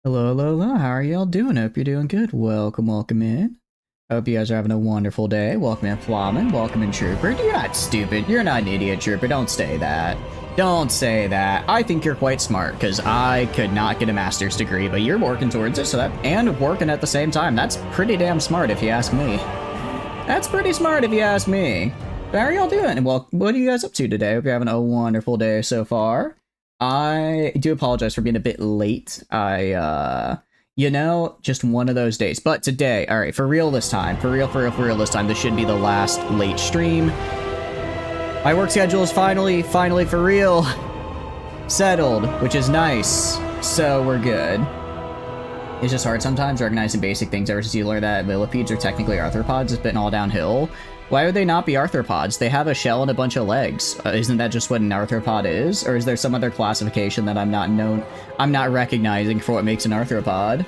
Hello, hello, hello. How are y'all doing? Hope you're doing good. Welcome, welcome in. Hope you guys are having a wonderful day. Welcome in, Flamin. Welcome in, Trooper. You're not stupid. You're not an idiot, Trooper. Don't say that. Don't say that. I think you're quite smart, because I could not get a master's degree, but you're working towards it, so that, and working at the same time. That's pretty damn smart, if you ask me. That's pretty smart, if you ask me. How are y'all doing? Well, what are you guys up to today? Hope you're having a wonderful day so far. I do apologize for being a bit late. Just one of those days. But today, all right, for real this time, for real this time, this should be the last late stream. My work schedule is finally for real settled, which is nice. So we're good. It's just hard sometimes recognizing basic things ever since you learn that millipedes are technically arthropods. It's been all downhill. Why would they not be arthropods? They have a shell and a bunch of legs. Isn't that just what an arthropod is? Or is there some other classification that I'm not recognizing for what makes an arthropod?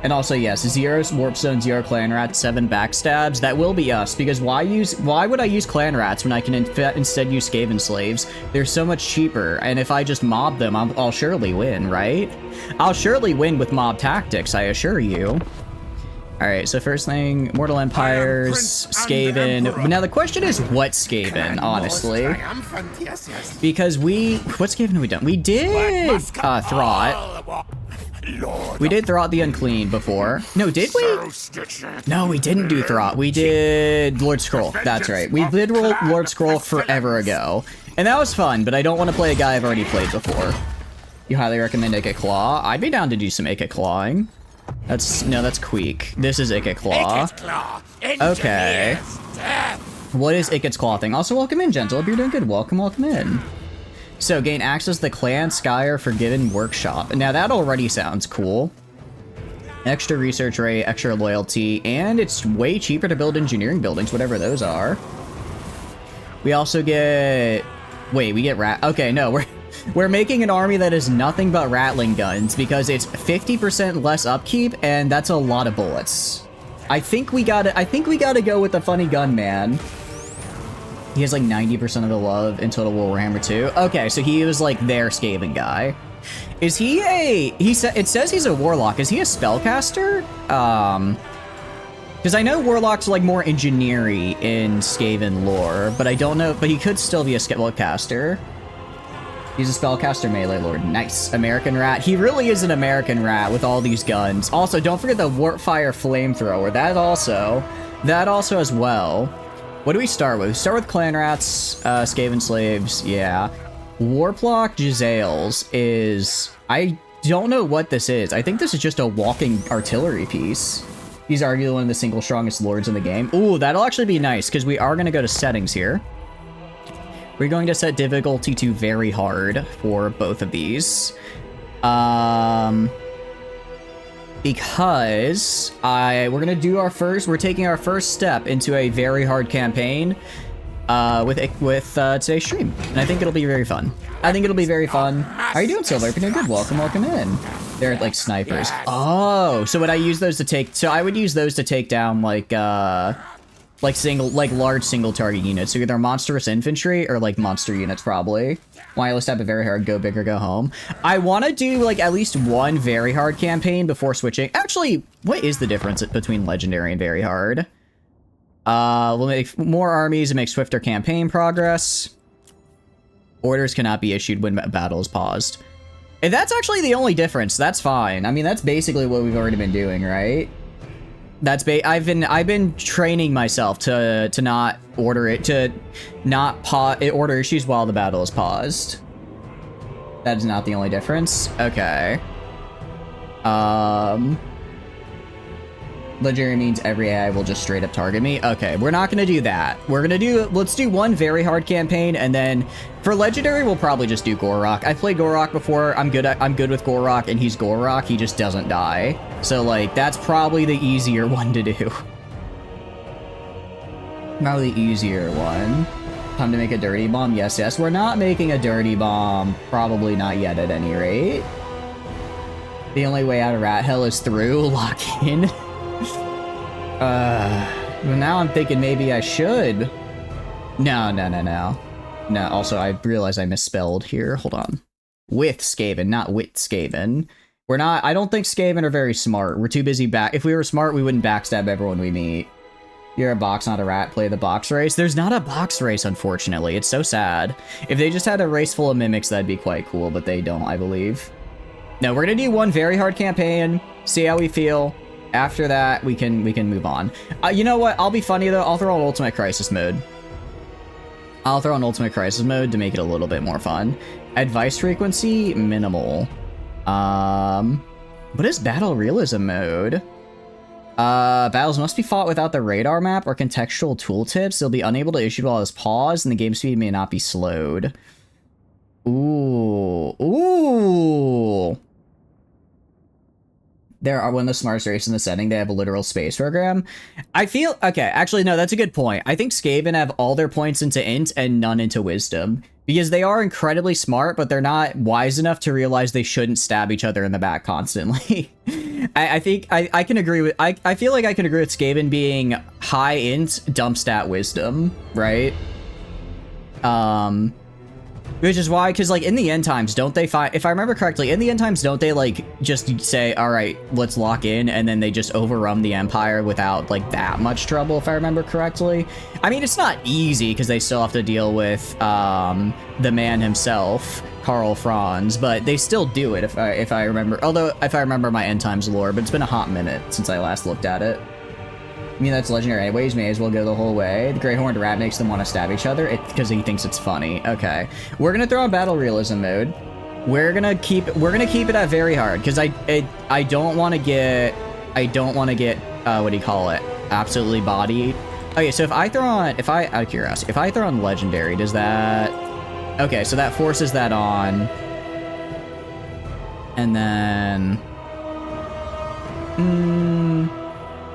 And also, yes, 0 warp stone, 0 clan rats, 7 backstabs. That will be us, because why would I use clan rats when I can instead use Skaven slaves? They're so much cheaper, and if I just mob them, I'll surely win, right? I'll surely win with mob tactics, I assure you. Alright, so first thing, Mortal Empires, Skaven. Now the question is, what Skaven, honestly? Because what Skaven have we done? We did Throt. We did Throt the Unclean before. No, did we? No, we didn't do Throt. We did Lord Scroll. That's right. We did Lord Scroll forever ago. And that was fun, but I don't want to play a guy I've already played before. You highly recommend Icket Claw? I'd be down to do some Icket Clawing. That's Queek. This is Icket Claw. Okay. What is Icket's Claw thing? Also, welcome in, Gentle. If you're doing good, welcome in. So, gain access to the Clan, Skyer, Forgiven Workshop. Now, that already sounds cool. Extra research rate, extra loyalty, and it's way cheaper to build engineering buildings, whatever those are. We also get... Wait, we get rat... Okay, no, we're making an army that is nothing but Ratling guns because it's 50% less upkeep, and that's a lot of bullets. I think we gotta go with the funny gun man. He has like 90% of the love in Total Warhammer 2. Okay, so he was like their Skaven guy. Is he it says he's a warlock. Is he a spellcaster? Because I know warlocks are like more engineering in Skaven lore, but I don't know, but he could still be a spellcaster. He's a spellcaster melee lord. Nice. American rat. He really is an American rat with all these guns. Also, don't forget the Warpfire flamethrower. That also as well. What do we start with? We start with clan rats, Skaven slaves, yeah. Warplock Giselles is... I don't know what this is. I think this is just a walking artillery piece. He's arguably one of the single strongest lords in the game. Ooh, that'll actually be nice, because we are going to go to settings here. We're going to set difficulty to very hard for both of these. Because we're taking our first step into a very hard campaign with today's stream, and I think it'll be very fun. How are you doing, Silver? If you're doing good, welcome in. They're like snipers. Oh, so would I use those to take? So I would use those to take down like large single target units. So either monstrous infantry or like monster units probably. Wireless type of very hard, go big or go home. I want to do like at least one very hard campaign before switching. Actually, what is the difference between legendary and very hard? We'll make more armies and make swifter campaign progress. Orders cannot be issued when battle is paused. And that's actually the only difference. That's fine. I mean, that's basically what we've already been doing, right? I've been training myself to not order it, to not order issues while the battle is paused. That is not the only difference. Okay. Legendary means every AI will just straight up target me. Okay, we're not gonna do that. Let's do one very hard campaign, and then for legendary, we'll probably just do Gorok. I've played Gorok before. I'm good with Gorok, and he's Gorok. He just doesn't die. So like, that's probably the easier one to do. Probably the easier one. Time to make a dirty bomb. Yes. We're not making a dirty bomb. Probably not yet, at any rate. The only way out of rat hell is through. Lock in. Well, now I'm thinking maybe I should. No. No, also, I realized I misspelled here. Hold on. With Skaven, not with Skaven. We're not, I don't think Skaven are very smart. We're too busy if we were smart, we wouldn't backstab everyone we meet. You're a box, not a rat. Play the box race. There's not a box race, unfortunately. It's so sad. If they just had a race full of mimics, that'd be quite cool, but they don't, I believe. No, we're gonna do one very hard campaign, see how we feel. After that, we can move on. You know what? I'll be funny though. I'll throw on Ultimate Crisis mode. I'll throw on Ultimate Crisis mode to make it a little bit more fun. Advice frequency minimal. What is battle realism mode? Battles must be fought without the radar map or contextual tooltips. They'll be unable to issue while it's paused, and the game speed may not be slowed. Ooh, ooh. There are one of the smartest races in the setting. They have a literal space program. I feel, okay, actually, no, that's a good point. I think Skaven have all their points into int and none into wisdom. Because they are incredibly smart, but they're not wise enough to realize they shouldn't stab each other in the back constantly. I think I can agree with, I feel like I can agree with Skaven being high int, dump stat wisdom, right? Which is why, because, like, in the end times, don't they find, if I remember correctly, in the end times, don't they, like, just say, all right, let's lock in, and then they just overrun the Empire without, like, that much trouble, if I remember correctly? I mean, it's not easy, because they still have to deal with, the man himself, Karl Franz, but they still do it, if I remember, although, if I remember my end times lore, but it's been a hot minute since I last looked at it. I mean, that's legendary anyways, may as well go the whole way. The Grey Horned Rat makes them want to stab each other because he thinks it's funny. Okay. We're gonna throw on battle realism mode. We're gonna keep it at very hard, because I don't want to get, what do you call it? Absolutely bodied. Okay, so if I throw on, out of curiosity, if I throw on legendary, does that, okay, so that forces that on. And then,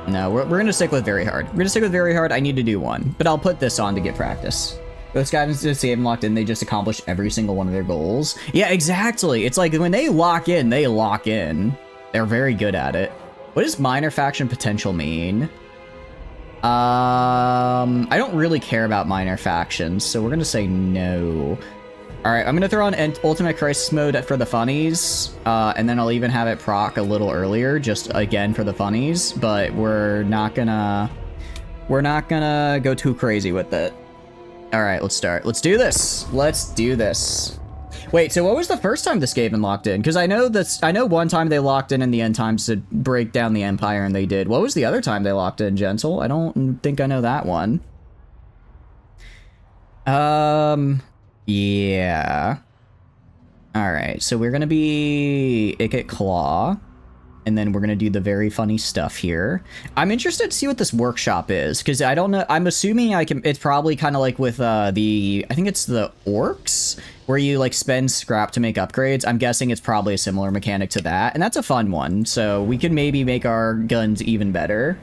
no, we're gonna stick with very hard. We're gonna stick with very hard. I need to do one, but I'll put this on to get practice. Those guys just Skaven locked in, they just accomplish every single one of their goals. Yeah, exactly. It's like when they lock in, they lock in. They're very good at it. What does minor faction potential mean? I don't really care about minor factions, so we're gonna say no. All right, I'm gonna throw on Ultimate Crisis mode for the funnies, and then I'll even have it proc a little earlier, just again for the funnies. But we're not gonna go too crazy with it. All right, let's start. Let's do this. Let's do this. Wait, so what was the first time the Skaven locked in? Because I know one time they locked in the end times to break down the Empire, and they did. What was the other time they locked in, Gentle? I don't think I know that one. Yeah. Alright, so we're gonna be Ikit Claw, and then we're gonna do the very funny stuff here. I'm interested to see what this workshop is, because I don't know, I'm assuming it's probably kind of like with I think it's the orcs, where you like spend scrap to make upgrades. I'm guessing it's probably a similar mechanic to that, and that's a fun one, so we can maybe make our guns even better.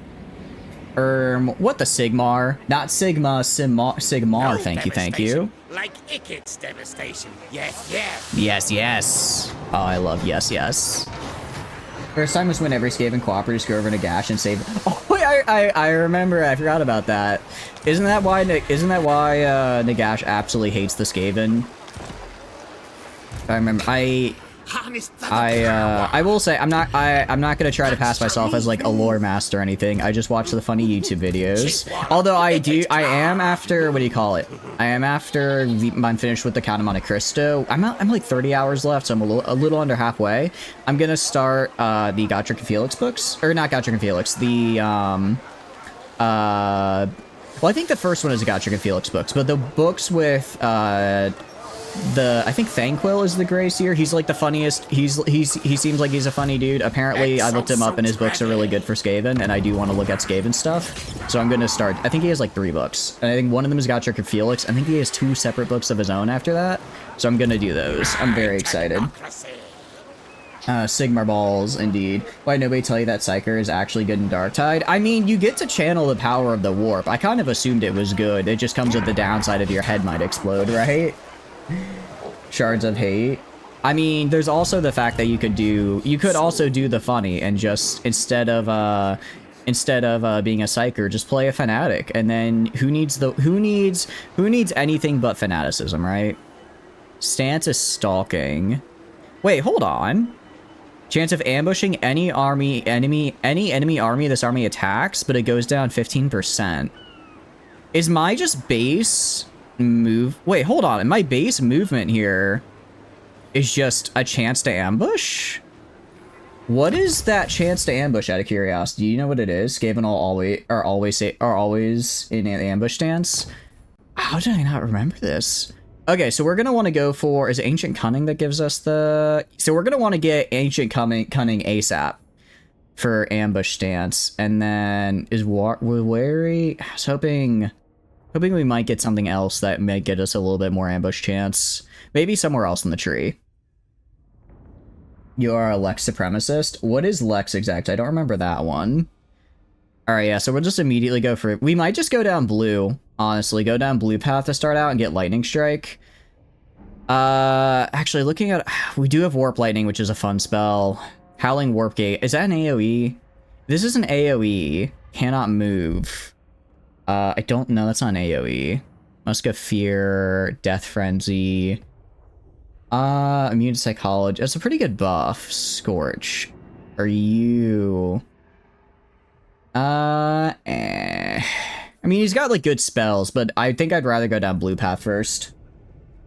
What the Sigmar? Not Sigma, Sigmar, no, thank you. Like Ikit's devastation. Yes, yes. Yes, yes. Oh, I love yes, yes. First time was when every Skaven cooperatives go over to Nagash and save. Oh, wait, I remember. I forgot about that. Isn't that why Nagash absolutely hates the Skaven? I remember. I will say I'm not gonna try to pass myself as like a lore master or anything. I just watch the funny YouTube videos. Although I am after, what do you call it? I'm finished with the Count of Monte Cristo. I'm like 30 hours left, so I'm a little under halfway. I'm gonna start the Gotrek and Felix books, or not Gotrek and Felix. Well, I think the first one is the Gotrek and Felix books, but the books with I think Thanquil is the Grey Seer. He's like the funniest. He seems like he's a funny dude. Apparently, I looked him up and his books are really good for Skaven, and I do want to look at Skaven stuff. So I'm going to start. I think he has like 3 books. And I think one of them is Gotrek and Felix. I think he has 2 separate books of his own after that. So I'm going to do those. I'm very excited. Sigmar balls, indeed. Why did nobody tell you that Psyker is actually good in Darktide? I mean, you get to channel the power of the warp. I kind of assumed it was good. It just comes with the downside of your head might explode, right? Shards of Hate. I mean, there's also the fact that you could also do the funny and just instead of being a psyker, just play a fanatic, and then who needs anything but fanaticism, right? Stance is stalking. Wait, hold on. Chance of ambushing any enemy army this army attacks, but it goes down 15%. Is my just base move? Wait, hold on. My base movement here is just a chance to ambush? What is that chance to ambush, out of curiosity? Do you know what it is? Skaven are always in an ambush stance. How did I not remember this? Okay, so we're gonna want to go for, is it Ancient Cunning that gives us the, so we're gonna want to get Ancient Cunning ASAP for ambush stance, and then is Wary, I was hoping we might get something else that may get us a little bit more ambush chance, maybe somewhere else in the tree. You are a Lex Supremacist? What is Lex exact? I don't remember that one. Alright, yeah, so we'll just immediately go for it. We might just go down blue, honestly. Go down blue path to start out and get Lightning Strike. Actually, looking at... We do have Warp Lightning, which is a fun spell. Howling Warp Gate. Is that an AoE? This is an AoE. Cannot move. I don't know. That's not an AoE. Musk of Fear. Death Frenzy. Immune Psychology. That's a pretty good buff. Scorch. Are you... I mean, he's got, like, good spells, but I think I'd rather go down blue path first.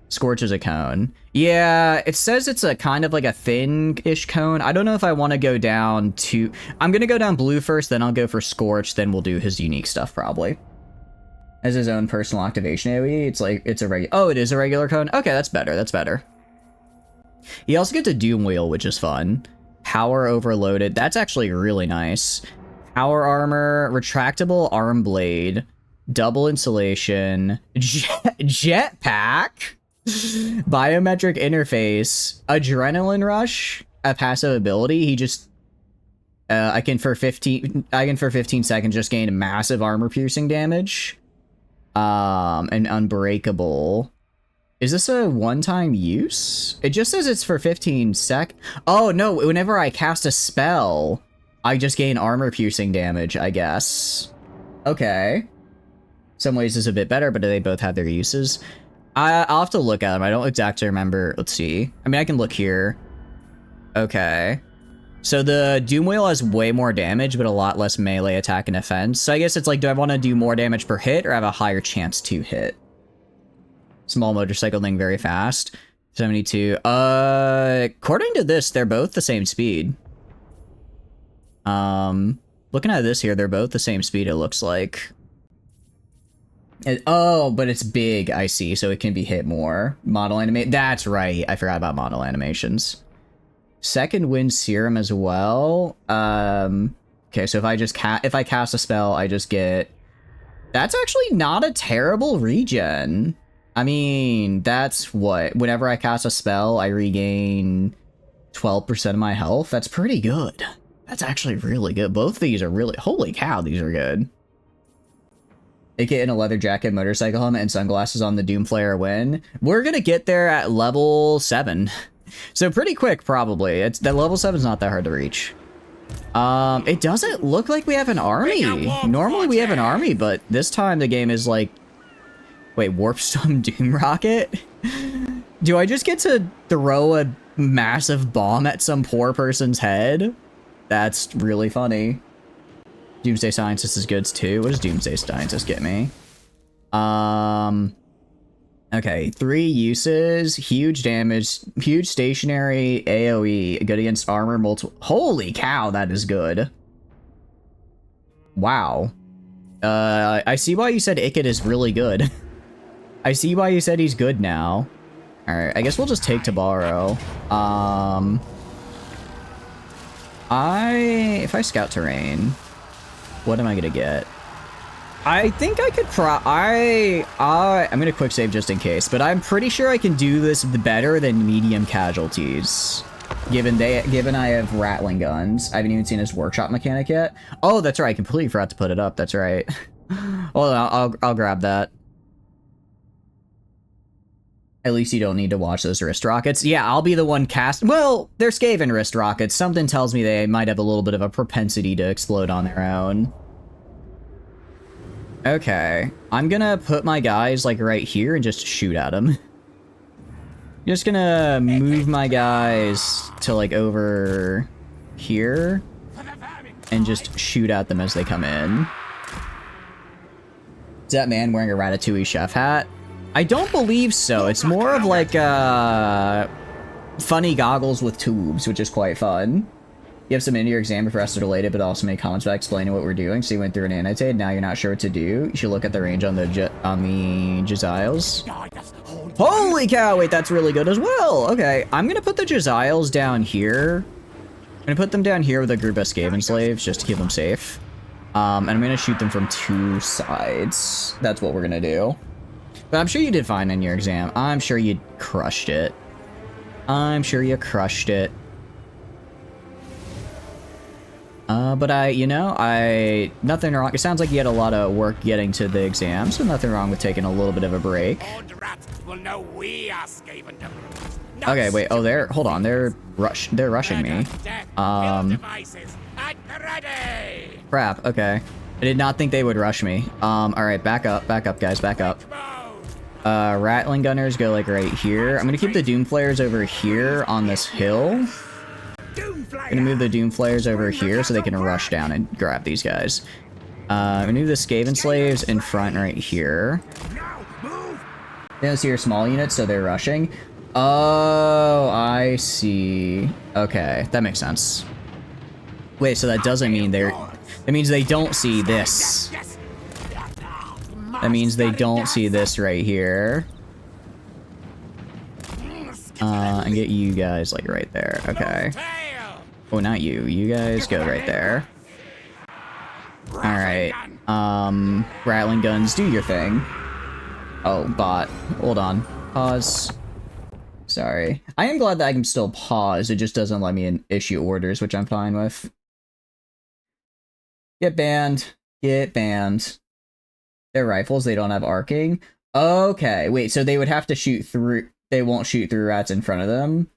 Scorch is a cone. Yeah, it says it's a kind of like a thin-ish cone. I don't know if I want to go down to... I'm gonna go down blue first, then I'll go for Scorch, then we'll do his unique stuff, probably. As his own personal activation AoE, it's like, it's a regular... Oh, it is a regular cone? Okay, that's better, that's better. You also get the Doom Wheel, which is fun. Power Overloaded. That's actually really nice. Power Armor, Retractable Arm Blade, Double Insulation, Jetpack, Biometric Interface, Adrenaline Rush, a passive ability. He just... I can for 15 seconds just gain massive armor piercing damage. And Unbreakable. Is this a one-time use? It just says it's for 15 sec. Oh, no, whenever I cast a spell, I just gain armor piercing damage, I guess. Okay. Some ways is a bit better, but they both have their uses. I'll have to look at them. I don't exactly remember. Let's see. I mean, I can look here. Okay. So the Doom Wheel has way more damage, but a lot less melee attack and defense. So I guess it's like, do I want to do more damage per hit or have a higher chance to hit? Small motorcycle thing very fast. 72. According to this, they're both the same speed. Looking at this here, they're both the same speed, it looks like. Oh, but it's big, I see, so it can be hit more. Model animate. That's right. I forgot about model animations. Second Wind Serum as well. Okay, so if I cast a spell, I just get... That's actually not a terrible regen. I mean, that's what... Whenever I cast a spell, I regain 12% of my health. That's pretty good. That's actually really good. Both of these are really... Holy cow, these are good. AK in a leather jacket, motorcycle helmet, and sunglasses on the Doomflayer win. We're gonna get there at level 7. So pretty quick, probably. It's that level 7 is not that hard to reach. It doesn't look like we have an army. Normally we have an army, but this time the game is like... Wait, Warpstone Doom Rocket? Do I just get to throw a massive bomb at some poor person's head? That's really funny. Doomsday Scientist is good too. What does Doomsday Scientist get me? Okay, 3 uses, huge damage, huge stationary AoE, good against armor, multiple... Holy cow, that is good. Wow. I see why you said Ikit is really good. I see why you said he's good now. Alright, I guess we'll just take to borrow. If I scout terrain, what am I gonna get? I think I could I'm gonna quick save just in case, but I'm pretty sure I can do this better than medium casualties. Given I have rattling guns. I haven't even seen his workshop mechanic yet. Oh, that's right. I completely forgot to put it up. That's right. Well, I'll grab that. At least you don't need to watch those wrist rockets. Yeah, I'll be the one well, they're Skaven wrist rockets. Something tells me they might have a little bit of a propensity to explode on their own. Okay. I'm gonna put my guys, like, right here and just shoot at them. Just gonna move my guys to like over here and just shoot at them as they come in. Is that man wearing a Ratatouille chef hat? I don't believe so. It's more of like funny goggles with tubes, which is quite fun. You have some into your exam for us to relate it, but also make comments about explaining what we're doing. So you went through and annotated. Now you're not sure what to do. You should look at the range on the Jaziles. Holy cow! Wait, that's really good as well. Okay, I'm gonna put the Jaziles down here. I'm gonna put them down here with a group of Skaven slaves just to keep them safe. And I'm gonna shoot them from 2 sides. That's what we're gonna do. But I'm sure you did fine in your exam. I'm sure you crushed it. I'm sure you crushed it. But nothing wrong. It sounds like you had a lot of work getting to the exam, so nothing wrong with taking a little bit of a break. Okay, wait. Oh, hold on. They're rushing me. Crap. Okay. I did not think they would rush me. All right, back up, guys, back up. Rattling gunners go like right here. I'm gonna keep the doom flares over here on this hill. I'm gonna move the doom flares over here so they can rush down and grab these guys. I'm gonna move the Skaven slaves in front right here. They don't see your small units, so they're rushing. Oh, I see. Okay, that makes sense. Wait, so that doesn't mean that means they don't see this. That means they don't see this right here. And get you guys like right there. Okay. Oh, not you. You guys go right there. Alright. Rattling guns, do your thing. Oh, bot. Hold on. Pause. Sorry. I am glad that I can still pause. It just doesn't let me issue orders, which I'm fine with. Get banned. Get banned. They're rifles. They don't have arcing. Okay. Wait, so they would have to shoot through... They won't shoot through rats in front of them?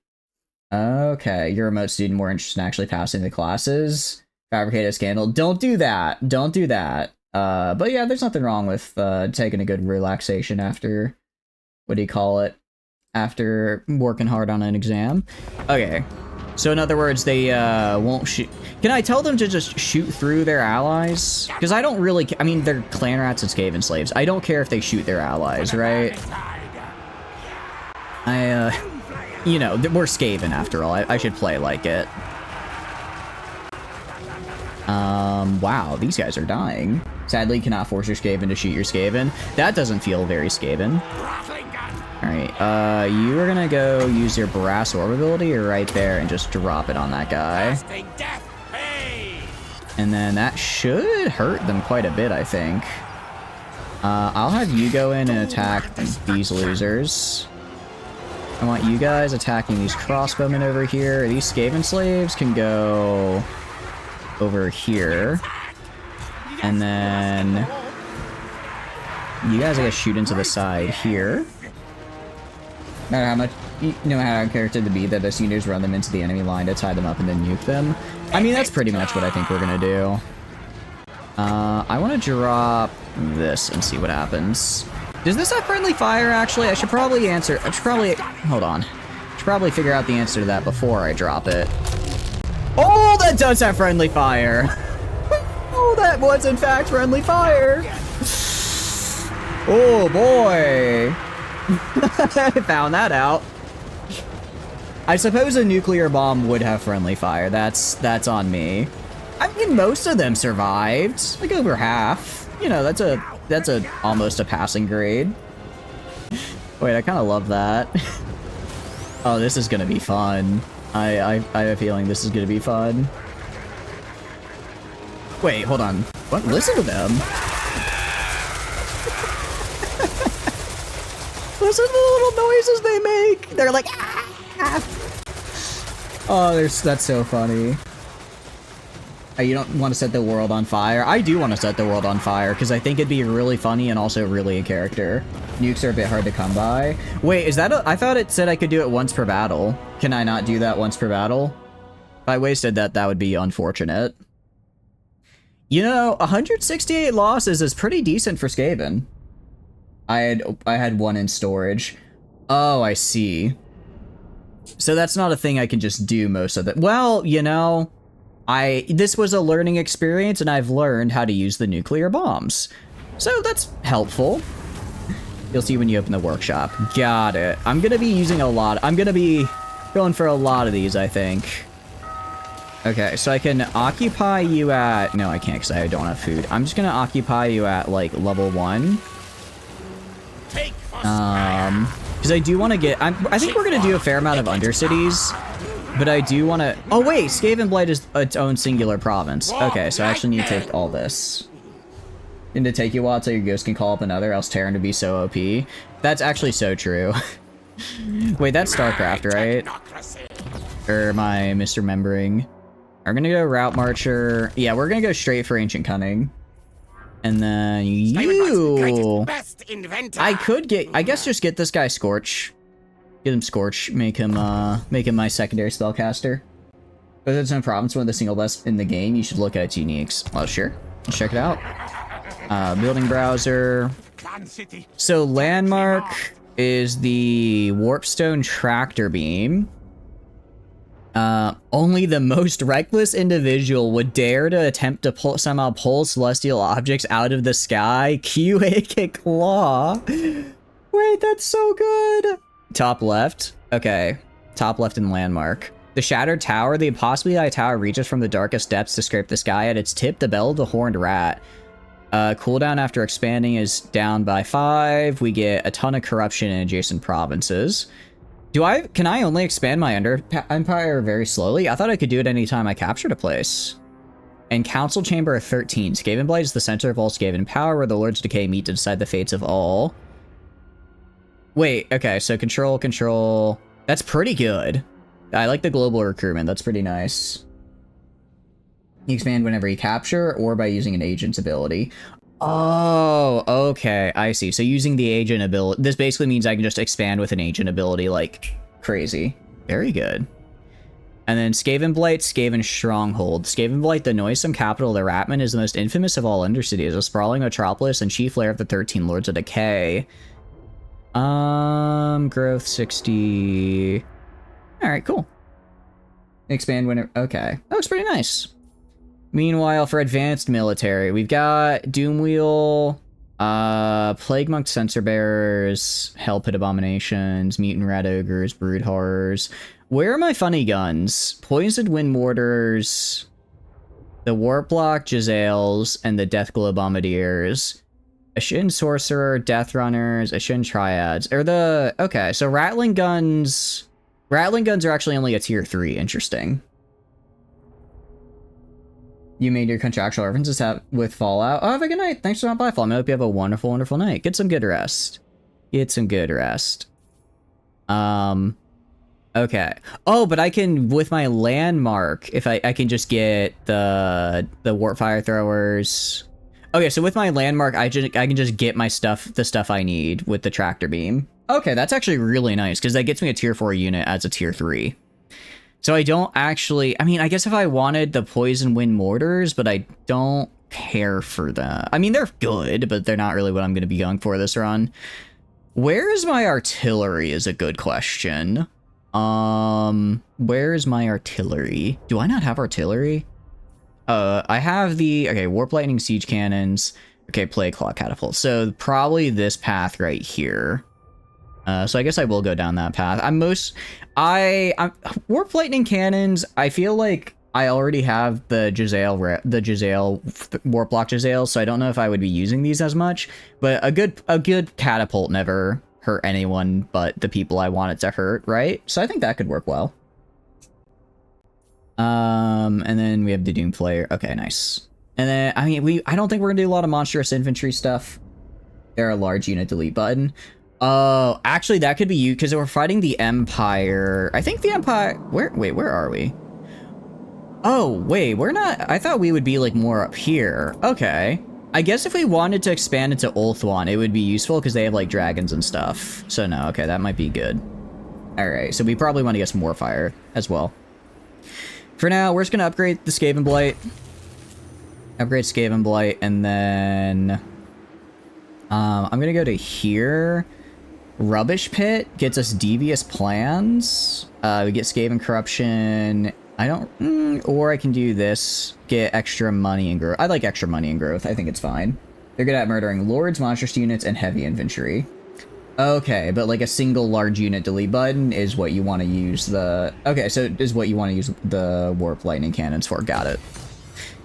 Okay, you're a remote student more interested in actually passing the classes. Fabricate a scandal. Don't do that. Don't do that. But yeah, there's nothing wrong with taking a good relaxation after, what do you call it? After working hard on an exam. Okay, so in other words, they won't shoot. Can I tell them to just shoot through their allies? Because I don't really, I mean, they're clan rats and Skaven slaves. I don't care if they shoot their allies, right? You know, we're Skaven after all. I should play like it. Wow, these guys are dying. Sadly, you cannot force your Skaven to shoot your Skaven. That doesn't feel very Skaven. Alright, you are gonna go use your Brass Orb ability right there and just drop it on that guy. And then that should hurt them quite a bit, I think. I'll have you go in and attack these losers. I want you guys attacking these crossbowmen over here. These Skaven slaves can go over here. And then you guys, I guess, shoot into the side here. No matter how much, you know how our character to be, that the seniors run them into the enemy line to tie them up and then nuke them. I mean, that's pretty much what I think we're gonna do. I want to drop this and see what happens. Does this have friendly fire, actually? I should probably hold on. I should probably figure out the answer to that before I drop it. Oh, that does have friendly fire! Oh, that was in fact friendly fire! Oh boy! I found that out. I suppose a nuclear bomb would have friendly fire. That's on me. I mean, most of them survived. Like over half. You know, that's almost a passing grade. Wait, I kind of love that. Oh, this is gonna be fun. I have a feeling this is gonna be fun. Wait, hold on. What? Listen to them. Listen to the little noises they make. They're like, ah. Oh, that's so funny. You don't want to set the world on fire? I do want to set the world on fire, because I think it'd be really funny and also really a character. Nukes are a bit hard to come by. Wait, is that I thought it said I could do it once per battle. Can I not do that once per battle? If I wasted that, that would be unfortunate. You know, 168 losses is pretty decent for Skaven. I had one in storage. Oh, I see. So that's not a thing I can just do most of it. Well, you know, this was a learning experience, and I've learned how to use the nuclear bombs. So that's helpful. You'll see when you open the workshop. Got it. I'm gonna be using a lot. I'm gonna be going for a lot of these, I think. Okay, so I can occupy you at... No, I can't because I don't have food. I'm just gonna occupy you at, like, level 1. Because I do want to get... I think we're gonna do a fair amount of Undercities. But I do want to... Oh, wait! Skaven Blight is its own singular province. Okay, so I actually need to take all this. And to take you a while till your ghost can call up another, else Terran to be so OP. That's actually so true. Wait, that's StarCraft, right? Or am I misremembering? I'm gonna go Route Marcher. Yeah, we're gonna go straight for Ancient Cunning. And then you... I could get... I guess just get this guy Scorch. Get him Scorch. Make him my secondary spellcaster. But there's no problem. It's one of the single best in the game. You should look at its uniques. Well, sure. Let's check it out. Building browser. So landmark is the Warpstone Tractor Beam. Only the most reckless individual would dare to attempt to somehow pull celestial objects out of the sky. QA Claw. Wait, that's so good. Top left. Okay. Top left in landmark. The Shattered Tower. The impossibly high tower reaches from the darkest depths to scrape the sky. At its tip, the bell of the horned rat. Cooldown after expanding is down by 5. We get a ton of corruption in adjacent provinces. Can I only expand my empire very slowly? I thought I could do it anytime I captured a place. And Council Chamber 13. Skaven Blight is the center of all Skaven power, where the Lords of Decay meet to decide the fates of all. Wait, okay, so control. That's pretty good. I like the global recruitment. That's pretty nice. You expand whenever you capture, or by using an agent's ability. Oh, okay, I see. So using the agent ability, this basically means I can just expand with an agent ability like crazy. Very good. And then Skaven Blight, Skaven Stronghold. Skaven Blight, the noisome capital of the Ratman, is the most infamous of all Undercities, a sprawling metropolis and chief lair of the 13 Lords of Decay. Growth 60. Alright, cool. Expand whenever... Okay. That looks pretty nice. Meanwhile, for advanced military, we've got Doomwheel, Plague Monk Censor Bearers, Hell Pit Abominations, Mutant Rat Ogres, Brood Horrors. Where are my funny guns? Poisoned Wind Mortars, the Warp Block Jezzails, and the Deathglow Bombardiers. Ashin Sorcerer, Death Runners, Ashin Triads. Okay, so Rattling Guns... Rattling Guns are actually only a tier 3. Interesting. You made your contractual references with Fallout. Oh, have a good night. Thanks for stopping by, Fallout. I hope you have a wonderful, wonderful night. Get some good rest. Get some good rest. Okay. Oh, but I can, with my landmark, if I can just get the Warp Fire Throwers. Okay, so with my landmark, I can just get my stuff, the stuff I need with the Tractor Beam. Okay, that's actually really nice, because that gets me a tier 4 unit as a tier 3. So I don't actually... I mean, I guess if I wanted the Poison Wind Mortars, but I don't care for that. I mean, they're good, but they're not really what I'm going to be going for this run. Where is my artillery is a good question. Where is my artillery? Do I not have artillery? I have the... Okay, Warp Lightning Siege Cannons. Okay, Plague Claw Catapult. So probably this path right here. So I guess I will go down that path. Warp Lightning Cannons, I feel like I already have the Jezzail Warp Block Jezzail, so I don't know if I would be using these as much, but a good catapult never hurt anyone but the people I want it to hurt, right? So I think that could work well. And then we have the Doom Player. Okay, nice. And then, I mean, I don't think we're gonna do a lot of monstrous infantry stuff. There are a large unit delete button. Oh, actually, that could be you, because we're fighting the Empire. I think the Empire... Wait, where are we? Oh, wait, we're not... I thought we would be, like, more up here. Okay. I guess if we wanted to expand into Ulthuan, it would be useful, because they have, like, dragons and stuff. So, no, okay, that might be good. Alright, so we probably want to get some Warfire as well. For now, we're just going to upgrade the Skaven Blight. Upgrade Skaven Blight, and then... I'm going to go to here... Rubbish Pit gets us Devious Plans. We get Skaven Corruption. I don't... or I can do this. Get extra money and growth. I like extra money and growth. I think it's fine. They're good at murdering lords, monstrous units, and heavy infantry. Okay, but like a single large unit delete button is what you want to use the... Okay, so is what you want to use the warp lightning cannons for. Got it.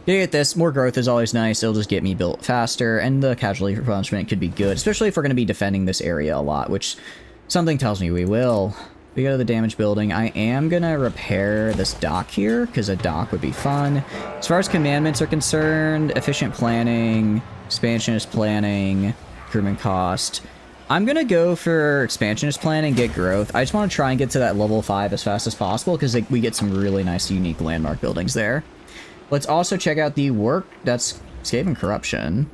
You get this. More growth is always nice. It'll just get me built faster, and the casualty replenishment could be good, especially if we're going to be defending this area a lot, which something tells me we will. We go to the damage building. I am going to repair this dock here, because a dock would be fun. As far as commandments are concerned, efficient planning, expansionist planning, crewman cost... I'm going to go for expansionist planning, get growth. I just want to try and get to that level 5 as fast as possible, because like, we get some really nice, unique landmark buildings there. Let's also check out the work. That's Skaven Corruption.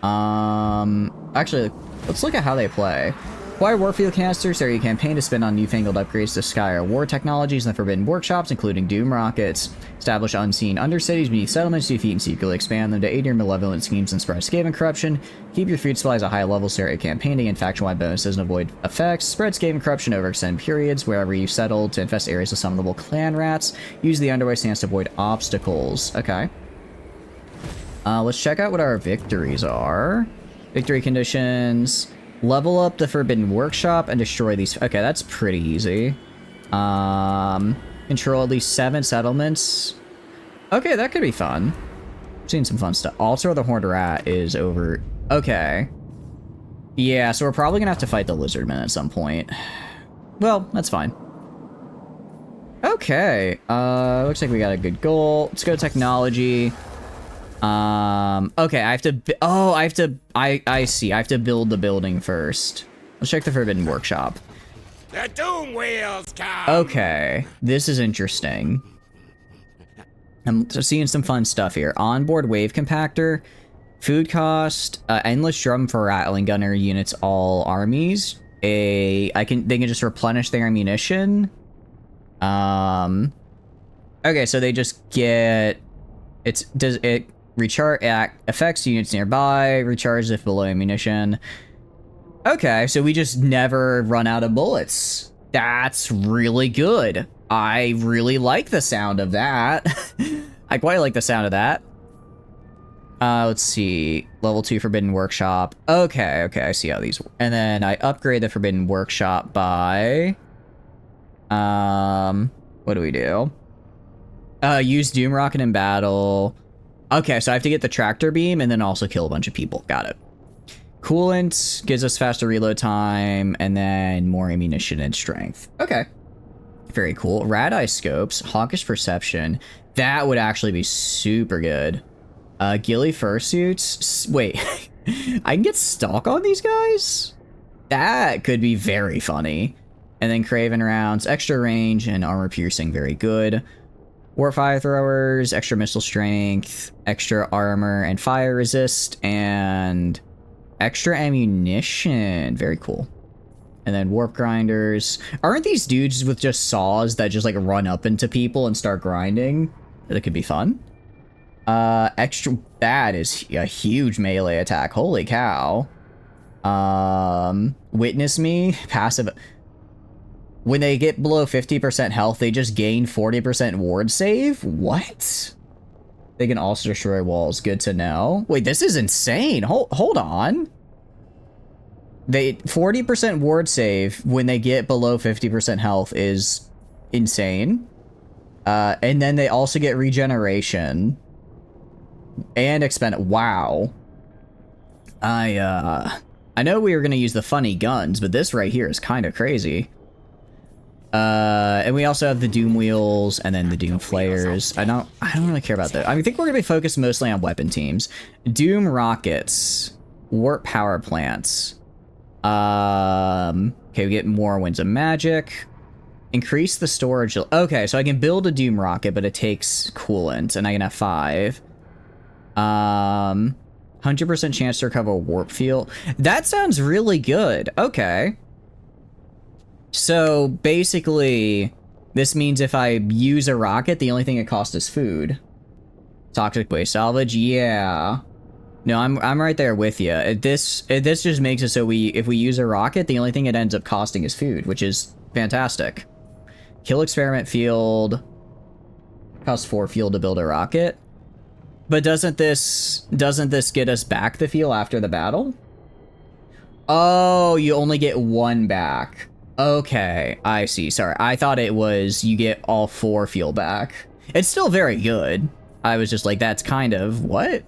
Actually, let's look at how they play. Acquire Warfield canisters. Start your campaign to spend on newfangled upgrades to Skyer war technologies and the Forbidden Workshops, including Doom rockets. Establish unseen undercities beneath settlements, defeat and secretly expand them to aid your malevolent schemes and spread Skaven corruption. Keep your food supplies at high levels, start your campaign to gain faction-wide bonuses and avoid effects. Spread Skaven corruption over extended periods wherever you settle to infest areas with summonable clan rats. Use the underway stance to avoid obstacles. Okay. Let's check out what our victories are. Victory conditions. Level up the Forbidden Workshop and destroy these. Okay, that's pretty easy. Control at least 7 settlements. Okay, that could be fun. Seen some fun stuff. Altar of the Horned Rat is over. Okay. Yeah, so we're probably gonna have to fight the Lizardmen at some point. Well, that's fine. Okay. Looks like we got a good goal. Let's go technology. Okay, I have to, I see, I have to build the building first. Let's check the Forbidden Workshop. The Doom Wheels come! Okay, this is interesting. I'm seeing some fun stuff here. Onboard Wave Compactor, food cost, endless drum for rattling gunner units, all armies. They can just replenish their ammunition. Okay, so they just get, does it recharge affects units nearby, recharges if below ammunition. Okay, so we just never run out of bullets. That's really good. I really like the sound of that. I quite like the sound of that. Let's see. Level 2 Forbidden Workshop. Okay, I see how these work. And then I upgrade the Forbidden Workshop by... what do we do? Use Doom Rocket in battle. Okay, so I have to get the tractor beam and then also kill a bunch of people. Got it. Coolant gives us faster reload time and then more ammunition and strength. Okay. Very cool. Rad Eye Scopes, Hawkish Perception. That would actually be super good. Ghillie Fursuits. Wait, I can get stock on these guys? That could be very funny. And then Craven Rounds, extra range and armor piercing. Very good. Warp Fire Throwers, extra missile strength, extra armor and fire resist, and extra ammunition. Very cool. And then Warp Grinders. Aren't these dudes with just saws that just like run up into people and start grinding? That could be fun. Extra, that is a huge melee attack. Holy cow. Witness Me, passive. When they get below 50% health, they just gain 40% ward save? What? They can also destroy walls. Good to know. Wait, this is insane. Hold on. They 40% ward save when they get below 50% health is insane. And then they also get regeneration and expend. Wow. I know we were gonna use the funny guns, but this right here is kind of crazy. And we also have the Doom Wheels and then the Doom Flayers. I don't really care about that. I think we're gonna be focused mostly on weapon teams. Doom Rockets, Warp Power Plants. Okay, we get more Winds of Magic. Increase the storage. Okay, so I can build a Doom Rocket, but it takes coolant, and I can have 5. 100% chance to recover a warp field. That sounds really good. Okay. So basically, this means if I use a rocket, the only thing it costs is food. Toxic waste salvage, yeah. No, I'm right there with you. This just makes it so if we use a rocket, the only thing it ends up costing is food, which is fantastic. Kill experiment field. Costs 4 fuel to build a rocket. But doesn't this get us back the fuel after the battle? Oh, you only get 1 back. Okay, I see. Sorry, I thought it was you get all 4 fuel back. It's still very good. I was just like, that's kind of what?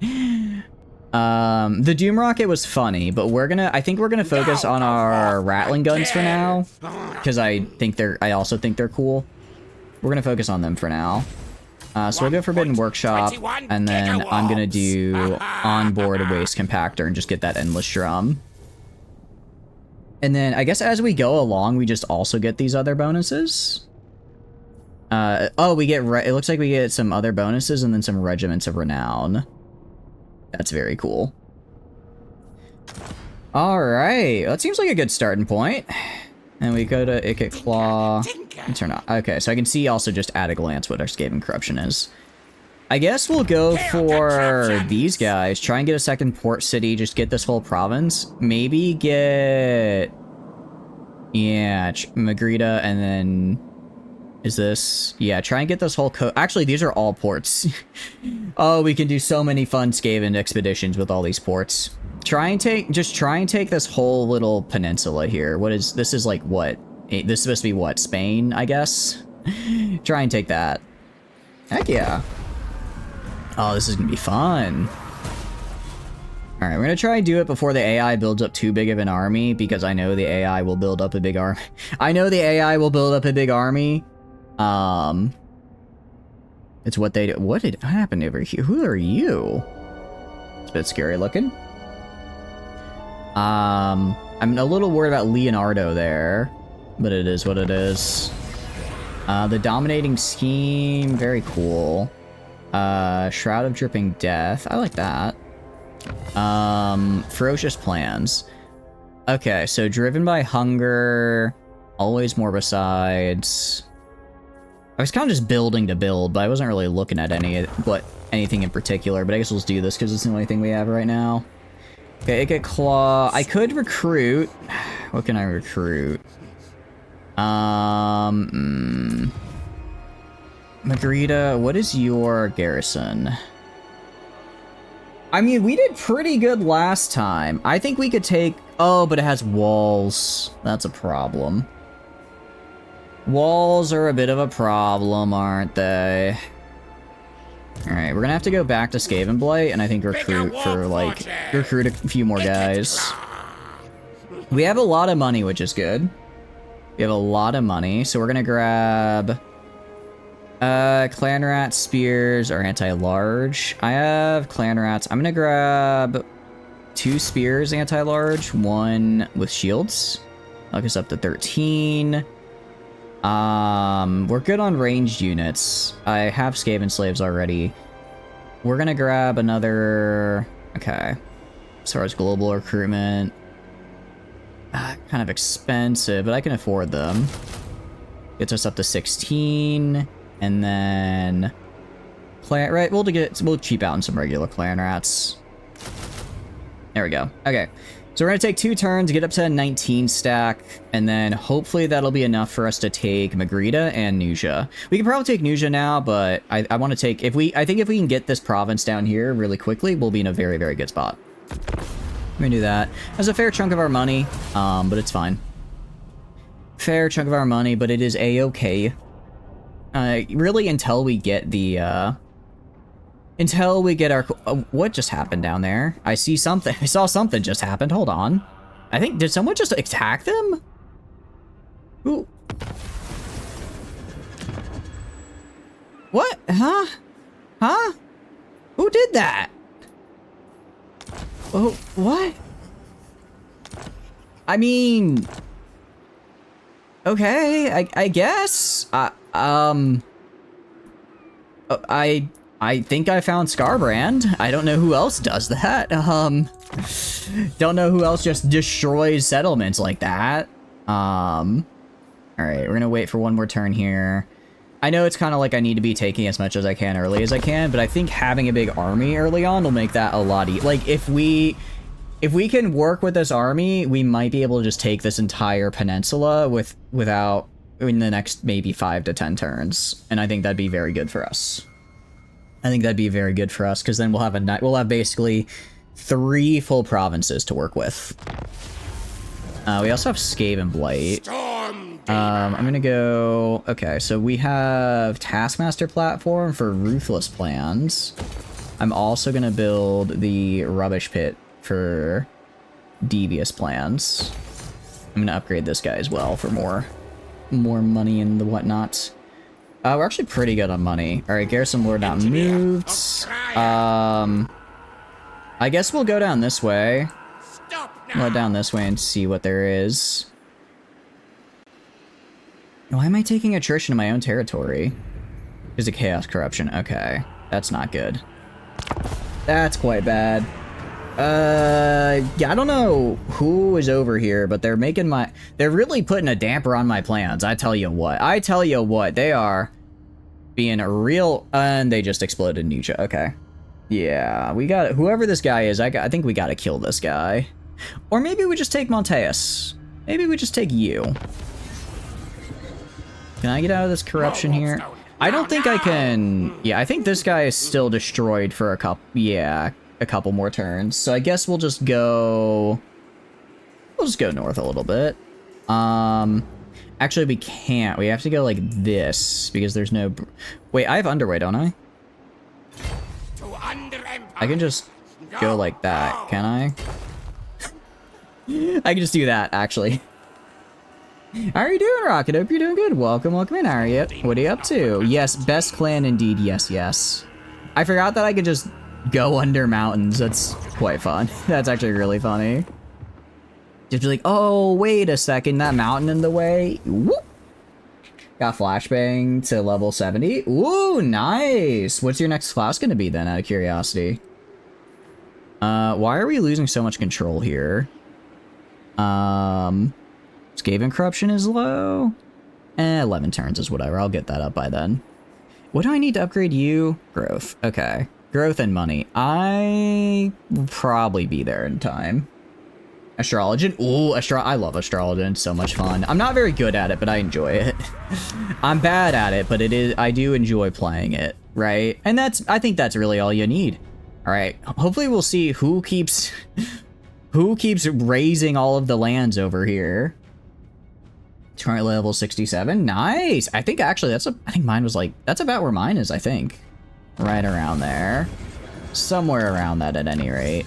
The Doom Rocket was funny, but I think we're gonna focus on our Rattling guns for now, because I also think they're cool. We're gonna focus on them for now. So we'll go Forbidden Workshop, and then I'm gonna do Onboard Waste Compactor and just get that Endless Drum. And then I guess as we go along, we just also get these other bonuses. Oh, we get, it looks like we get some other bonuses and then some Regiments of Renown. That's very cool. Alright, that seems like a good starting point. And we go to Ikit Claw. And turn on. Okay, so I can see also just at a glance what our Skaven Corruption is. I guess we'll go for these guys. Try and get a second port city. Just get this whole province. Maybe get... Yeah, Magrita, and then... Is this... Yeah, try and get this whole Actually, these are all ports. Oh, we can do so many fun Skaven expeditions with all these ports. Just try and take this whole little peninsula here. This is like what? This is supposed to be what? Spain, I guess? Try and take that. Heck yeah. Oh, this is gonna be fun. Alright, we're gonna try and do it before the AI builds up too big of an army, because I know the AI will build up a big army. I know the AI will build up a big army. It's what they do. What happened over here? Who are you? It's a bit scary looking. I'm a little worried about Leonardo there, but it is what it is. The Dominating Scheme, very cool. Shroud of Dripping Death, I like that. Ferocious Plans. Okay, so Driven by Hunger, always more besides. I was kind of just building to build, but I wasn't really looking at anything in particular, but I guess we'll just do this because it's the only thing we have right now. Okay, Ikit Claw. I could recruit. What can I recruit? Magrita, what is your garrison? I mean, we did pretty good last time. I think we could take... Oh, but it has walls. That's a problem. Walls are a bit of a problem, aren't they? Alright, we're gonna have to go back to Skaven Blight and I think recruit a few more guys. We have a lot of money, which is good. We have a lot of money, so we're gonna grab... Clan Rat Spears are anti-large. I have Clan Rats. I'm gonna grab 2 Spears anti-large, 1 with shields. Look us up to 13. We're good on ranged units. I have Skaven Slaves already. We're gonna grab another... Okay. As far as global recruitment... kind of expensive, but I can afford them. Gets us up to 16. And then... Right, we'll cheap out on some regular Clan Rats. There we go. Okay. So we're gonna take 2 turns, get up to a 19 stack, and then hopefully that'll be enough for us to take Magrita and Nuzha. We can probably take Nuzha now, but I want to take... I think if we can get this province down here really quickly, we'll be in a very, very good spot. We're gonna do that. That's a fair chunk of our money, but it's fine. Fair chunk of our money, but it is a-okay. Really until we get the, until we get our... what just happened down there? I see something. I saw something just happened. Hold on. I think... Did someone just attack them? Who? What? Huh? Huh? Who did that? Oh, what? I mean... Okay, I guess. I think I found Scarbrand. I don't know who else does that. Don't know who else just destroys settlements like that. Alright, we're gonna wait for one more turn here. I know it's kind of like I need to be taking as much as I can early as I can, but I think having a big army early on will make that a lot easier. Like, if we can work with this army, we might be able to just take this entire peninsula without in the next maybe 5 to 10 turns, and I think that'd be very good for us. I think that'd be very good for us because then we'll have basically 3 full provinces to work with. We also have Skaven Blight. I'm gonna go... Okay, so we have Taskmaster Platform for Ruthless Plans. I'm also gonna build the Rubbish Pit for Devious Plans. I'm gonna upgrade this guy as well for more money and the whatnot. We're actually pretty good on money. Alright, Garrison Lord not moved. I guess we'll go down this way. We'll head down this way and see what there is. Why am I taking attrition in my own territory? Because of chaos corruption. Okay, that's not good. That's quite bad. Yeah, I don't know who is over here, but they're really putting a damper on my plans. I tell you what, they are being a real, and they just exploded Nucha. Okay. Yeah, we got whoever this guy is. I think we gotta kill this guy. Or maybe we just take Monteus. Maybe we just take you. Can I get out of this corruption here? I don't think I can. Yeah, I think this guy is still destroyed for a couple more turns. So I guess we'll just go north a little bit. Actually we can't. We have to go like this because there's no... Wait, I have underway, don't I? I can just go like that, can I? I can just do that, actually. How are you doing, Rocket? Hope you're doing good. Welcome in, how are you? What are you up to? Yes, best clan indeed, yes. I forgot that I could just go under mountains. That's quite fun. That's actually really funny. Just be like, oh, wait a second, that mountain in the way. Whoop. Got flashbang to level 70. Ooh, nice. What's your next class gonna be then, out of curiosity? Why are we losing so much control here? Skaven corruption is low. 11 turns is whatever. I'll get that up by then. What do I need to upgrade you? Growth. Okay. Growth and money. I will probably be there in time. Astrologian. Ooh, I love Astrologian. It's so much fun. I'm not very good at it, but I enjoy it. I'm bad at it, but I do enjoy playing it, right? And I think that's really all you need. All right. Hopefully we'll see who keeps raising all of the lands over here. Current level 67. Nice. I think actually I think mine was like, that's about where mine is, I think. Right around there. Somewhere around that at any rate.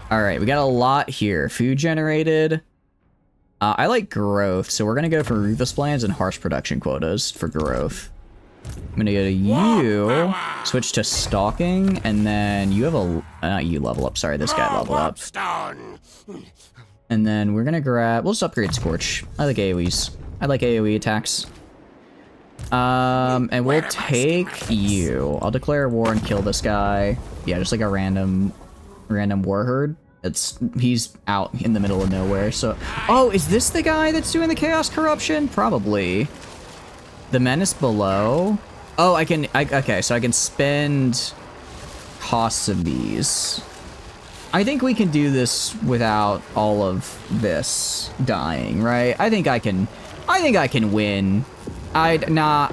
All right, we got a lot here. Food generated. I like growth, so we're gonna go for Ruthless Plans and harsh production quotas for growth. I'm gonna go to you, switch to stalking, and then you have you level up. Sorry, this guy leveled up. And then we're gonna we'll just upgrade Scorch. I like AoEs. I like AoE attacks. And we'll take you. I'll declare war and kill this guy. Yeah, just like a random war herd. He's out in the middle of nowhere, so... Oh, is this the guy that's doing the chaos corruption? Probably. The menace below? Oh, okay, so I can spend costs of these. I think we can do this without all of this dying, right? I think I can win. I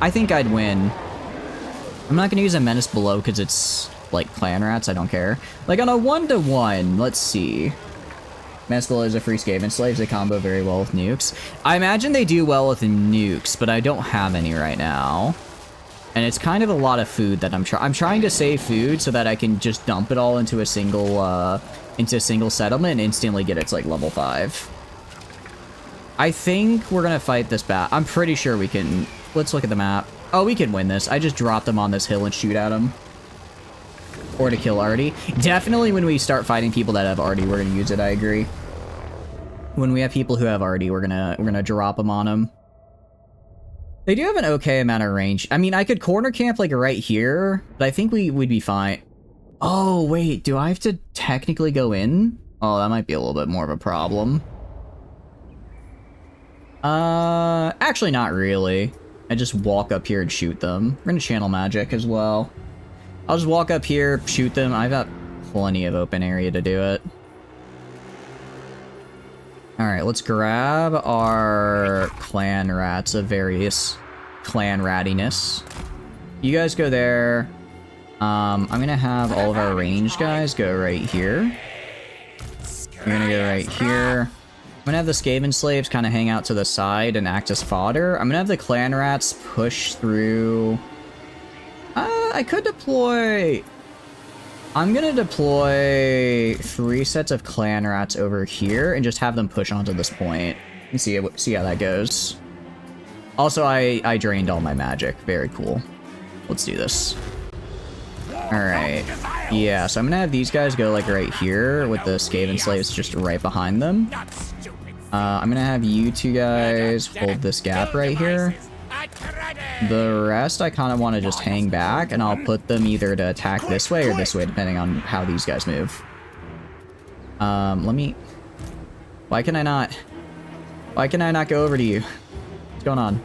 think I'd win. I'm not gonna use a menace below because it's like clan rats. I don't care. Like on a 1-to-1, let's see. Menace below is a free Skaven slaves. They combo very well with nukes. I imagine they do well with nukes, but I don't have any right now. And it's kind of a lot of food that I'm trying to save food so that I can just dump it all into a single settlement and instantly get its like level 5. I think we're gonna fight this bat. I'm pretty sure we can. Let's look at the map. Oh, we can win this. I just dropped them on this hill and shoot at them. Or to kill Artie. Definitely when we start fighting people that have Artie, we're gonna use it, I agree. When we have people who have Artie, we're gonna drop them on them. They do have an okay amount of range. I mean, I could corner camp like right here, but I think we'd be fine. Oh, wait, do I have to technically go in? Oh, that might be a little bit more of a problem. Actually not really. I just walk up here and shoot them. We're gonna channel magic as well. I'll just walk up here, shoot them. I've got plenty of open area to do it. Alright, let's grab our clan rats of various clan rattiness. You guys go there. I'm gonna have all of our ranged guys go right here. You're gonna go right here. I'm gonna have the Skaven slaves kind of hang out to the side and act as fodder. I'm gonna have the clan rats push through. I could deploy. I'm gonna deploy 3 sets of clan rats over here and just have them push onto this point and see how that goes. Also, I drained all my magic. Very cool. Let's do this. Alright. Yeah, so I'm gonna have these guys go like right here with the Skaven slaves just right behind them. I'm gonna have you 2 guys hold this gap right here. The rest I kind of want to just hang back, and I'll put them either to attack this way or this way, depending on how these guys move. Let me... Why can I not go over to you? What's going on?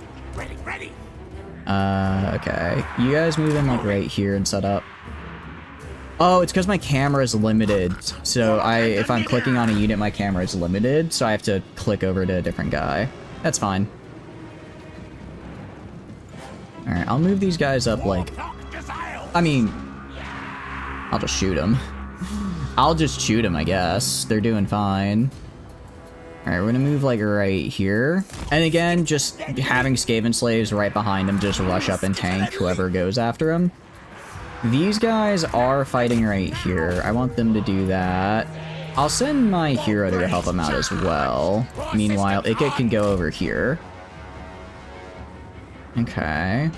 Okay. You guys move in like right here and set up. Oh, it's because my camera is limited. So if I'm clicking on a unit, my camera is limited, so I have to click over to a different guy. That's fine. Alright, I'll move these guys up like... I mean... I'll just shoot them. I'll just shoot them, I guess. They're doing fine. Alright, we're gonna move like right here. And again, just having Skaven slaves right behind them just rush up and tank whoever goes after them. These guys are fighting right here. I want them to do that. I'll send my hero to help them out as well. Meanwhile, Ikit can go over here. Okay.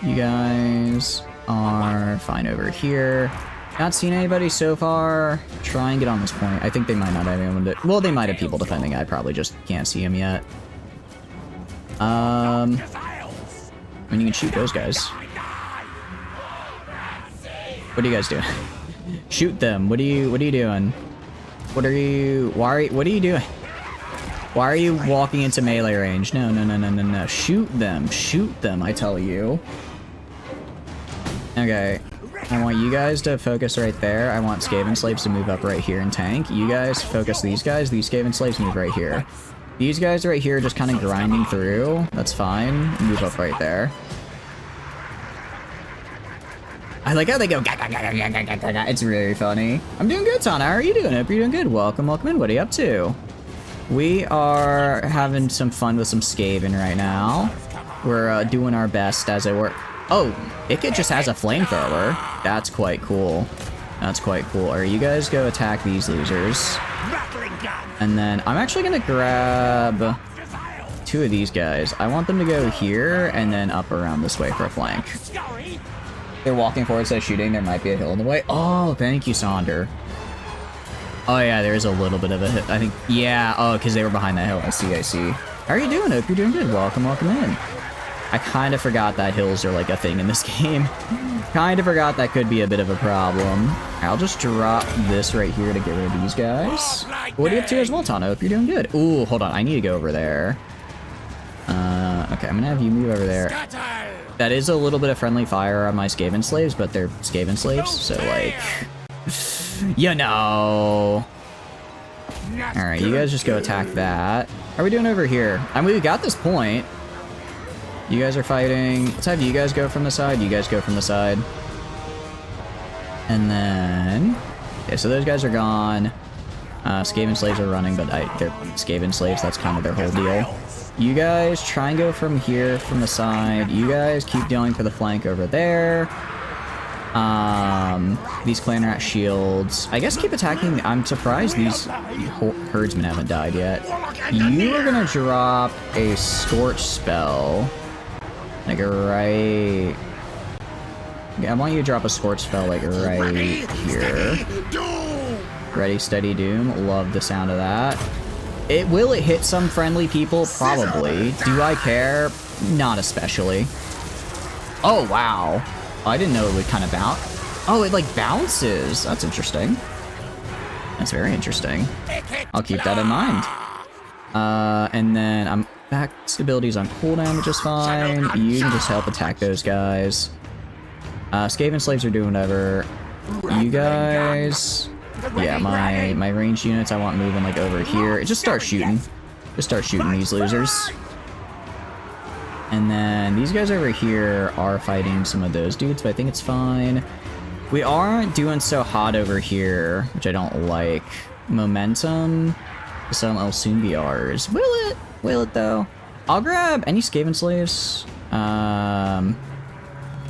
You guys are fine over here. Not seen anybody so far. Try and get on this point. I think they might not have anyone to... Well, they might have people defending. I probably just can't see them yet. I mean, you can shoot those guys. What are you guys doing? Shoot them. What are you doing? What are you doing? Why are you walking into melee range? No. Shoot them, I tell you. Okay. I want you guys to focus right there. I want Skaven slaves to move up right here and tank. You guys focus these guys. These Skaven slaves move right here. These guys right here just kind of grinding through. That's fine. Move up right there. I like how they go. It's really funny. I'm doing good, Tana. How are you doing? Hope you're doing good. Welcome in. What are you up to? We are having some fun with some Skaven right now. We're doing our best as it were. Oh, Ikit just has a flamethrower. That's quite cool. That's quite cool. Alright, you guys go attack these losers. And then I'm actually gonna grab 2 of these guys. I want them to go here and then up around this way for a flank. They're walking forward, so shooting. There might be a hill in the way. Oh, thank you, Sonder. Oh yeah, there is a little bit of a hit. I think, yeah, oh, because they were behind that hill. I see. How are you doing? Hope you're doing good. Welcome in. I kind of forgot that hills are like a thing in this game. Kind of forgot that could be a bit of a problem. I'll just drop this right here to get rid of these guys. What are you up to as well, Tana? Hope you're doing good. Ooh, hold on. I need to go over there. Okay, I'm gonna have you move over there. That is a little bit of friendly fire on my Skaven slaves, but they're Skaven slaves, so like... You know. Alright, you guys just go attack that. How are we doing over here? I mean, we got this point. You guys are fighting. Let's have you guys go from the side. You guys go from the side. And then... Okay, so those guys are gone. Skaven slaves are running, but they're Skaven slaves. That's kind of their whole deal. You guys try and go from here, from the side. You guys keep going for the flank over there. These clan rat shields. I guess keep attacking. I'm surprised these herdsmen haven't died yet. You are gonna drop a scorch spell. Like right... Okay, I want you to drop a scorch spell like right here. Ready, steady, doom. Love the sound of that. Will it hit some friendly people? Probably. Do I care? Not especially. Oh, wow. I didn't know it would kind of bounce. Oh, it like bounces. That's interesting. That's very interesting. I'll keep that in mind. And then back stability's on cooldown, which is fine. You can just help attack those guys. Skaven slaves are doing whatever. You guys... Yeah, my ranged units I want moving like over here. Just start shooting. Just start shooting these losers. And then these guys over here are fighting some of those dudes, but I think it's fine. We aren't doing so hot over here, which I don't like. Momentum. So it'll soon be ours. Will it? Will it though? I'll grab any Skaven slaves. I'll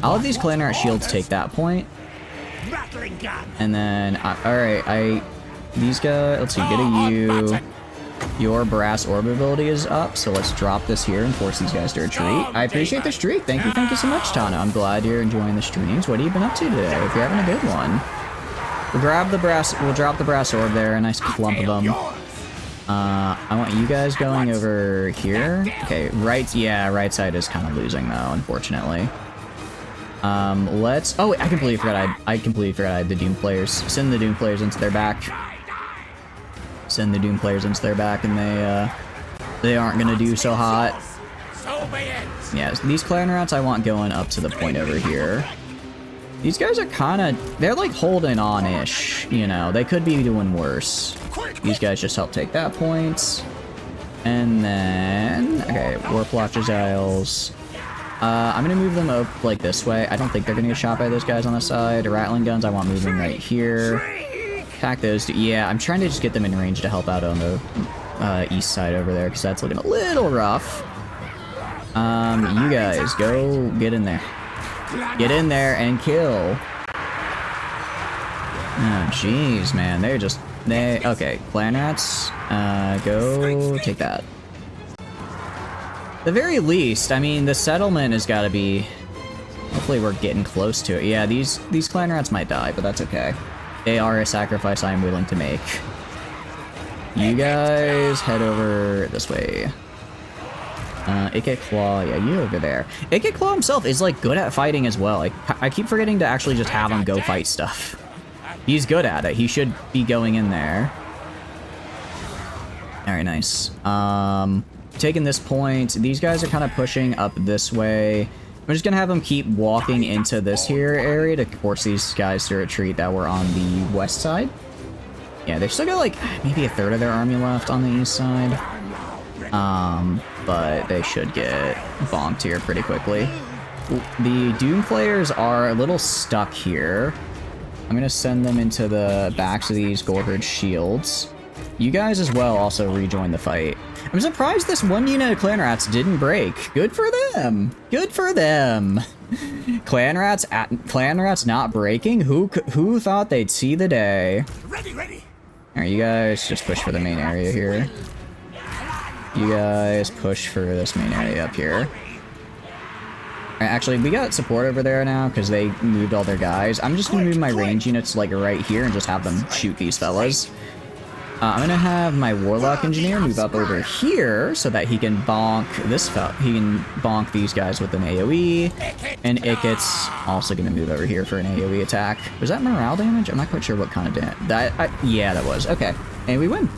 have these Clanrat shields take that point. And then, alright, these guys, let's see, get a U. Your brass orb ability is up, so let's drop this here and force these guys to retreat. I appreciate the streak. Thank you so much, Tana. I'm glad you're enjoying the streams. What have you been up to today? If you're having a good one. We'll drop the brass orb there, a nice clump of them. I want you guys going over here. Okay, right side is kind of losing though, unfortunately. Oh, I completely forgot I had the Doom players. Send the Doom players into their back. Send the Doom players into their back, and they aren't gonna do so hot. Yeah, these Clanrats I want going up to the point over here. These guys are they're like holding on-ish, you know. They could be doing worse. These guys just help take that point. And then, okay, Warplock Jazaels. I'm gonna move them up like this way. I don't think they're gonna get shot by those guys on the side. Rattling guns I want moving right here. Attack those. Yeah, I'm trying to just get them in range to help out on the east side over there, because that's looking a little rough. You guys, go get in there. Get in there and kill. Oh, jeez, man. Okay, Clanrats, go take that. At the very least, I mean, the settlement has got to be... Hopefully we're getting close to it. Yeah, these Clanrats might die, but that's okay. They are a sacrifice I'm willing to make. You guys head over this way. Ike Claw, yeah, you over there. Ike Claw himself is, like, good at fighting as well. I keep forgetting to actually just have him go fight stuff. He's good at it. He should be going in there. Alright, nice. Taking this point. These guys are kind of pushing up this way. I'm just gonna have them keep walking into this here area to force these guys to retreat that were on the west side. Yeah, they've still got, like, maybe a third of their army left on the east side. But they should get bonked here pretty quickly. The Doom players are a little stuck here. I'm gonna send them into the backs of these Gorherd shields. You guys as well also rejoin the fight. I'm surprised this one unit of Clanrats didn't break. Good for them. Good for them. Clanrats not breaking? Who thought they'd see the day? Ready. Alright, you guys just push for the main area here. You guys push for this main area up here. Actually, we got support over there now because they moved all their guys. I'm just gonna move my range units like right here and just have them shoot these fellas. I'm gonna have my Warlock Engineer move up over here so that he can bonk he can bonk these guys with an AoE. And Iket's also gonna move over here for an AoE attack. Was that morale damage? I'm not quite sure what kind of damage. Yeah, that was. Okay. And we win.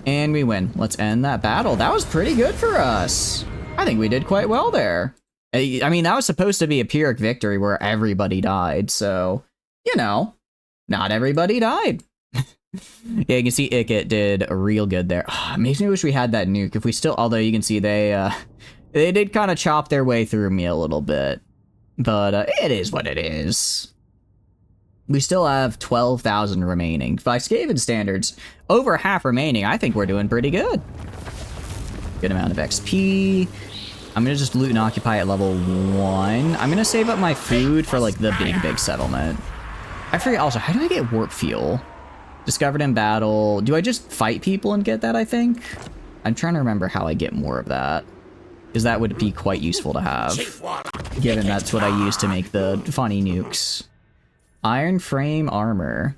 And we win. Let's end that battle. That was pretty good for us. I think we did quite well there. I mean, that was supposed to be a Pyrrhic victory where everybody died, so, you know, not everybody died. Yeah, you can see Iket did real good there. Makes me wish we had that nuke. If we still, although you can see they did kind of chop their way through me a little bit. But it is what it is. We still have 12,000 remaining. By Skaven standards, over half remaining. I think we're doing pretty good. Good amount of XP. I'm gonna just loot and occupy at level 1. I'm gonna save up my food for like the big settlement. I forget also, how do I get warp fuel? Discovered in battle. Do I just fight people and get that, I think? I'm trying to remember how I get more of that. Because that would be quite useful to have. Given that's what I use to make the funny nukes. Iron frame armor.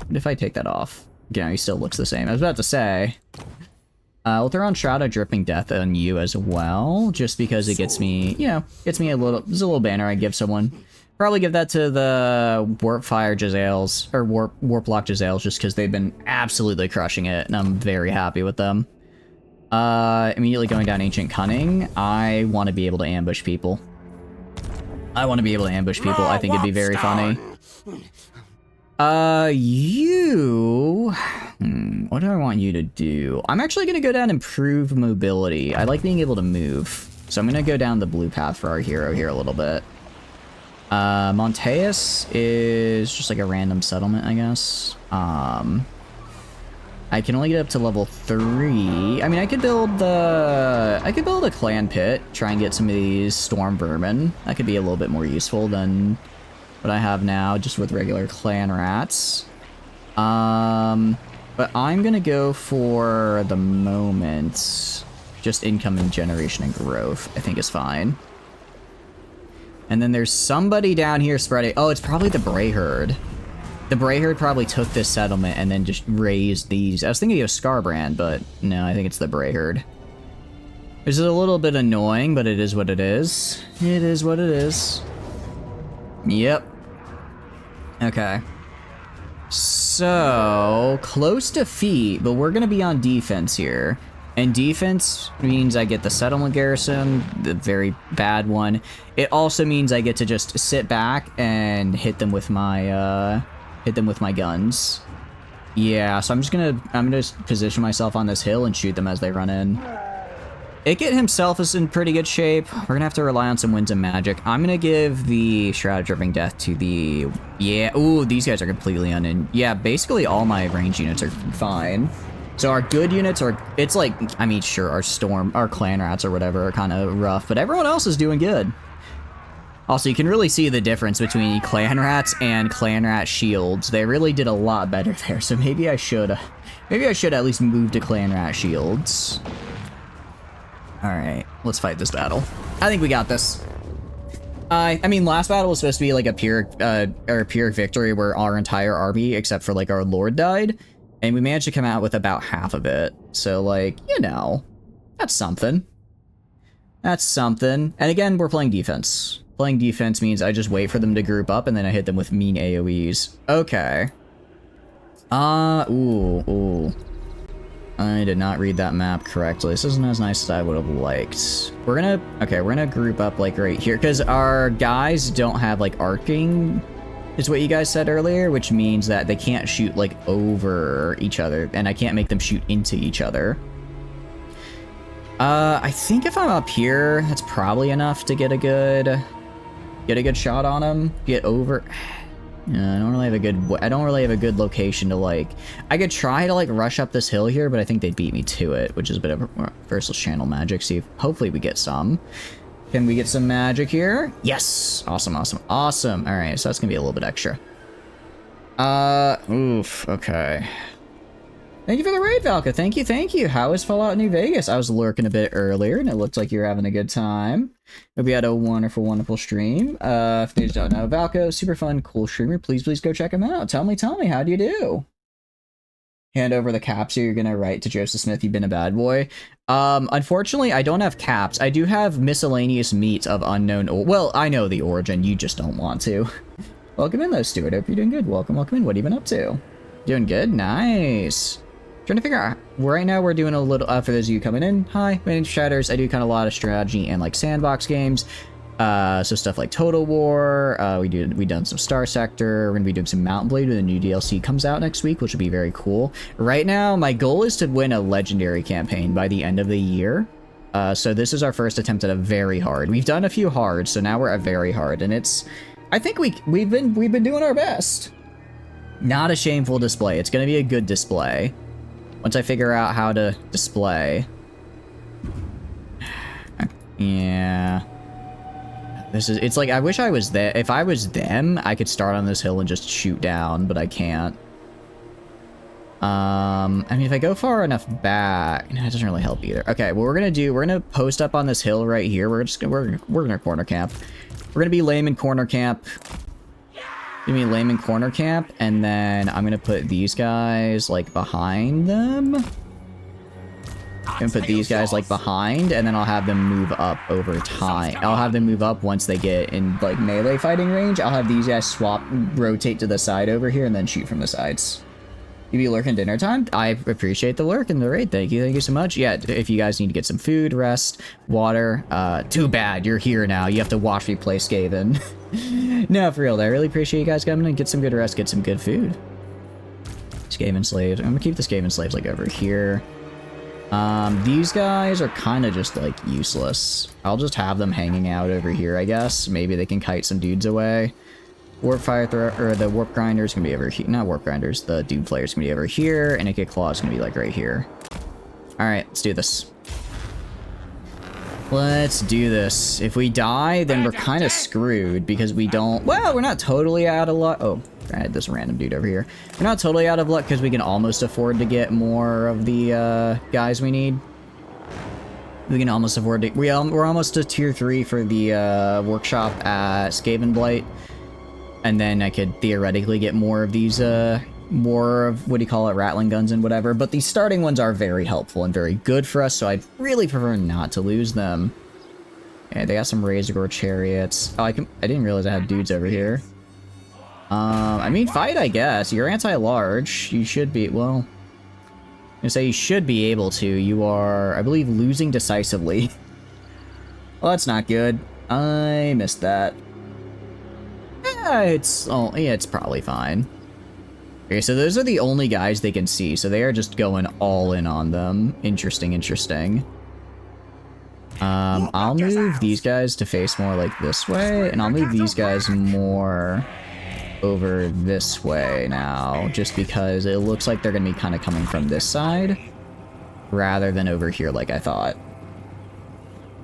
What if I take that off? Yeah, he still looks the same. I was about to say. We'll throw on Shroud of Dripping Death on you as well, just because it gets me, you know, gets me a little banner I give someone. Probably give that to the Warpfire Jazaels, or Warplock Jazaels, just because they've been absolutely crushing it, and I'm very happy with them. Immediately going down Ancient Cunning. I want to be able to ambush people. I think it'd be very funny. What do I want you to do? I'm actually gonna go down Improve Mobility. I like being able to move. So I'm gonna go down the blue path for our hero here a little bit. Monteus is just like a random settlement, I guess. I can only get up to level 3. I mean, I could build a clan pit, try and get some of these storm vermin. That could be a little bit more useful than what I have now, just with regular clan rats. But I'm gonna go for the moment, just income and generation and growth, I think is fine. And then there's somebody down here spreading. Oh, it's probably the Bray Herd. The Bray Herd probably took this settlement and then just raised these. I was thinking of Scarbrand, but no, I think it's the Bray Herd. This is a little bit annoying, but it is what it is. It is what it is. Yep. Okay. So, close defeat, but we're going to be on defense here. And defense means I get the settlement garrison, the very bad one. It also means I get to just sit back and hit them with my guns. Yeah, so I'm gonna position myself on this hill and shoot them as they run in. Ikit himself is in pretty good shape. We're gonna have to rely on some winds and magic. I'm gonna give the Shroud of Dripping Death to the... Yeah, ooh, these guys are completely unin... Yeah, basically all my range units are fine. So our good units are... It's like, I mean, sure, our clan rats or whatever are kind of rough, but everyone else is doing good. Also, you can really see the difference between clan rats and clan rat shields. They really did a lot better there, so maybe I should at least move to clan rat shields. Alright, let's fight this battle. I think we got this. I mean, last battle was supposed to be like a Pyrrhic victory where our entire army, except for like our lord, died. And we managed to come out with about half of it. So like, you know, that's something. That's something. And again, we're playing defense. Playing defense means I just wait for them to group up and then I hit them with mean AoEs. Okay. Ooh. I did not read that map correctly. This isn't as nice as I would have liked. We're gonna group up like right here because our guys don't have like arcing, is what you guys said earlier, which means that they can't shoot like over each other and I can't make them shoot into each other. I think if I'm up here, that's probably enough to get a good shot on him. Get over. I don't really have a good location to like. I could try to like rush up this hill here, but I think they'd beat me to it, which is a bit of a versus channel magic. See if hopefully we get some. Can we get some magic here? Yes. Awesome. All right, so that's gonna be a little bit extra. Oof. Okay. Thank you for the raid, Valka. Thank you. How is Fallout New Vegas? I was lurking a bit earlier, and it looked like you were having a good time. Hope you had a wonderful stream. If you don't know, Valka, super fun, cool streamer. Please go check him out. Tell me, how do you do? Hand over the caps, or you're gonna write to Joseph Smith, you've been a bad boy. Unfortunately, I don't have caps. I do have miscellaneous meat of unknown... Well, I know the origin, you just don't want to. Welcome in, though, Stuart. Hope you're doing good. Welcome in. What have you been up to? Doing good? Nice. Trying to figure out, right now we're doing a little, for those of you coming in, hi, my name's Shatters. I do kind of a lot of strategy and like sandbox games. So stuff like Total War, we done some Star Sector, we're gonna be doing some Mountain Blade when the new DLC comes out next week, which will be very cool. Right now, my goal is to win a legendary campaign by the end of the year. So this is our first attempt at a very hard. We've done a few hard, so now we're at very hard, and it's, I think we've been doing our best. Not a shameful display. It's gonna be a good display. Once I figure out how to display. Yeah. It's like, I wish I was there. If I was them, I could start on this hill and just shoot down, but I can't. I mean, if I go far enough back, no, it doesn't really help either. Okay, what we're gonna post up on this hill right here. We're gonna corner camp. We're gonna be lame in corner camp. And then I'm gonna put these guys like behind them. I'm gonna put these guys like behind, and then I'll have them move up over time. I'll have them move up once they get in like melee fighting range. I'll have these guys rotate to the side over here, and then shoot from the sides. You be lurking dinner time? I appreciate the lurk and the raid. Thank you so much. Yeah, if you guys need to get some food, rest, water, too bad, you're here now. You have to watch me play Skaven. No, for real, I really appreciate you guys coming and get some good rest, get some good food. Skaven slaves. I'm gonna keep the Skaven slaves like over here. These guys are kind of just like useless. I'll just have them hanging out over here, I guess. Maybe they can kite some dudes away. Warp fire or the warp grinders gonna be over here. Not warp grinders. The dude flayer's gonna be over here, and Naked Claw's gonna be like right here. All right, let's do this. Let's do this. If we die, then we're kind of screwed because we don't. Well, we're not totally out of luck. Oh, I had this random dude over here. We're not totally out of luck because we can almost afford to get more of the guys we need. We can almost afford to. We're almost to tier 3 for the workshop at Skaven Blight. And then I could theoretically get more of these, more of, what do you call it, rattling guns and whatever. But these starting ones are very helpful and very good for us, so I'd really prefer not to lose them. Yeah, they got some Razor chariots. Oh, I didn't realize I had dudes over here. I mean, fight, I guess. You're anti-large. You should be, well, I'm gonna say you should be able to. You are, I believe, losing decisively. Well, that's not good. I missed that. Yeah, it's probably fine. Okay, so those are the only guys they can see, so they are just going all in on them. Interesting. I'll move these guys to face more like this way, and I'll move these guys more over this way now, just because it looks like they're gonna be kind of coming from this side, rather than over here like I thought.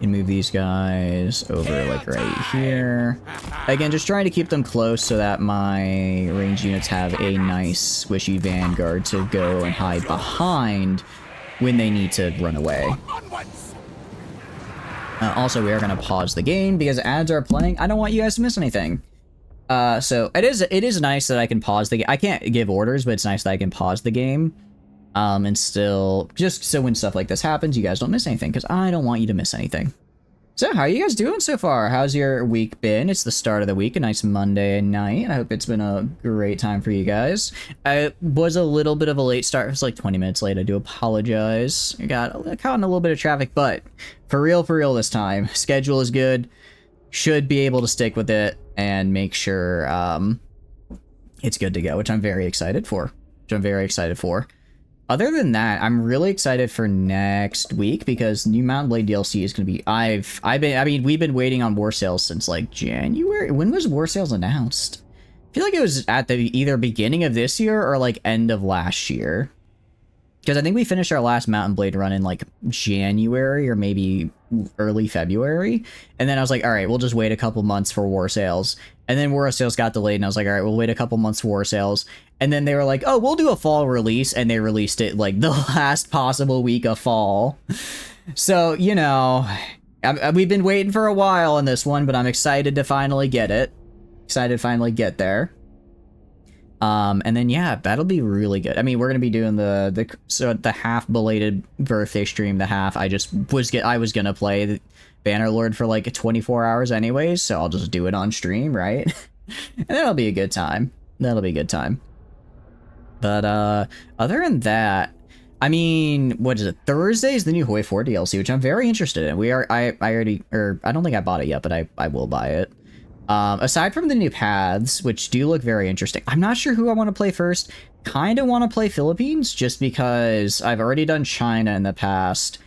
And move these guys over like right here. Again, just trying to keep them close so that my ranged units have a nice squishy vanguard to go and hide behind when they need to run away. Also, we are going to pause the game because ads are playing. I don't want you guys to miss anything. So it is nice that I can pause the game. I can't give orders, but it's nice that I can pause the game. And still, just so when stuff like this happens, you guys don't miss anything, because I don't want you to miss anything. So, how are you guys doing so far? How's your week been? It's the start of the week, a nice Monday night. I hope it's been a great time for you guys. I was a little bit of a late start. It was like 20 minutes late. I do apologize. I got caught in a little bit of traffic, but for real this time. Schedule is good. Should be able to stick with it and make sure it's good to go, which I'm very excited for. Other than that, I'm really excited for next week because new Mount and Blade DLC is going to be. We've been waiting on War Sales since like January. When was War Sales announced? I feel like it was at the either beginning of this year or like end of last year. Because I think we finished our last Mount and Blade run in like January or maybe early February. And then I was like, all right, we'll just wait a couple months for War Sales. And then War Sales got delayed, and I was like, all right, we'll wait a couple months for War Sales. And then they were like, oh, we'll do a fall release, and they released it like the last possible week of fall. So, you know, we've been waiting for a while on this one, but I'm excited to finally get it. Excited to finally get there. And then yeah, that'll be really good. I mean, we're gonna be doing the half belated birthday stream. The half I was gonna play the Bannerlord for like 24 hours anyways, so I'll just do it on stream, right? And that'll be a good time. But other than that, I mean, what is it? Thursday is the new Hoi 4 DLC, which I'm very interested in. I don't think I bought it yet, but I will buy it. Aside from the new paths, which do look very interesting, I'm not sure who I want to play first. Kind of want to play Philippines, just because I've already done China in the past,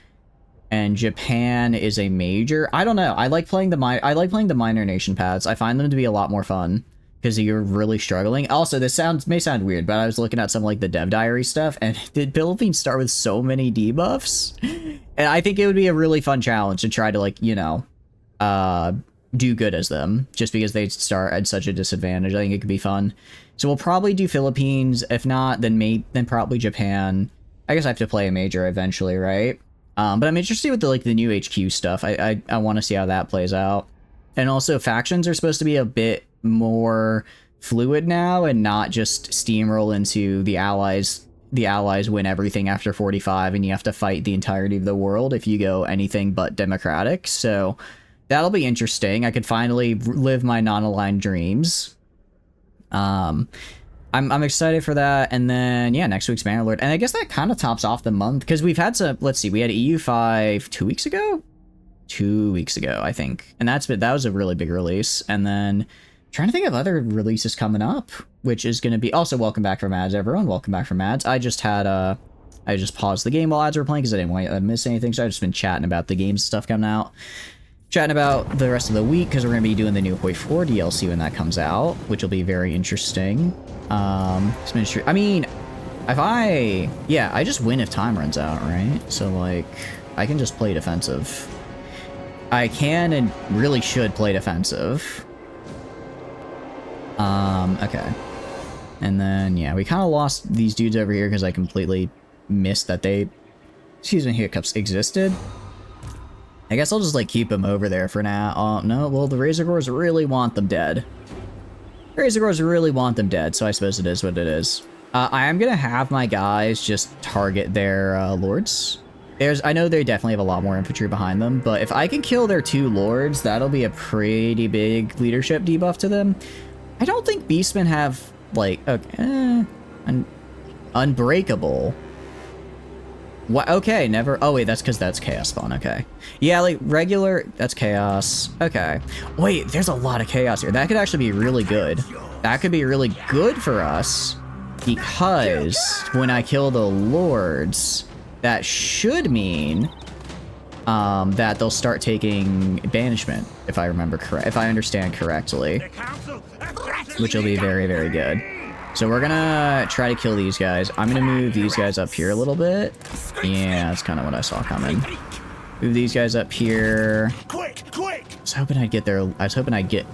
and Japan is a major. I don't know. I like playing the minor nation paths. I find them to be a lot more fun because you're really struggling. Also, this may sound weird, but I was looking at some like the dev diary stuff, and the Philippines start with so many debuffs, and I think it would be a really fun challenge to try to like, you know, do good as them, just because they start at such a disadvantage. I think it could be fun. So we'll probably do Philippines. If not, then probably Japan. I guess I have to play a major eventually, right? But I'm interested with the new HQ stuff. I want to see how that plays out. And also, factions are supposed to be a bit more fluid now, and not just steamroll into the allies. The allies win everything after 45, and you have to fight the entirety of the world if you go anything but democratic. So that'll be interesting. I could finally live my non-aligned dreams. I'm excited for that. And then, yeah, next week's Bannerlord. And I guess that kind of tops off the month, because we've had some, let's see, we had EU5 2 weeks ago? 2 weeks ago, I think. And that was a really big release. And then trying to think of other releases coming up, which is going to be also welcome back from ads, everyone. Welcome back from ads. I just paused the game while ads were playing because I didn't want to miss anything. So I've just been chatting about the games and stuff coming out. Chatting about the rest of the week because we're going to be doing the new Hoi 4 DLC when that comes out, which will be very interesting. I mean, I just win if time runs out, right? So, like, I can just play defensive. I can and really should play defensive. Okay. And then, yeah, we kind of lost these dudes over here because I completely missed that hiccups existed. I guess I'll just, like, keep them over there for now. Oh, no, well, the Razor Gores really want them dead. Razor Gores really want them dead, so I suppose it is what it is. I am gonna have my guys just target their, lords. I know they definitely have a lot more infantry behind them, but if I can kill their 2 lords, that'll be a pretty big leadership debuff to them. I don't think Beastmen have, like, Unbreakable. What? Okay, never. Oh, wait, that's because that's chaos spawn. Okay. Yeah, like regular. That's chaos. Okay. Wait, there's a lot of chaos here. That could actually be really good. That could be really good for us because when I kill the lords, that should mean that they'll start taking banishment, if I remember correct, if I understand correctly, which will be very, very good. So we're gonna try to kill these guys. I'm gonna move these guys up here a little bit. Yeah, that's kind of what I saw coming. Move these guys up here. I was hoping I'd get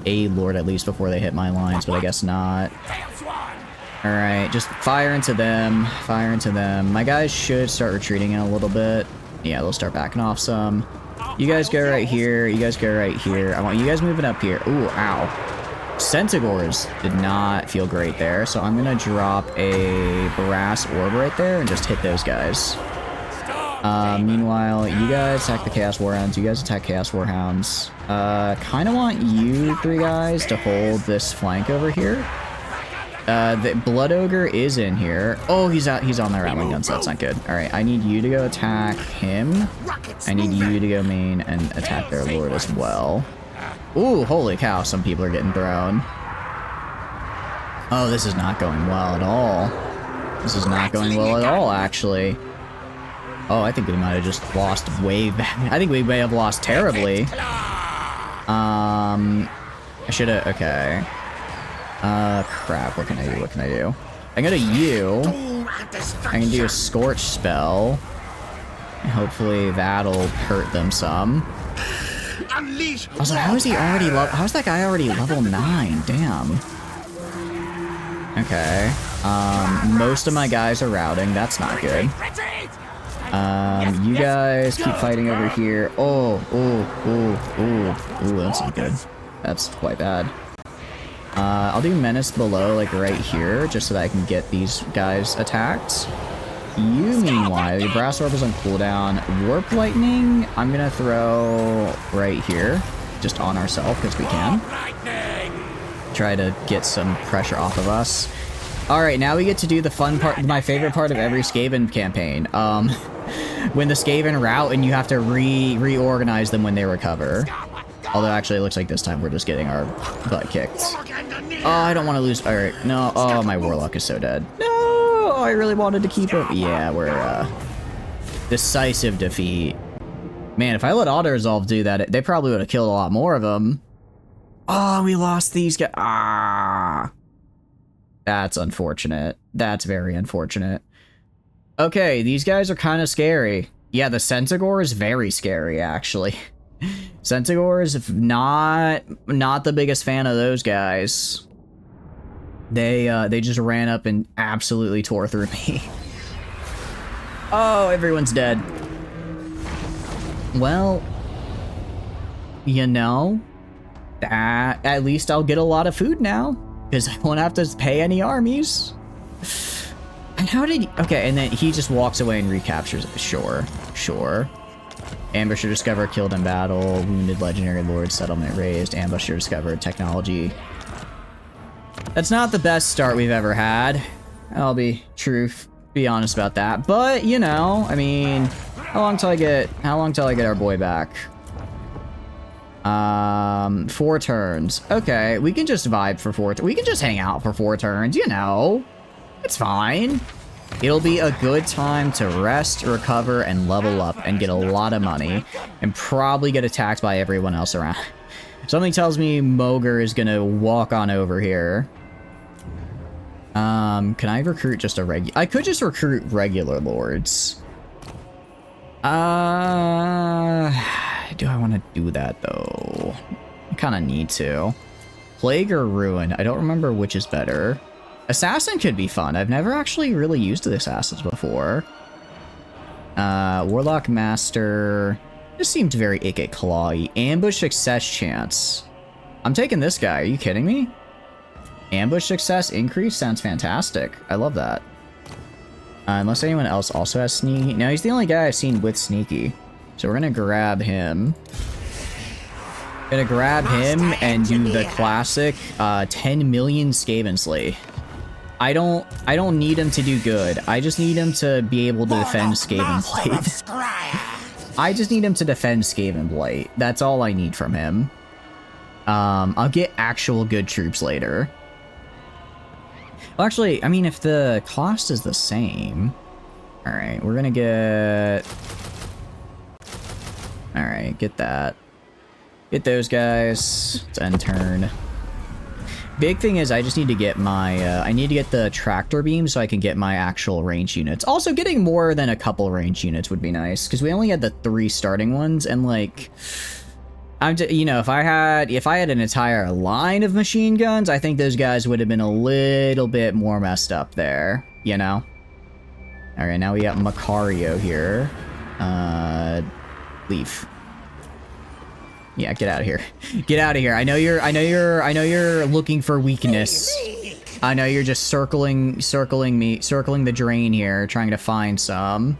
a lord at least before they hit my lines, but I guess not. All right, just fire into them. Fire into them. My guys should start retreating in a little bit. Yeah, they'll start backing off some. You guys go right here. You guys go right here. I want you guys moving up here. Ooh, ow. Centigores did not feel great there, so I'm gonna drop a brass orb right there and just hit those guys. Meanwhile, you guys attack the Chaos Warhounds. You guys attack Chaos Warhounds. Kind of want you 3 guys to hold this flank over here. The Blood Ogre is in here. Oh, he's out. He's on the Rattling Gun, so that's not good. All right, I need you to go attack him. I need you to go main and attack their lord as well. Ooh, holy cow, some people are getting thrown. Oh, this is not going well at all. This is not going well at all, actually. Oh, I think we might have just lost way back. I think we may have lost terribly. I should have, okay. Crap, what can I do? What can I do? I'm gonna I can do a Scorch spell. And hopefully that'll hurt them some. Also, how is that guy already level 9? Damn. Okay. Most of my guys are routing. That's not good. You guys keep fighting over here. Oh, that's not good. That's quite bad. I'll do Menace below, like right here, just so that I can get these guys attacked. You, meanwhile, your Brass Orb is on cooldown. Warp Lightning, I'm gonna throw right here, just on ourselves, because we can. Try to get some pressure off of us. Alright, now we get to do the fun part, my favorite part of every Skaven campaign. When the Skaven rout and you have to reorganize them when they recover. Although, actually, it looks like this time we're just getting our butt kicked. Oh, I don't want to lose. Alright, no. Oh, my Warlock is so dead. No, I really wanted to keep him. Yeah, we're, decisive defeat. Man, if I let Auto-Resolve do that, they probably would have killed a lot more of them. Oh, we lost these guys. Ah. That's unfortunate. That's very unfortunate. Okay, these guys are kind of scary. Yeah, the Centigore is very scary, actually. Centigores, not the biggest fan of those guys. They just ran up and absolutely tore through me. Oh, everyone's dead. Well, you know, that at least I'll get a lot of food now, because I won't have to pay any armies. And how did he, okay, and then he just walks away and recaptures it. Sure. Ambusher discovered, killed in battle, wounded legendary lord, settlement raised, ambusher discovered, technology. That's not the best start we've ever had. I'll be honest about that. But, you know, I mean, how long till I get our boy back? 4 turns. Okay, we can just vibe for 4 we can just hang out for 4 turns, you know. It's fine. It'll be a good time to rest, recover, and level up and get a lot of money and probably get attacked by everyone else around. Something tells me Moger is gonna walk on over here. Can I recruit just a I could just recruit regular lords. Do I want to do that though? I kind of need to. Plague or Ruin? I don't remember which is better. Assassin could be fun. I've never actually really used the assassins before. Warlock Master. This seems very Ike Clawy. Ambush success chance. I'm taking this guy. Are you kidding me? Ambush success increase sounds fantastic. I love that. Unless anyone else also has sneaky. No, he's the only guy I've seen with sneaky. So we're gonna grab him. Gonna grab him and do the classic 10 million Skaven slay. I don't need him to do good. I just need him to be able to defend Skaven Blight. I just need him to defend Skaven Blight. That's all I need from him. I'll get actual good troops later. Well, actually, I mean, if the cost is the same... Alright, we're gonna get... Alright, get that. Get those guys. Let's end turn. Big thing is I just need to get my... I need to get the tractor beam so I can get my actual range units. Also, getting more than a couple range units would be nice, because we only had the 3 starting ones, and like... you know, if I had an entire line of machine guns, I think those guys would have been a little bit more messed up there, you know? Alright, now we got Macario here. Leave. Yeah, get out of here. Get out of here. I know you're looking for weakness. I know you're just circling the drain here, trying to find some.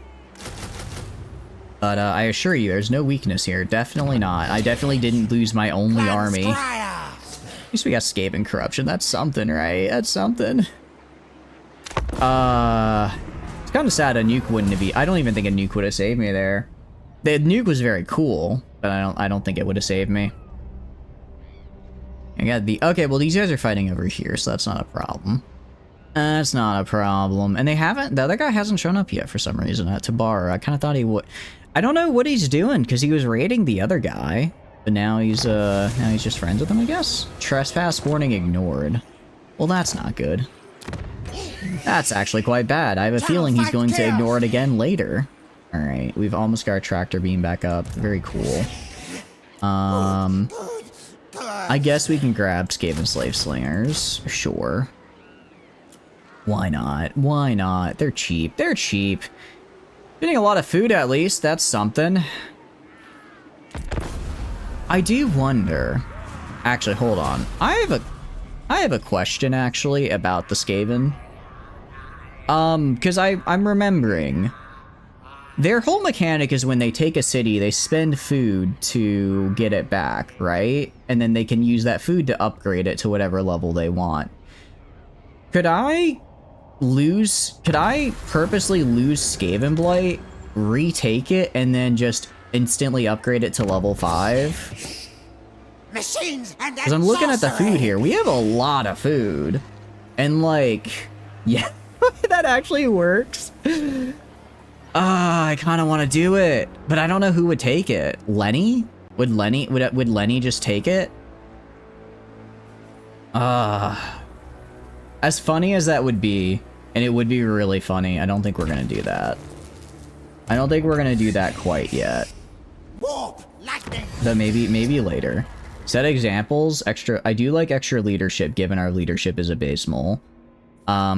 But I assure you, there's no weakness here. Definitely not. I definitely didn't lose my only army. At least we got Skaven corruption. That's something, right? That's something. It's kind of sad a nuke wouldn't have I don't even think a nuke would have saved me there. The nuke was very cool, but I don't think it would have saved me. I got the... Okay, well, these guys are fighting over here, so that's not a problem. That's not a problem. And they haven't... The other guy hasn't shown up yet for some reason at Tabar. I kind of thought he would... I don't know what he's doing, because he was raiding the other guy. But now he's just friends with him, I guess? Trespass warning ignored. Well, that's not good. That's actually quite bad. I have a feeling he's going to ignore it again later. Alright, we've almost got our tractor beam back up. Very cool. I guess we can grab Skaven Slave Slingers. Sure. Why not? Why not? They're cheap. They're cheap. Getting a lot of food at least. That's something. I do wonder... Actually, hold on. I have a question, actually, about the Skaven. Because I'm remembering... Their whole mechanic is when they take a city, they spend food to get it back, right? And then they can use that food to upgrade it to whatever level they want. Could I purposely lose Skaven Blight, retake it, and then just instantly upgrade it to level 5? Machines and Because I'm looking at the food here. We have a lot of food. And like, yeah, that actually works. I kind of want to do it, but I don't know who would take it. Lenny? Would Lenny just take it? As funny as that would be, and it would be really funny, I don't think we're gonna do that. I don't think we're gonna do that quite yet. But maybe later. Set examples, extra. I do like extra leadership, given our leadership is abysmal.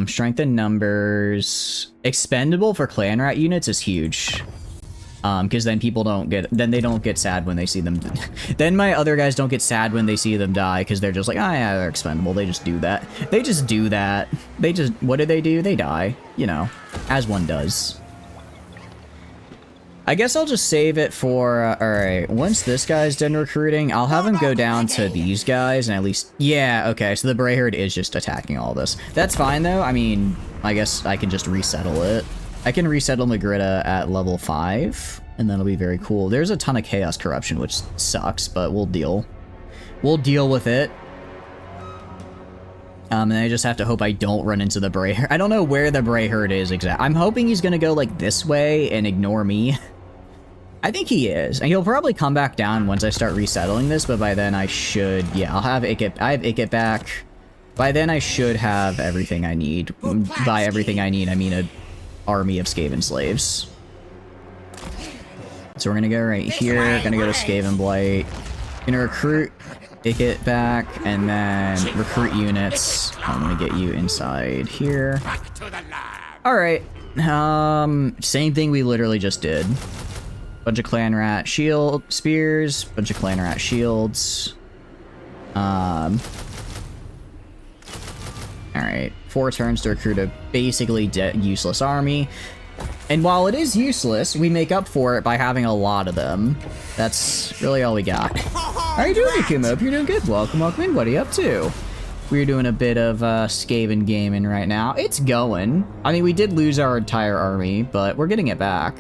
Strengthen numbers. Expendable for clan rat units is huge. Because then people they don't get sad when they see them. Then my other guys don't get sad when they see them die, because they're just like, oh yeah, they're expendable. They just do that. They just do that. What do? They die. You know, as one does. I guess I'll just save it for, alright, once this guy's done recruiting, I'll have him go down to these guys, and at least, yeah, okay, so the Bray Herd is just attacking all this. That's fine, though. I mean, I guess I can just resettle it. I can resettle Magritta at level 5, and that'll be very cool. There's a ton of Chaos Corruption, which sucks, but we'll deal. We'll deal with it. And I just have to hope I don't run into the Bray Herd. I don't know where the Bray Herd is exactly. I'm hoping he's gonna go, like, this way and ignore me. I think he is. And he'll probably come back down once I start resettling this, but by then I should... Yeah, I'll have it get... I have it get back. By then I should have everything I need. By everything I need, I mean an army of Skaven slaves. So we're gonna go right here. Gonna go to Skaven Blight. Gonna recruit... It back, and then recruit units. I'm gonna get you inside here. Alright. Same thing we literally just did. Bunch of clan rat shield spears, bunch of clan rat shields. Alright. 4 turns to recruit a basically useless army. And while it is useless, we make up for it by having a lot of them. That's really all we got. How are you doing, Akuma? Hope you're doing good. Welcome in. What are you up to? We're doing a bit of Skaven gaming right now. It's going. I mean, we did lose our entire army, but we're getting it back.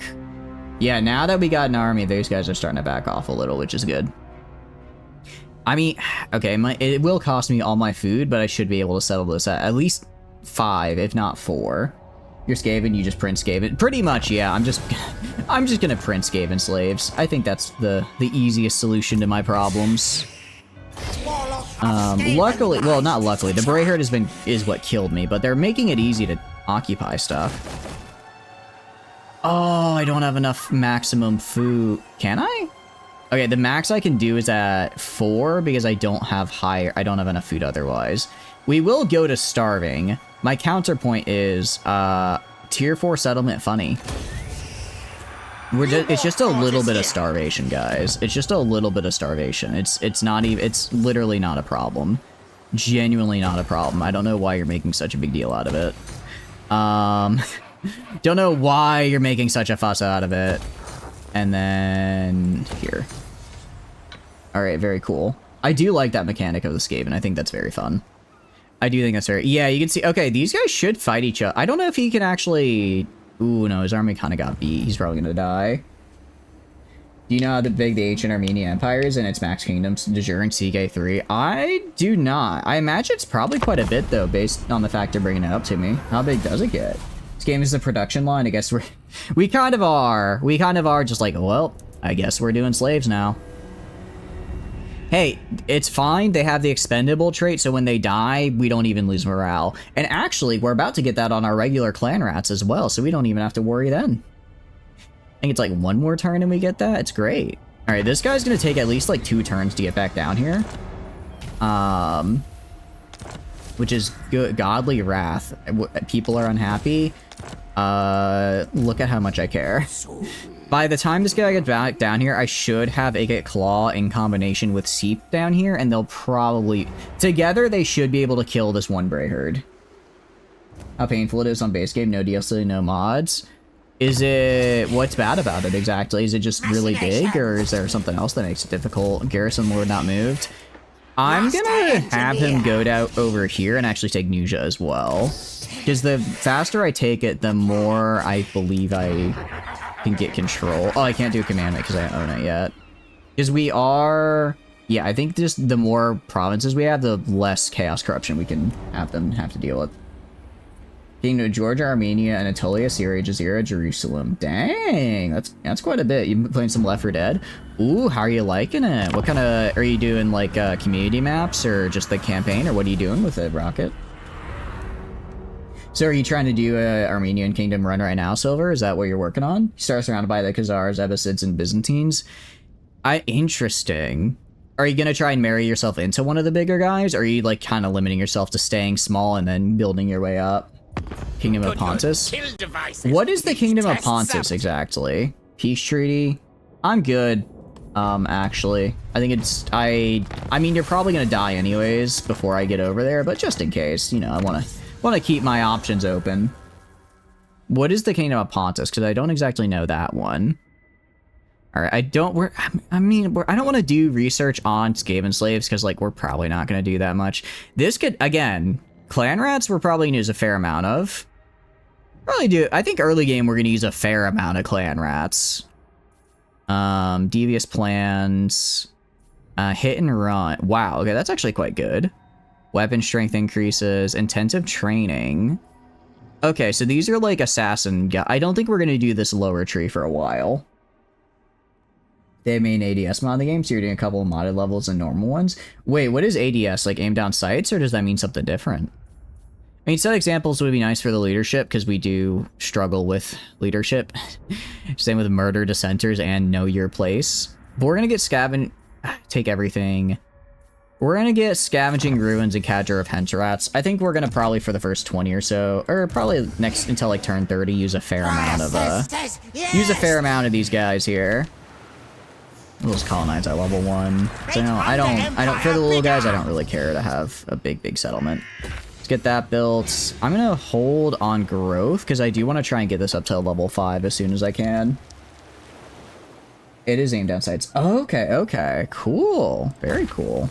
Yeah, now that we got an army, those guys are starting to back off a little, which is good. I mean, okay, it will cost me all my food, but I should be able to settle this at least 5, if not 4. You're Skaven, you just print Skaven. Pretty much, yeah. I'm just gonna print Skaven slaves. I think that's the easiest solution to my problems. Luckily, well, not luckily. The Bray Herd is what killed me, but they're making it easy to occupy stuff. Oh, I don't have enough maximum food. Can I? Okay, the max I can do is at 4 because I don't have enough food otherwise. We will go to starving. My counterpoint is tier 4 settlement funny. It's just a little bit of starvation, guys. It's just a little bit of starvation. It's literally not a problem. Genuinely not a problem. I don't know why you're making such a big deal out of it. Don't know why you're making such a fuss out of it. And then here. All right, very cool. I do like that mechanic of the Skaven. I think that's very fun. I do think that's very... Yeah, you can see... Okay, these guys should fight each other. I don't know if he can actually... Ooh, no, his army kind of got beat. He's probably gonna die. Do you know how big the ancient Armenian Empire is and its max kingdoms de jure in CK3? I do not. I imagine it's probably quite a bit, though, based on the fact they're bringing it up to me. How big does it get? This game is the production line. I guess we kind of are. We kind of are just like, well, I guess we're doing slaves now. Hey, it's fine. They have the expendable trait, so when they die, we don't even lose morale. And actually, we're about to get that on our regular clan rats as well, so we don't even have to worry then. I think it's like 1 more turn and we get that. It's great. All right, this guy's gonna take at least like 2 turns to get back down here. Which is good. Godly wrath. People are unhappy. Look at how much I care. By the time this guy gets back down here, I should have Agate Claw in combination with Seep down here, and they'll probably... Together, they should be able to kill this one Bray Herd. How painful it is on base game, no DLC, no mods. Is it... What's bad about it exactly? Is it just really big, or is there something else that makes it difficult? Garrison Lord not moved. I'm gonna have him go down over here and actually take Nuja as well. Because the faster I take it, the more I believe I can get control. Oh, I can't do a commandment because I don't own it yet. Because we are... Yeah, I think just the more provinces we have, the less chaos corruption we can have them have to deal with. Kingdom of Georgia, Armenia, Anatolia, Syria, Jazeera, Jerusalem. Dang, that's quite a bit. You been playing some Left 4 Dead? Ooh, how are you liking it? What kind of... Are you doing, like, community maps or just the campaign? Or what are you doing with it, Rocket? So are you trying to do a Armenian Kingdom run right now, Silver? Is that what you're working on? You start surrounded by the Khazars, Abbasids, and Byzantines. Interesting. Are you going to try and marry yourself into one of the bigger guys? Or are you, like, kind of limiting yourself to staying small and then building your way up? Kingdom of Pontus? What is the Kingdom of Pontus exactly? Peace treaty? I'm good. Actually. I think it's... I mean, you're probably going to die anyways before I get over there, but just in case, you know, I want to keep my options open. What is the Kingdom of Pontus? Because I don't exactly know that one. All right, I don't want to do research on Skaven slaves because like we're probably not going to do that much. This could, again, clan rats we're probably going to use a fair amount of. Probably do, I think early game we're going to use a fair amount of clan rats. Devious plans, hit and run. Wow, okay, that's actually quite good. Weapon strength increases, intensive training. Okay, so these are like assassin. I don't think we're going to do this lower tree for a while. They made an ADS mod in the game, so you're doing a couple of modded levels and normal ones. Wait, what is ADS? Like aim down sights, or does that mean something different? I mean, set examples would be nice for the leadership, because we do struggle with leadership. Same with murder dissenters and know your place. But we're going to get take everything. We're going to get scavenging ruins and cadger of hench rats. I think we're going to probably for the first 20 or so, or probably next until like turn 30, use a fair amount of these guys here. We'll just colonize at level 1. So no, I don't, for the little guys, I don't really care to have a big settlement. Let's get that built. I'm gonna hold on growth, because I do want to try and get this up to level 5 as soon as I can. It is aim down sights. Okay, cool. Very cool.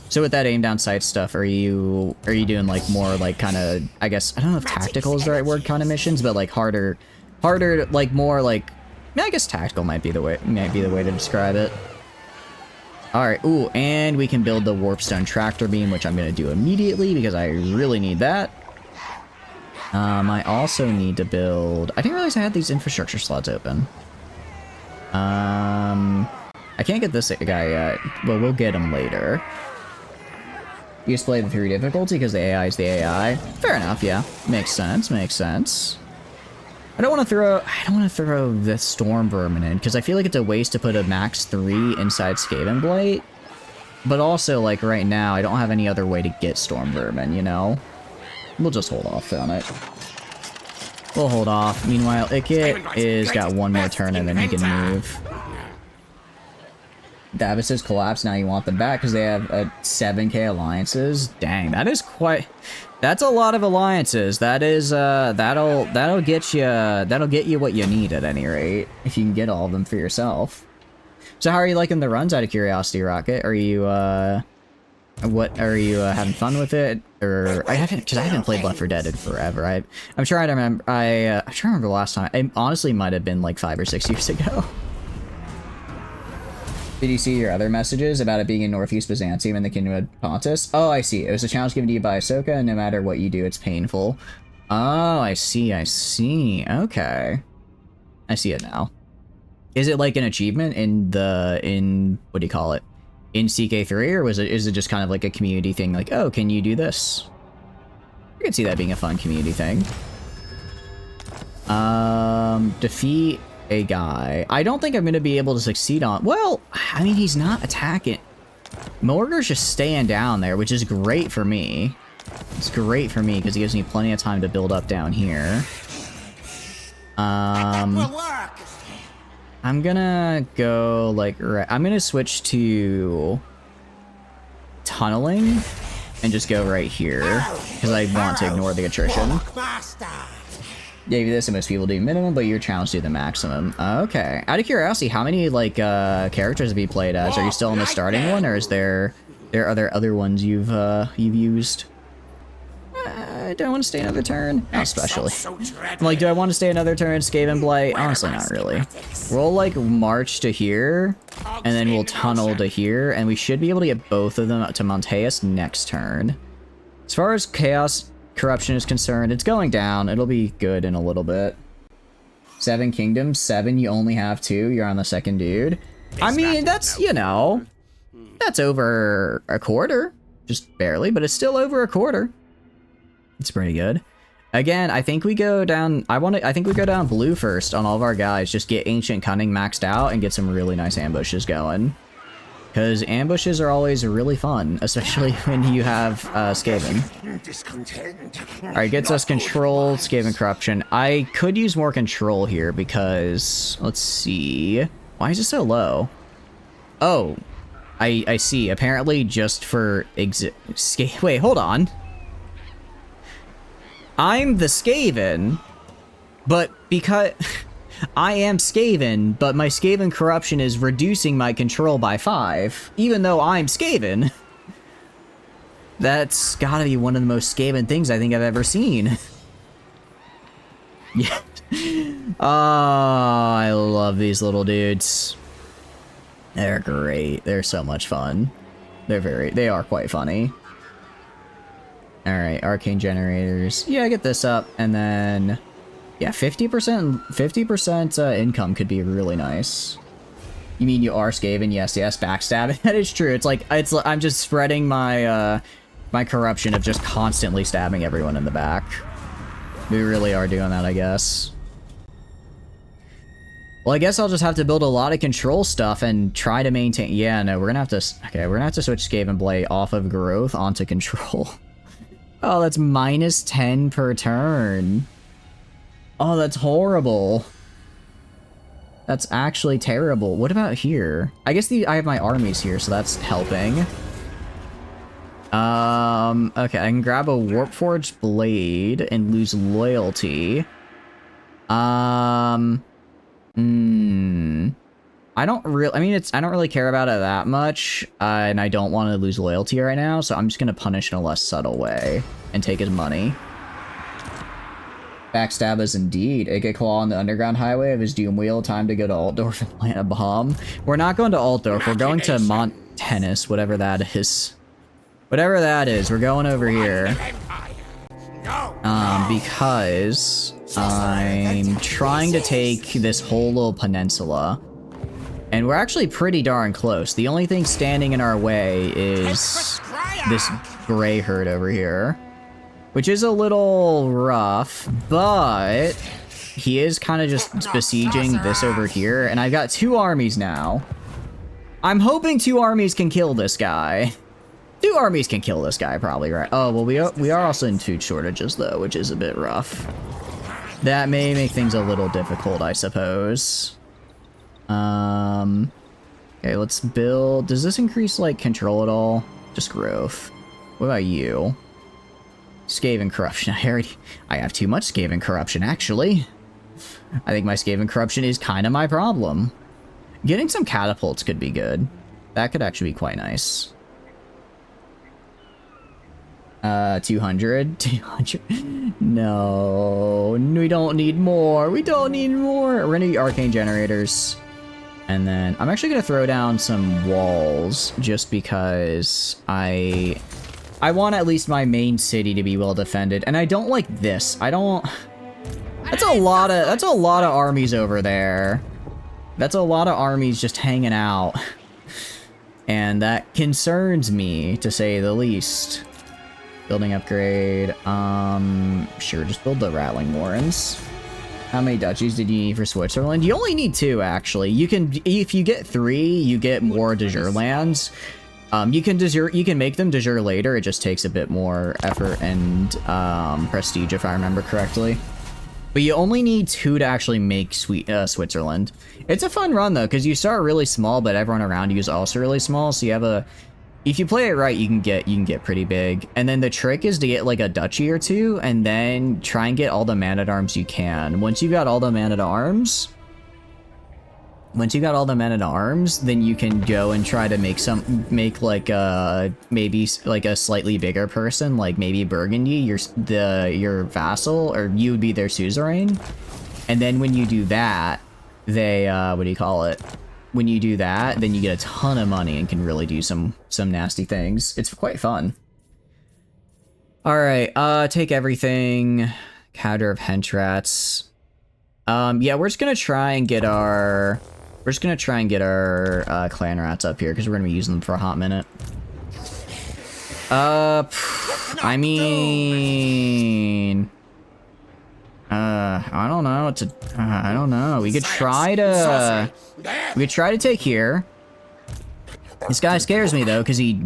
So with that aim down sights stuff, are you doing like more like kind of, I guess, I don't know if tactical is the right word, kind of missions, but like harder, like more like, I guess tactical might be the way to describe it. All right, ooh, and we can build the warpstone tractor beam, which I'm gonna do immediately because I really need that. I also need to build, I didn't realize I had these infrastructure slots open. I can't get this guy yet, but we'll get him later. You just play the 3 difficulty because the AI is the AI. Fair enough, yeah. Makes sense. I don't want to throw the Storm Vermin in, because I feel like it's a waste to put a max 3 inside Skaven Blight. But also, like, right now, I don't have any other way to get Storm Vermin, you know? We'll just hold off on it. We'll hold off. Meanwhile, Ikit is got 1 more turn and then he can move. Davis's collapse, now you want them back because they have 7k alliances. Dang, that is quite... That's a lot of alliances. That is, that'll get you what you need at any rate, if you can get all of them for yourself. So how are you liking the runs, out of curiosity, Rocket? Are you, having fun with it? Or, I haven't played Left 4 Dead in forever. I'm trying to remember, I'm trying to remember the last time. It honestly might have been like 5 or 6 years ago. Did you see your other messages about it being in Northeast Byzantium and the Kingdom of Pontus? Oh, I see. It was a challenge given to you by Ahsoka, and no matter what you do, it's painful. Oh, I see. Okay. I see it now. Is it like an achievement in what do you call it? In CK3, or is it just kind of like a community thing? Like, oh, can you do this? I could see that being a fun community thing. Defeat a guy. I don't think I'm going to be able to succeed on... Well, I mean, he's not attacking. Morgar's just staying down there, which is great for me. It's great for me because it gives me plenty of time to build up down here. I'm gonna go like... I'm gonna switch to tunneling and just go right here because I want to ignore the attrition. Gave you this, and most people do minimum, but you're challenged to do the maximum. Okay. Out of curiosity, how many like characters have you played as? Are you still in the starting one, or is are there other ones you've used? Do I want to stay another turn? Not especially. Like, do I want to stay another turn? Skaven Blight? Honestly, not really. We'll like march to here, and then we'll tunnel to here, and we should be able to get both of them up to Monteus next turn. As far as Chaos Corruption is concerned, it's going down. It'll be good in a little bit. 7 kingdoms, 7, you only have 2. You're on the second dude. I mean, that's, you know, that's over a quarter. Just barely, but it's still over a quarter. It's pretty good. Again, I think we go down, I think we go down blue first on all of our guys. Just get Ancient Cunning maxed out and get some really nice ambushes going. Because ambushes are always really fun, especially when you have Skaven. Alright, gets us control, Skaven Corruption. I could use more control here because... Let's see... Why is it so low? Oh, I see. Apparently just for... Wait, hold on. I'm the Skaven, but because... I am Skaven, but my Skaven corruption is reducing my control by 5, even though I'm Skaven. That's gotta be one of the most Skaven things I think I've ever seen. Yeah. Oh, I love these little dudes. They're great. They're so much fun. They are quite funny. Alright, arcane generators. Yeah, get this up, and then... Yeah, 50% income could be really nice. You mean you are Skaven? Yes, backstabbing. That is true. It's like, I'm just spreading my, my corruption of just constantly stabbing everyone in the back. We really are doing that, I guess. Well, I guess I'll just have to build a lot of control stuff and try to maintain... Yeah, no, we're gonna have to... Okay, we're gonna have to switch Skaven Blade off of growth onto control. Oh, that's -10 per turn. Oh, that's horrible. That's actually terrible. What about here? I guess I have my armies here, so that's helping. Okay, I can grab a Warpforged Blade and lose loyalty. I don't really care about it that much, and I don't want to lose loyalty right now, so I'm just gonna punish in a less subtle way and take his money. Backstab us indeed. Ike Claw on the underground highway of his doom wheel. Time to go to Altdorf and plant a bomb. We're not going to Altdorf. We're going to Montennis, whatever that is. Whatever that is, we're going over here. Because I'm trying to take this whole little peninsula. And we're actually pretty darn close. The only thing standing in our way is this gray herd over here. Which is a little rough, but he is kind of just besieging this over here. And I've got 2 armies now. I'm hoping 2 armies can kill this guy. 2 armies can kill this guy, probably, right? Oh, well, we are also in food shortages, though, which is a bit rough. That may make things a little difficult, I suppose. Okay, let's build... Does this increase, like, control at all? Just growth. What about you? Skaven corruption. I have too much Skaven corruption, actually. I think my Skaven corruption is kind of my problem. Getting some catapults could be good. That could actually be quite nice. 200? 200? No, we don't need more. We don't need more. We're gonna need arcane generators. And then I'm actually gonna throw down some walls just because I want at least my main city to be well defended. And I don't like this. That's a lot of armies over there. That's a lot of armies just hanging out. And that concerns me, to say the least. Building upgrade. Sure, just build the Rattling Warrens. How many duchies did you need for Switzerland? You only need 2, actually. You can, if you get 3, you get more de jure lands. You can make them de jure later. It just takes a bit more effort and prestige, if I remember correctly. But you only need 2 to actually make Switzerland. It's a fun run though, because you start really small, but everyone around you is also really small. So you have if you play it right, you can get pretty big. And then the trick is to get like a duchy or 2, and then try and get all the man-at-arms you can. Once you got all the man-at-arms, then you can go and try to make like maybe like a slightly bigger person, like maybe Burgundy, your vassal, or you would be their suzerain. And then when you do that, they what do you call it? When you do that, then you get a ton of money and can really do some nasty things. It's quite fun. All right, take everything. Cadre of Hentrats. Yeah, we're just gonna try and get our clan rats up here because we're gonna be using them for a hot minute. I mean, I don't know. I don't know. We could try to take here. This guy scares me though because he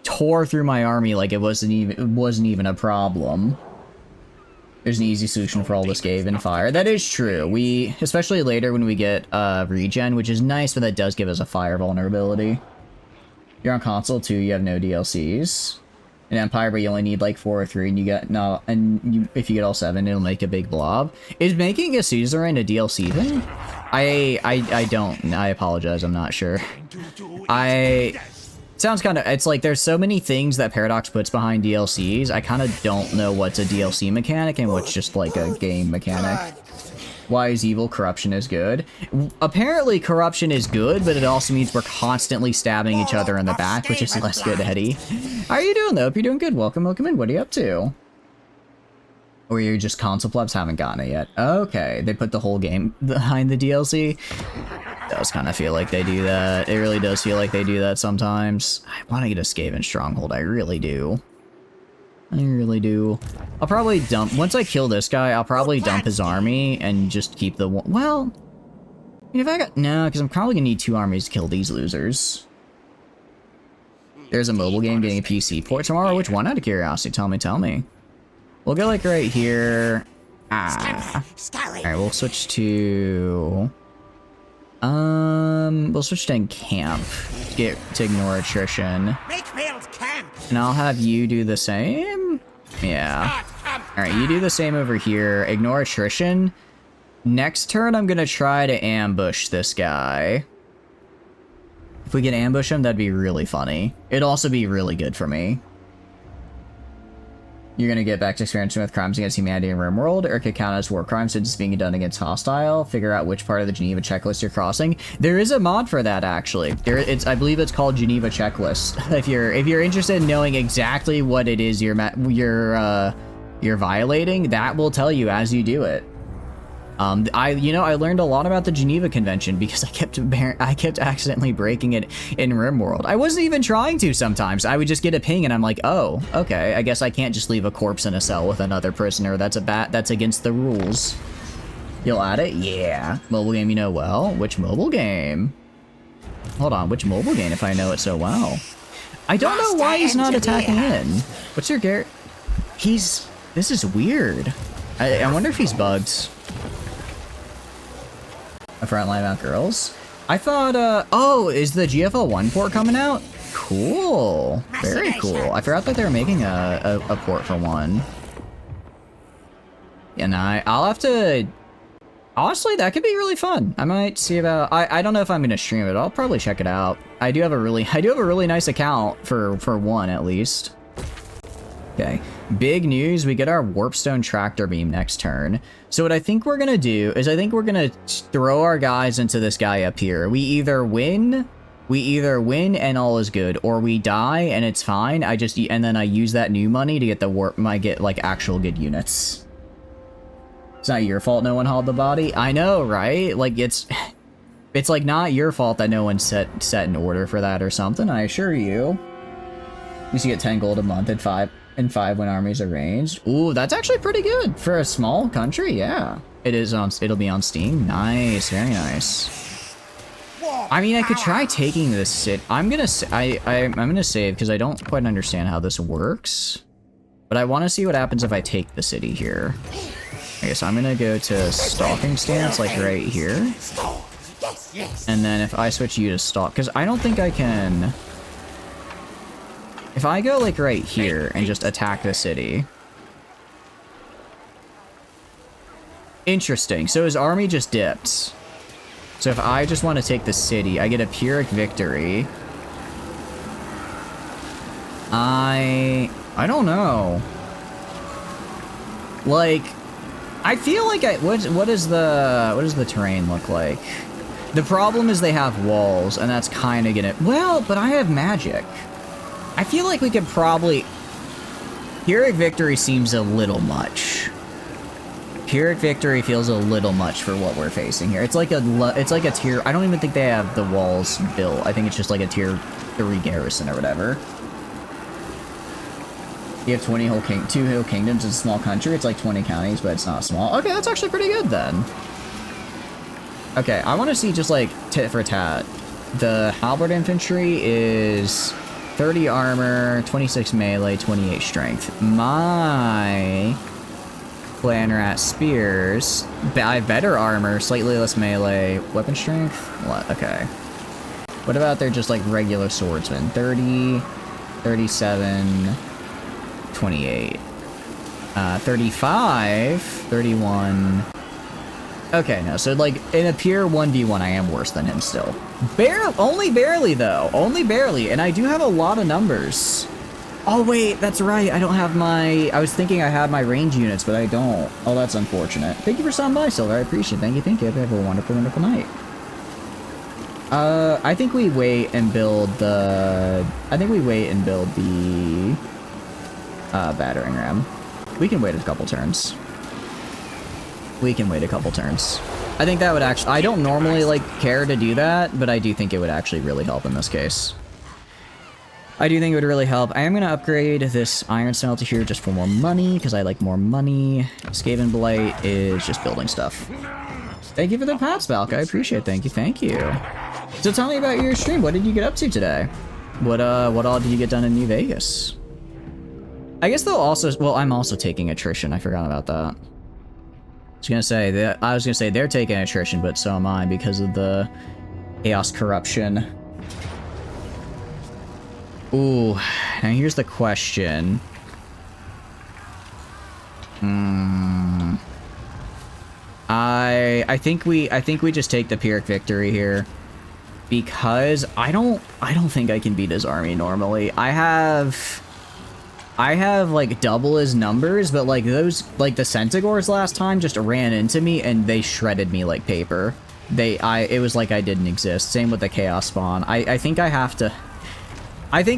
tore through my army like it wasn't even a problem. There's an easy solution for all this Skaven fire. That is true. Especially later when we get regen, which is nice, but that does give us a fire vulnerability. You're on console too, you have no DLCs. In Empire, but you only need like 4 or 3, and you get no, and if you get all 7, it'll make a big blob. Is making a suzerain a DLC thing? I don't. I apologize. I'm not sure. Sounds kind of. It's like there's so many things that Paradox puts behind DLCs. I kind of don't know what's a DLC mechanic and what's just like a game mechanic. Why is evil? Corruption is good. Apparently corruption is good, but it also means we're constantly stabbing each other in the back, which is less good, Eddie. How are you doing, though? Hope you're doing good. Welcome, welcome in. What are you up to? Or you're just console plebs haven't gotten it yet. Okay, they put the whole game behind the DLC. It does kind of feel like they do that. It really does feel like they do that sometimes. I want to get a Skaven stronghold. I really do. I really do. I'll probably dump... Once I kill this guy, I'll probably dump his army and just keep the one... Well... I mean, if I got... No, because I'm probably going to need 2 armies to kill these losers. There's a mobile game getting a PC port tomorrow. Which one, out of curiosity? Tell me. We'll go, like, right here. Alright, we'll switch to... We'll switch to camp to ignore attrition. And I'll have you do the same? Yeah. Alright, you do the same over here. Ignore attrition. Next turn, I'm gonna try to ambush this guy. If we can ambush him, that'd be really funny. It'd also be really good for me. You're gonna get back to experiencing with crimes against humanity in RimWorld, or it could count as war crimes since it's being done against hostile. Figure out which part of the Geneva checklist you're crossing. There is a mod for that, actually. I believe it's called Geneva Checklist. If you're interested in knowing exactly what it is you're violating, that will tell you as you do it. I learned a lot about the Geneva Convention because I kept accidentally breaking it in RimWorld. I wasn't even trying to sometimes. I would just get a ping and I'm like, oh, okay, I guess I can't just leave a corpse in a cell with another prisoner. That's against the rules. You'll add it? Yeah. Mobile game you know well? Which mobile game? Hold on, which mobile game if I know it so well? I don't know why he's not attacking in. What's your Garrett? This is weird. I wonder if he's bugged. A frontline about girls? I thought, oh, is the GFL 1 port coming out? Cool. Very cool. I forgot that they were making a port for 1. And I'll have to... Honestly, that could be really fun. I might see about... I don't know if I'm going to stream it. I'll probably check it out. I do have a really nice account for 1, at least. Okay. Big news, we get our Warpstone Tractor Beam next turn. So what I think we're gonna do is I think we're gonna throw our guys into this guy up here. We either win and all is good, or we die and it's fine. And then I use that new money to get get like actual good units. It's not your fault no one hauled the body. I know, right? Like it's like not your fault that no one set an order for that or something, I assure you. You should get 10 gold a month at 5 when armies are ranged. Ooh, that's actually pretty good for a small country. Yeah, it'll be on Steam. Nice, very nice. I mean, I could try taking this city. I'm gonna save because I don't quite understand how this works, but I want to see what happens if I take the city here. Okay, so I'm gonna go to stalking stance, like right here, and then if I switch you to stalk, because I don't think I can. If I go like right here and just attack the city. Interesting. So his army just dipped. So if I just want to take the city, I get a Pyrrhic victory. I don't know. Like, I feel like what does the terrain look like? The problem is they have walls, and that's kind of gonna... Well, but I have magic. I feel like we could probably... Pyrrhic victory seems a little much. Pyrrhic victory feels a little much for what we're facing here. It's like a tier... I don't even think they have the walls built. I think it's just like a tier 3 garrison or whatever. You have 2 hill kingdoms in a small country. It's like 20 counties, but it's not small. Okay, that's actually pretty good then. Okay, I want to see just like tit for tat. The halberd infantry is 30 armor, 26 melee, 28 strength. My clan rat spears, I have better armor, slightly less melee, weapon strength. What? Okay. What about their just like regular swordsmen? 30, 37, 28. 35, 31. Okay, no, so like in a pure 1v1, I am worse than him still. Only barely though, only barely, and I do have a lot of numbers. Oh wait, that's right, I don't have my, I was thinking I had my range units, but I don't. Oh, that's unfortunate. Thank you for stopping by, Silver, I appreciate it. Thank you, thank you. Have a wonderful, wonderful night. I think we wait and build the, battering ram. We can wait a couple turns. I think that would actually, I don't normally like care to do that, but I do think it would actually really help in this case. I do think it would really help. I am going to upgrade this iron smelter here just for more money, because I like more money. Skaven Blight is just building stuff. Thank you for the Pats, Balk. I appreciate it. Thank you, thank you. So tell me about your stream. What did you get up to today? What all did you get done in New Vegas? I guess they'll also, well, I'm also taking attrition. I forgot about that. I was gonna say they're taking attrition, but so am I because of the chaos corruption. Ooh, now here's the question. I think we just take the Pyrrhic victory here, because I don't think I can beat his army normally. I have like double his numbers, but like those, like the Centigores last time just ran into me and they shredded me like paper. It was like I didn't exist. Same with the Chaos Spawn. I think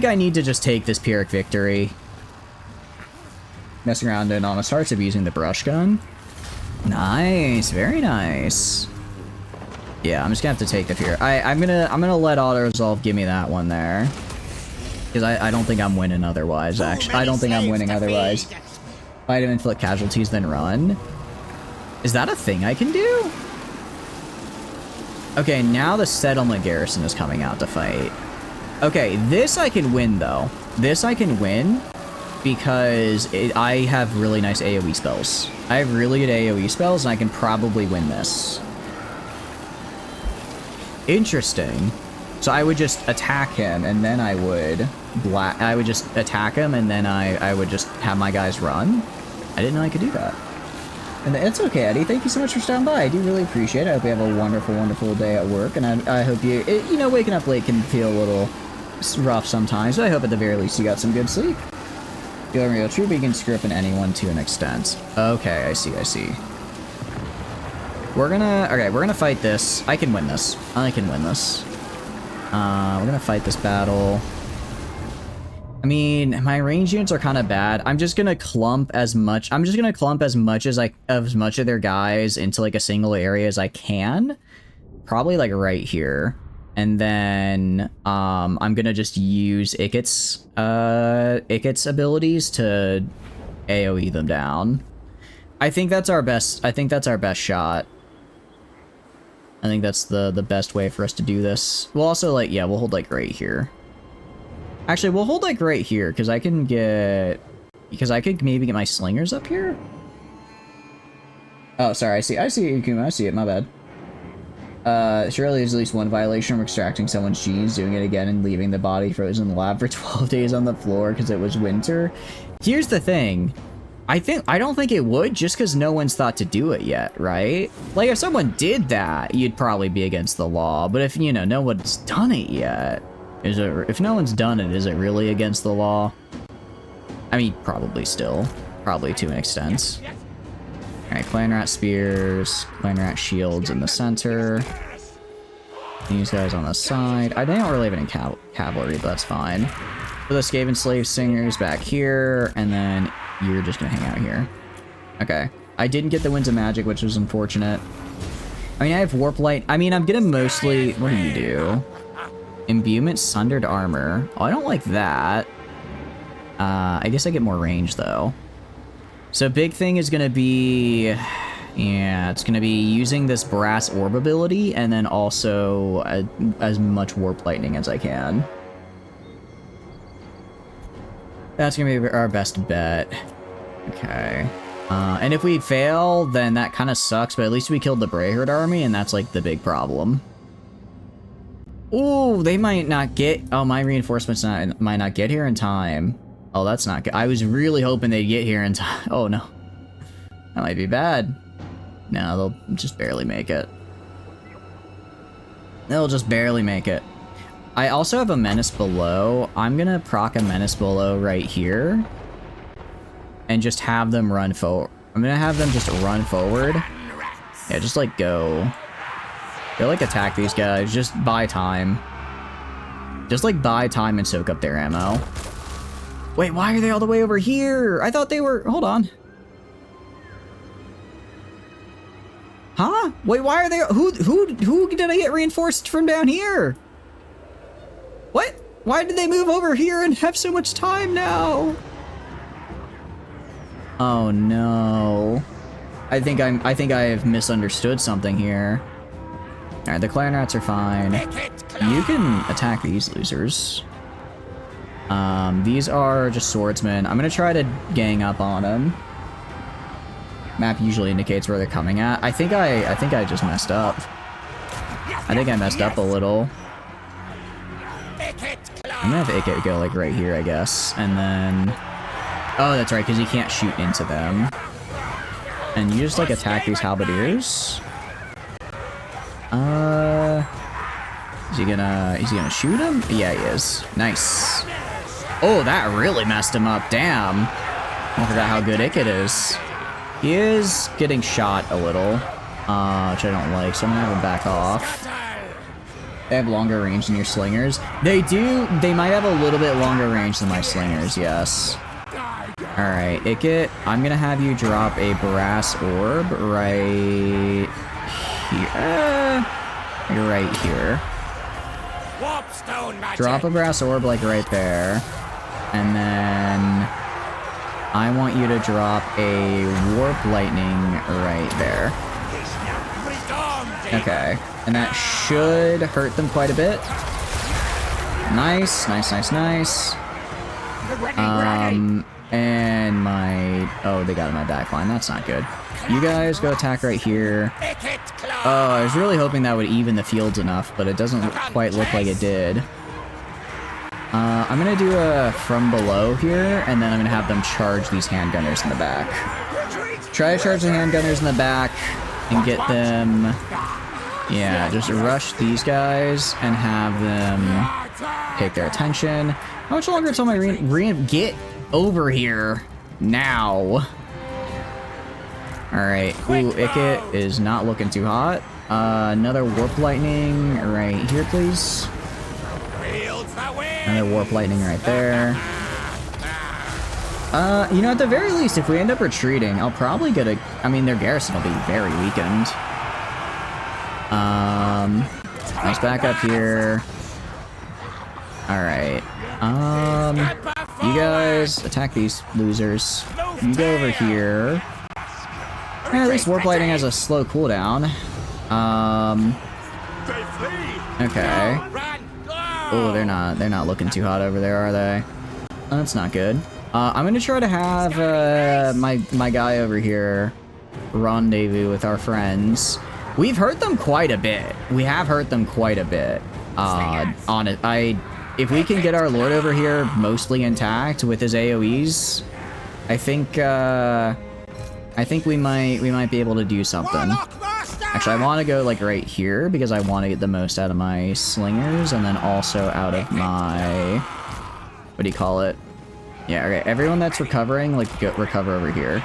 I need to just take this Pyrrhic victory. Messing around and on starts of using the brush gun. Nice, very nice. Yeah, I'm just gonna have to take the Pyrrhic. I'm gonna let auto resolve give me that one there. Because I don't think I'm winning otherwise, actually. I don't think I'm winning otherwise. Fight him, inflict casualties, then run. Is that a thing I can do? Okay, now the settlement garrison is coming out to fight. Okay, this I can win, though. This I can win because I have really nice AoE spells. I have really good AoE spells, and I can probably win this. Interesting. So I would just attack him, and then I would just attack him, and then I would just have my guys run. I didn't know I could do that. And it's okay, Eddie. Thank you so much for stopping by. I do really appreciate it. I hope you have a wonderful, wonderful day at work, and I hope you know, waking up late can feel a little rough sometimes, but I hope at the very least you got some good sleep. Feeling real true, but you can screw up in anyone to an extent. Okay, I see. We're gonna fight this. I can win this. We're gonna fight this battle. I mean, my range units are kind of bad. I'm just gonna clump as much of their guys into like a single area as I can. Probably like right here. And then I'm gonna just use Ikit's abilities to AoE them down. I think that's our best shot. I think that's the best way for us to do this. We'll also, like, yeah, we'll hold, like, right here. Actually, we'll hold, like, right here, because I could maybe get my slingers up here? Oh, sorry, I see it, Ikuma, I see it, my bad. Surely there's at least one violation from extracting someone's genes, doing it again, and leaving the body frozen in the lab for 12 days on the floor because it was winter. Here's the thing. I don't think it would, just because no one's thought to do it yet, right? Like, if someone did that, you'd probably be against the law. But if, you know, no one's done it yet, if no one's done it, is it really against the law? I mean, probably still. Probably to an extent. Alright, Clan Rat Spears, Clan Rat Shields in the center. These guys on the side. I don't really have any cavalry, but that's fine. For the Skaven Slave Singers back here, and then you're just gonna hang out here. Okay. I didn't get the Winds of Magic, which was unfortunate. I mean, I have Warp Light. I mean, I'm gonna mostly... What do you do? Imbuement Sundered Armor. Oh, I don't like that. I guess I get more range, though. So big thing is gonna be... Yeah, it's gonna be using this Brass Orb ability, and then also as much Warp Lightning as I can. That's gonna be our best bet. Okay. And if we fail, then that kind of sucks, but at least we killed the Brayherd army, and that's like the big problem. Ooh, they might not get... Oh, my reinforcements might not get here in time. Oh, that's not good. I was really hoping they'd get here in time. Oh, no. That might be bad. No, they'll just barely make it. They'll just barely make it. I also have a menace below. I'm gonna proc a menace below right here. And just have them run forward. I'm gonna have them just run forward. Yeah, just like go. They'll like attack these guys. Just buy time. Just like buy time and soak up their ammo. Wait, why are they all the way over here? I thought they were... Hold on. Huh? Wait, why are they... Who did I get reinforced from down here? What? Why did they move over here and have so much time now? Oh no. I think I have misunderstood something here. Alright, the clarinets are fine. You can attack these losers. These are just swordsmen. I'm gonna try to gang up on them. Map usually indicates where they're coming at. I think I just messed up. I think I messed up a little. I'm gonna have AK go like right here, I guess. And then... Oh, that's right, because you can't shoot into them. And you just like attack these halberdiers. Is he gonna shoot him? Yeah, he is. Nice. Oh, that really messed him up. Damn. I forgot how good Ikit is. He is getting shot a little, which I don't like, so I'm gonna have him back off. They have longer range than your slingers. They do. They might have a little bit longer range than my slingers, yes. Alright, Ikit, I'm gonna have you drop a brass orb right here. Right here. Drop a brass orb like right there. And then I want you to drop a warp lightning right there. Okay. And that should hurt them quite a bit. Nice, nice, nice, nice. And my... Oh, they got my back line. That's not good. You guys go attack right here. Oh, I was really hoping that would even the fields enough, but it doesn't quite look like it did. I'm gonna do a from below here, and then I'm gonna have them charge these handgunners in the back. Try to charge the handgunners in the back and get them... Yeah, just rush these guys and have them take their attention. How much longer until my get over here now? Alright, ooh, Ikit is not looking too hot. Another warp lightning right here, please. Another warp lightning right there. You know, at the very least, if we end up retreating, I'll probably get a... I mean, their garrison will be very weakened. Let's back up here. Alright. You guys attack these losers. You go over here. And at least warp lightning has a slow cooldown. Okay. Oh, they're not looking too hot over there, are they? That's not good. I'm gonna try to have my guy over here rendezvous with our friends. We've hurt them quite a bit. We have hurt them quite a bit. On it, if we can get our lord over here mostly intact with his AOEs, I think we might be able to do something. Actually, I want to go like right here because I want to get the most out of my slingers and then also out of my, what do you call it? Yeah, okay. Everyone that's recovering, like recover over here.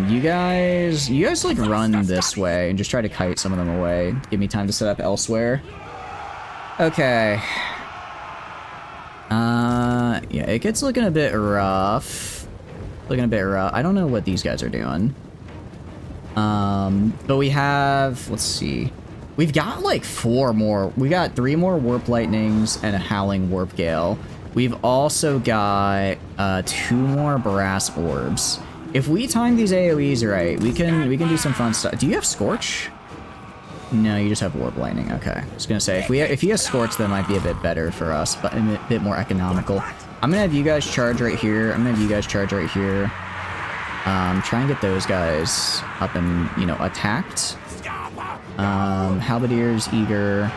You guys like run this way and just try to kite some of them away. Give me time to set up elsewhere. Okay. Yeah, it gets looking a bit rough. I don't know what these guys are doing. But we have, let's see. We've got like 4 more. We got 3 more warp lightnings and a howling warp gale. We've also got 2 more brass orbs. If we time these AoEs right, we can do some fun stuff. Do you have Scorch? No, you just have warp lightning. Okay, I was gonna say if he has Scorch, that might be a bit better for us, but a bit more economical. I'm gonna have you guys charge right here. I'm gonna have you guys charge right here. Try and get those guys up and, you know, attacked. Halberdiers, eager.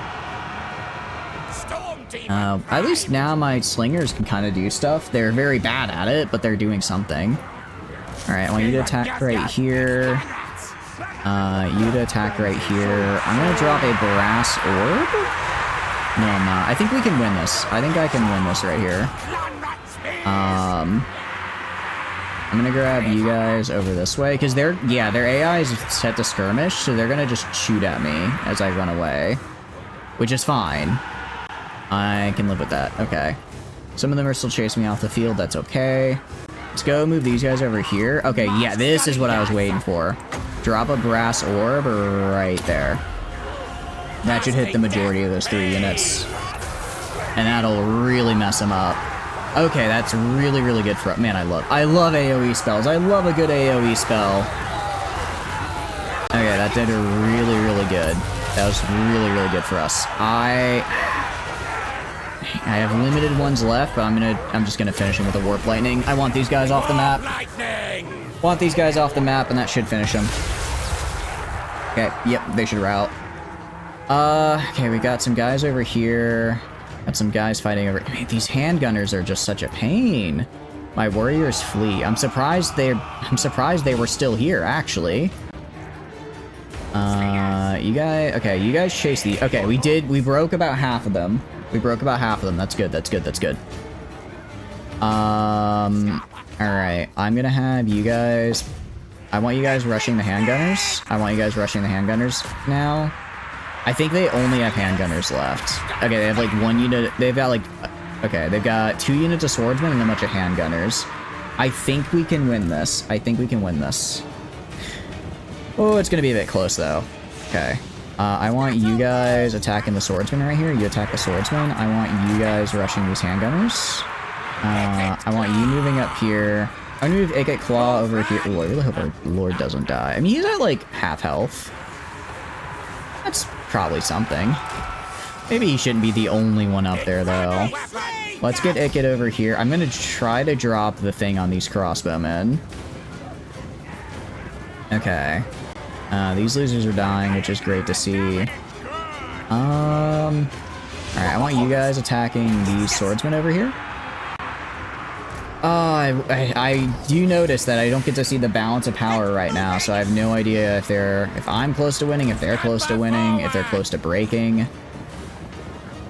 At least now my slingers can kind of do stuff. They're very bad at it, but they're doing something. Alright, I want you to attack right here. You to attack right here. I'm gonna drop a brass orb? No, I'm not. I think we can win this. I think I can win this right here. I'm gonna grab you guys over this way, because their AI is set to skirmish, so they're gonna just shoot at me as I run away. Which is fine. I can live with that. Okay. Some of them are still chasing me off the field. That's okay. Let's go move these guys over here. Okay, yeah, this is what I was waiting for. Drop a brass orb right there. That should hit the majority of those 3 units. And that'll really mess them up. Okay, that's really, really good for... Man, I love AoE spells. I love a good AoE spell. Okay, that did really, really good. That was really, really good for us. I have limited ones left, but I'm just gonna finish them with a Warp Lightning. I want these guys off the map. Want these guys off the map, and that should finish them. Okay, yep, they should rout. Okay, we got some guys over here. Got some guys fighting over... Man, these handgunners are just such a pain. My warriors flee. I'm surprised they were still here, actually. You guys... Okay, you guys chase the... Okay, we broke about half of them. That's good, that's good, that's good. Alright, I'm gonna have you guys... I want you guys rushing the handgunners. Now. I think they only have handgunners left. Okay, they have like 1 unit. They've got like... Okay, they've got 2 units of swordsmen and a bunch of handgunners. I think we can win this. Oh, it's gonna be a bit close though. Okay. I want you guys attacking the swordsman right here. You attack the swordsman. I want you guys rushing these handgunners. I want you moving up here. I'm gonna move Akate Claw over here. Oh, I really hope our Lord doesn't die. I mean, he's at like half health. That's probably something. Maybe he shouldn't be the only one up there, though. Let's get Ikit over here. I'm gonna try to drop the thing on these crossbowmen. Okay. These losers are dying, which is great to see. Alright, I want you guys attacking these swordsmen over here. I do notice that I don't get to see the balance of power right now, so I have no idea if I'm close to winning, if they're close to winning, if they're close to breaking.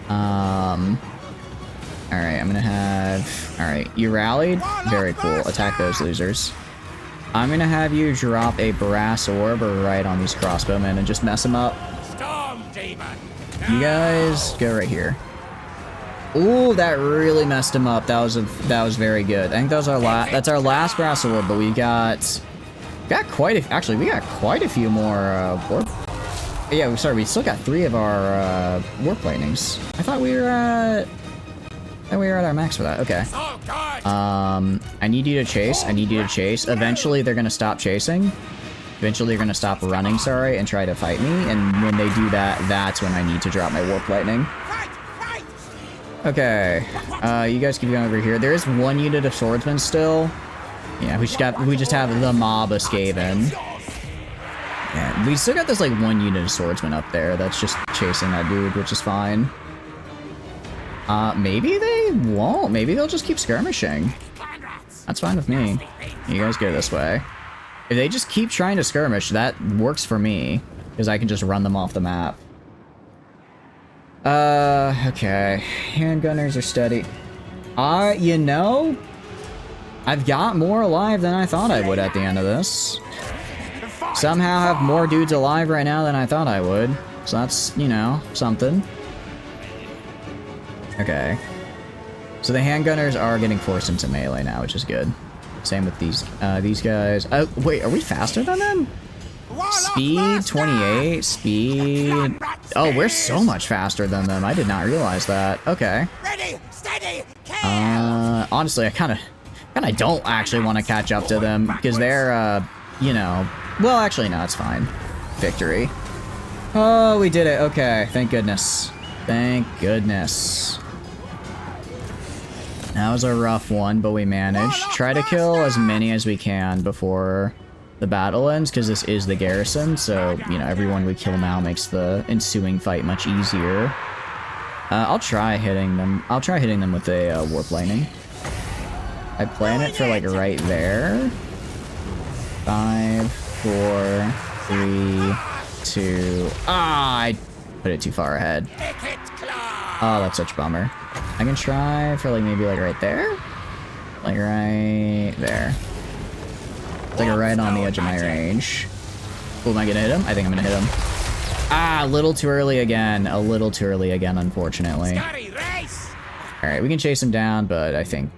Alright, I'm gonna have... Alright, you rallied? Very cool. Attack those losers. I'm gonna have you drop a brass orb right on these crossbowmen and just mess them up. You guys go right here. Ooh, that really messed him up. That was very good. I think that was that's our last brass orb, but we got quite a few more warp. Yeah, sorry, we still got 3 of our warp lightnings. I thought we were at our max for that. Okay. I need you to chase. Eventually they're gonna stop chasing. Eventually they're gonna stop running, sorry, and try to fight me. And when they do that, that's when I need to drop my warp lightning. Okay, you guys keep going over here. There is 1 unit of swordsmen still. Yeah, we just have the mob of Skaven. Yeah, we still got this like 1 unit of swordsmen up there that's just chasing that dude, which is fine. Maybe they won't. Maybe they'll just keep skirmishing. That's fine with me. You guys go this way. If they just keep trying to skirmish, that works for me, because I can just run them off the map. Okay. Handgunners are steady. You know, I've got more alive than I thought I would at the end of this. Somehow have more dudes alive right now than I thought I would. So that's, you know, something. Okay. So the handgunners are getting forced into melee now, which is good. Same with these guys. Oh, wait, are we faster than them? Speed 28, speed... Oh, we're so much faster than them. I did not realize that. Okay. Honestly, I kind of don't actually want to catch up to them, because they're, you know... Well, actually, no, it's fine. Victory. Oh, we did it. Okay, thank goodness. Thank goodness. That was a rough one, but we managed. Try to kill as many as we can before the battle ends, because this is the garrison, so, you know, everyone we kill now makes the ensuing fight much easier. I'll try hitting them. I'll try hitting them with a warp lightning. I plan it for like right there. 5, 4, 3, 2. Ah, I put it too far ahead. Oh, that's such a bummer. I can try for like maybe like right there. Like right there. It's like right on the edge of my range. Oh, am I gonna hit him? I think I'm gonna hit him. Ah, a little too early again. A little too early again, unfortunately. Alright, we can chase him down, but I think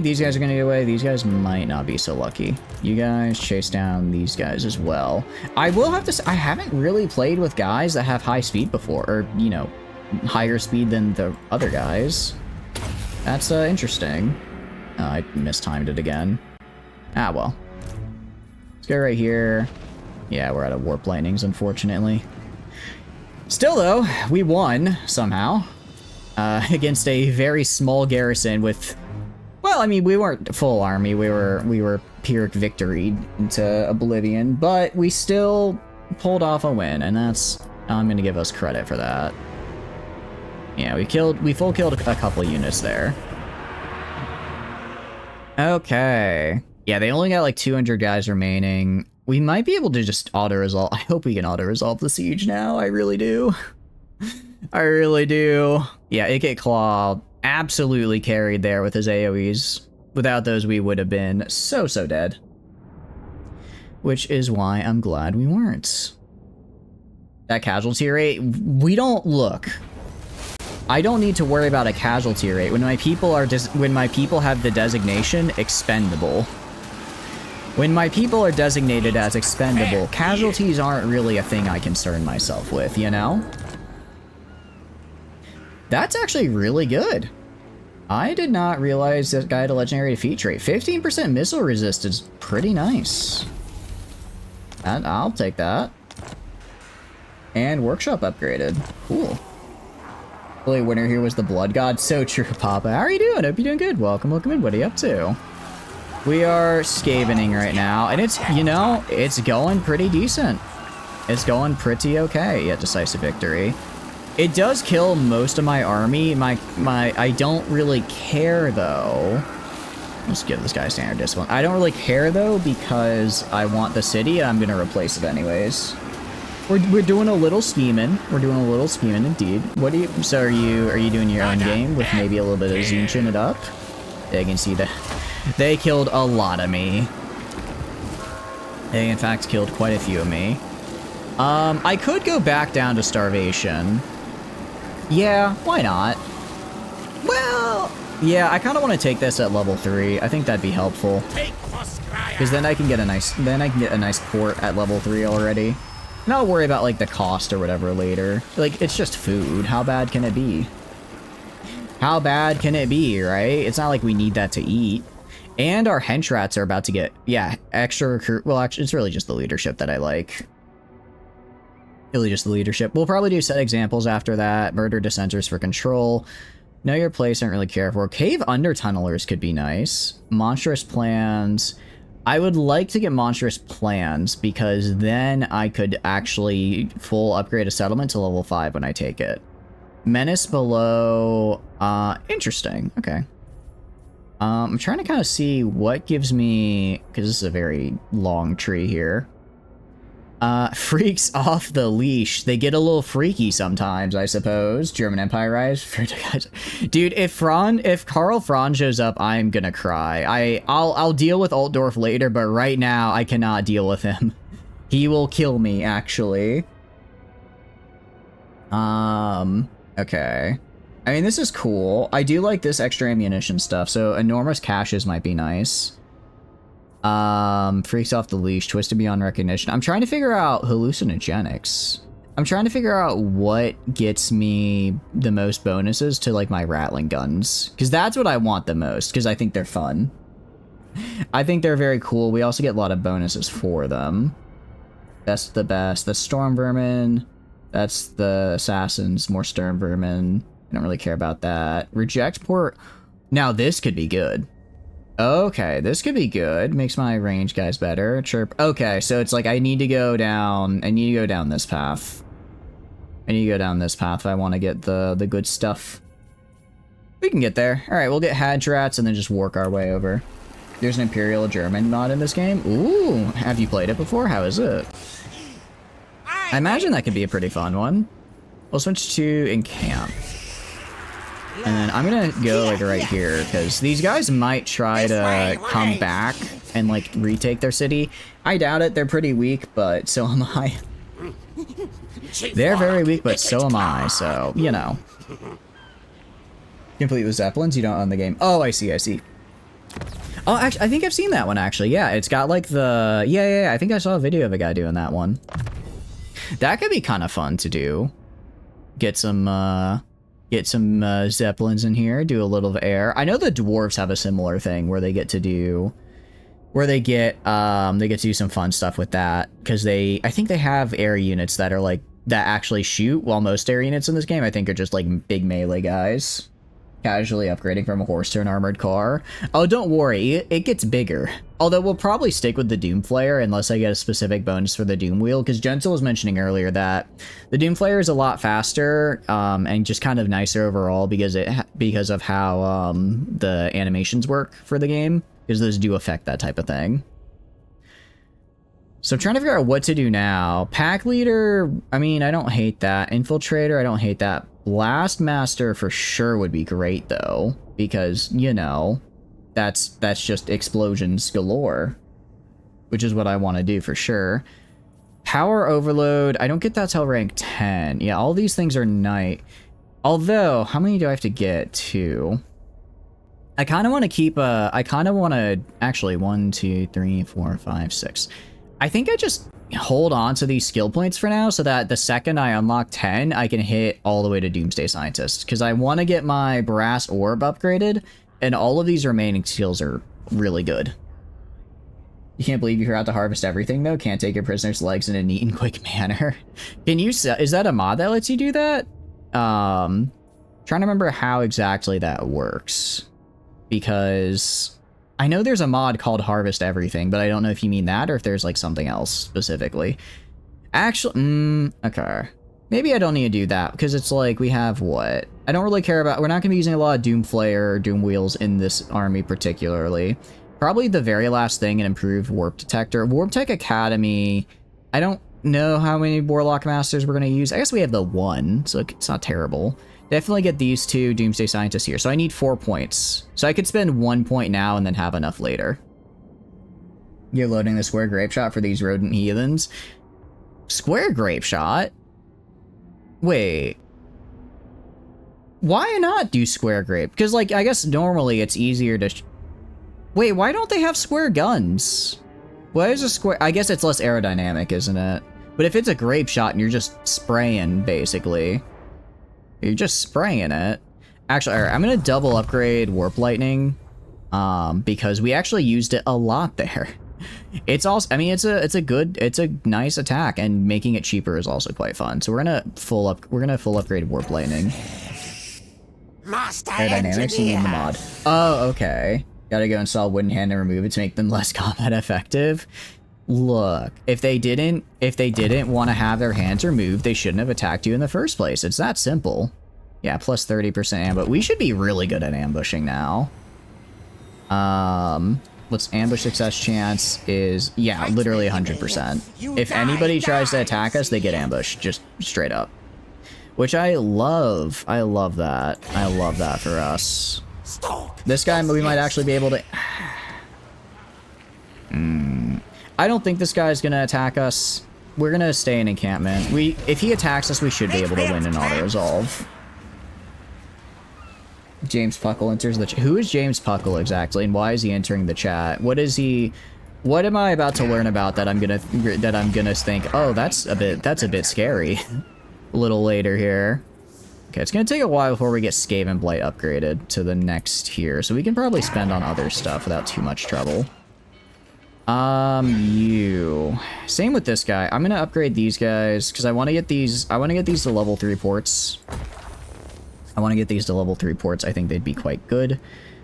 these guys are gonna get away. These guys might not be so lucky. You guys chase down these guys as well. I will have to say, I haven't really played with guys that have high speed before, or, you know, higher speed than the other guys. That's interesting. Oh, I mistimed it again. Ah, well. Let's go right here. Yeah, we're out of warp lightnings, unfortunately. Still, though, we won, somehow. Against a very small garrison with... Well, I mean, we weren't full army. We were Pyrrhic victoried into oblivion, but we still pulled off a win, and that's... I'm gonna give us credit for that. Yeah, we full killed a couple units there. Okay. Yeah, they only got like 200 guys remaining. We might be able to just auto-resolve. I hope we can auto-resolve the siege now. I really do. I really do. Yeah, Ikit Claw absolutely carried there with his AoEs. Without those, we would have been so dead. Which is why I'm glad we weren't. That casualty rate, we don't look. I don't need to worry about a casualty rate when my people are when my people have the designation expendable. When my people are designated as expendable, casualties aren't really a thing I concern myself with, you know? That's actually really good. I did not realize this guy had a legendary defeat rate. 15% missile resist is pretty nice. I'll take that. And workshop upgraded. Cool. Only winner here was the Blood God. So true, Papa. How are you doing? Hope you're doing good. Welcome in. What are you up to? We are Skavening right now, and it's, you know, it's going pretty decent. It's going pretty okay. Yeah, decisive victory. It does kill most of my army. I don't really care though. Let's give this guy standard discipline. I don't really care though because I want the city and I'm gonna replace it anyways. We're doing a little scheming. We're doing a little scheming indeed. What do you? So are you doing your own game with maybe a little bit of Zinchen it up? They can see that they killed a lot of me. They in fact killed quite a few of me. I could go back down to starvation. Yeah, why not? Well, yeah, I kind of want to take this at level 3. I think that'd be helpful. Because then I can get a nice port at level 3 already. And I'll worry about like the cost or whatever later. Like, it's just food. How bad can it be? How bad can it be, right? It's not like we need that to eat. And our hench rats are about to get, yeah, extra recruit. Well, actually, it's really just the leadership that I like. Really just the leadership. We'll probably do set examples after that. Murder dissenters for control. Know your place, I don't really care for. Cave undertunnelers could be nice. Monstrous plans. I would like to get monstrous plans because then I could actually full upgrade a settlement to level 5 when I take it. Menace below. Interesting. Okay. I'm trying to kind of see what gives me, because this is a very long tree here. Freaks off the leash. They get a little freaky sometimes, I suppose. German Empire Rise. Dude, if Karl Franz shows up, I'm gonna cry. I'll deal with Altdorf later, but right now I cannot deal with him. He will kill me, actually. Okay. I mean, this is cool. I do like this extra ammunition stuff, so enormous caches might be nice. Freaks off the leash, twisted beyond recognition. I'm trying to figure out hallucinogenics. I'm trying to figure out what gets me the most bonuses to like my rattling guns, because that's what I want the most, because I think they're fun. I think they're very cool. We also get a lot of bonuses for them. That's the best. The storm vermin. That's the assassins. More storm vermin. I don't really care about that. Reject port. Now this could be good. Okay, this could be good. Makes my range guys better. Chirp. Okay, so it's like I need to go down this path. I need to go down this path if I want to get the good stuff. We can get there. Alright, we'll get Hadrats and then just work our way over. There's an Imperial German mod in this game. Ooh, have you played it before? How is it? I imagine that could be a pretty fun one. We'll switch to encamp. And then I'm gonna go like right here, because these guys might try to come back and like retake their city. I doubt it, they're pretty weak, but so am I. They're very weak, but so am I, so, you know. Complete with Zeppelins, you don't own the game. Oh, I see, I see. Oh, actually, I think I've seen that one, actually. Yeah, it's got like the... Yeah, I think I saw a video of a guy doing that one. That could be kind of fun to do. Get some Zeppelins in here, do a little of air. I know the dwarves have a similar thing where they get to do... Where they get to do some fun stuff with that. Because I think they have air units that are like... That actually shoot, while most air units in this game, I think, are just like big melee guys. Casually upgrading from a horse to an armored car. Oh, don't worry, it gets bigger. Although we'll probably stick with the Doomflayer unless I get a specific bonus for the Doom Wheel, because Gentle was mentioning earlier that the Doomflayer is a lot faster and just kind of nicer overall because of how the animations work for the game, because those do affect that type of thing. So I'm trying to figure out what to do now. Pack Leader, I mean, I don't hate that. Infiltrator, I don't hate that. Blast Master for sure would be great though, because, you know, that's just explosions galore, which is what I want to do for sure. Power Overload, I don't get that till rank 10. Yeah, all these things are knight. Although, how many do I have to get to? I kind of want to keep actually 1, 2, 3, 4, 5, 6. I think I just hold on to these skill points for now so that the second I unlock 10, I can hit all the way to Doomsday Scientist. Because I want to get my Brass Orb upgraded, and all of these remaining skills are really good. You can't believe you forgot to harvest everything, though? Can't take your prisoner's legs in a neat and quick manner. Can you... Is that a mod that lets you do that? Trying to remember how exactly that works. Because... I know there's a mod called Harvest Everything, but I don't know if you mean that or if there's like something else specifically. Actually, okay. Maybe I don't need to do that because it's like we have what? I don't really care about... We're not going to be using a lot of Doomflayer or Doom Wheels in this army particularly. Probably the very last thing, an improved Warp Detector. Warp Tech Academy, I don't know how many Warlock Masters we're going to use. I guess we have the one, so it's not terrible. Definitely get these two Doomsday Scientists here. So I need 4 points. So I could spend 1 point now and then have enough later. You're loading the Square Grape Shot for these rodent heathens. Square Grape Shot? Wait. Why not do Square Grape? Because, like, I guess normally it's easier to... Wait, why don't they have square guns? Why is a square... I guess it's less aerodynamic, isn't it? But if it's a Grape Shot and you're just spraying, basically... You're just spraying it. Actually, all right, I'm gonna double upgrade Warp Lightning, because we actually used it a lot there. It's also, I mean, it's a nice attack, and making it cheaper is also quite fun. So we're gonna full upgrade Warp Lightning. Aerodynamics, you need the mod. Oh, okay. Gotta go install Wooden Hand and remove it to make them less combat effective. Look, if they didn't want to have their hands removed, they shouldn't have attacked you in the first place. It's that simple. Yeah, plus 30% ambush. We should be really good at ambushing now. What's ambush success chance is, yeah, literally 100%. If anybody tries to attack us, they get ambushed, just straight up. Which I love. I love that. I love that for us. This guy, we might actually be able to... I don't think this guy's gonna attack us. We're gonna stay in encampment. If he attacks us, we should be able to win in auto-resolve. James Puckle enters the chat. Who is James Puckle exactly, and why is he entering the chat? What is he... What am I about to learn about that I'm gonna think, oh, that's a bit scary. A little later here. Okay, it's gonna take a while before we get Skaven Blight upgraded to the next tier, so we can probably spend on other stuff without too much trouble. Same with this guy. I'm gonna upgrade these guys because I want to get these to level 3 ports. I think they'd be quite good.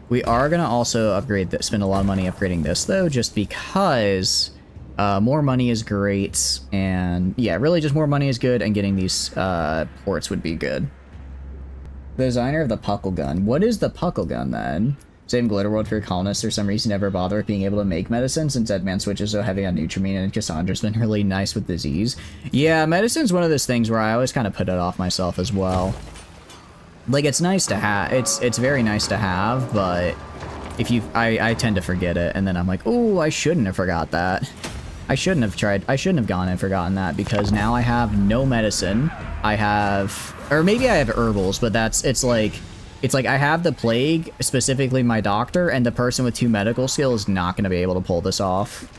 We are gonna also spend a lot of money upgrading this though, just because More money is great, and yeah, really just more money is good, and getting these ports would be good. The designer of the Puckle Gun. What is the Puckle Gun, then? Saving Glitterworld for your colonists, for some reason never bother with being able to make medicine, since Deadman switches so heavy on Nutrimine, and Cassandra's been really nice with disease. Yeah, medicine's one of those things where I always kind of put it off myself as well. Like, it's nice to have, it's very nice to have, but if you, I tend to forget it, and then I'm like, oh, I shouldn't have forgot that. I shouldn't have gone and forgotten that, because now I have no medicine. I have, or maybe I have herbals, but it's like I have the plague, specifically my doctor, and the person with 2 medical skill is not going to be able to pull this off.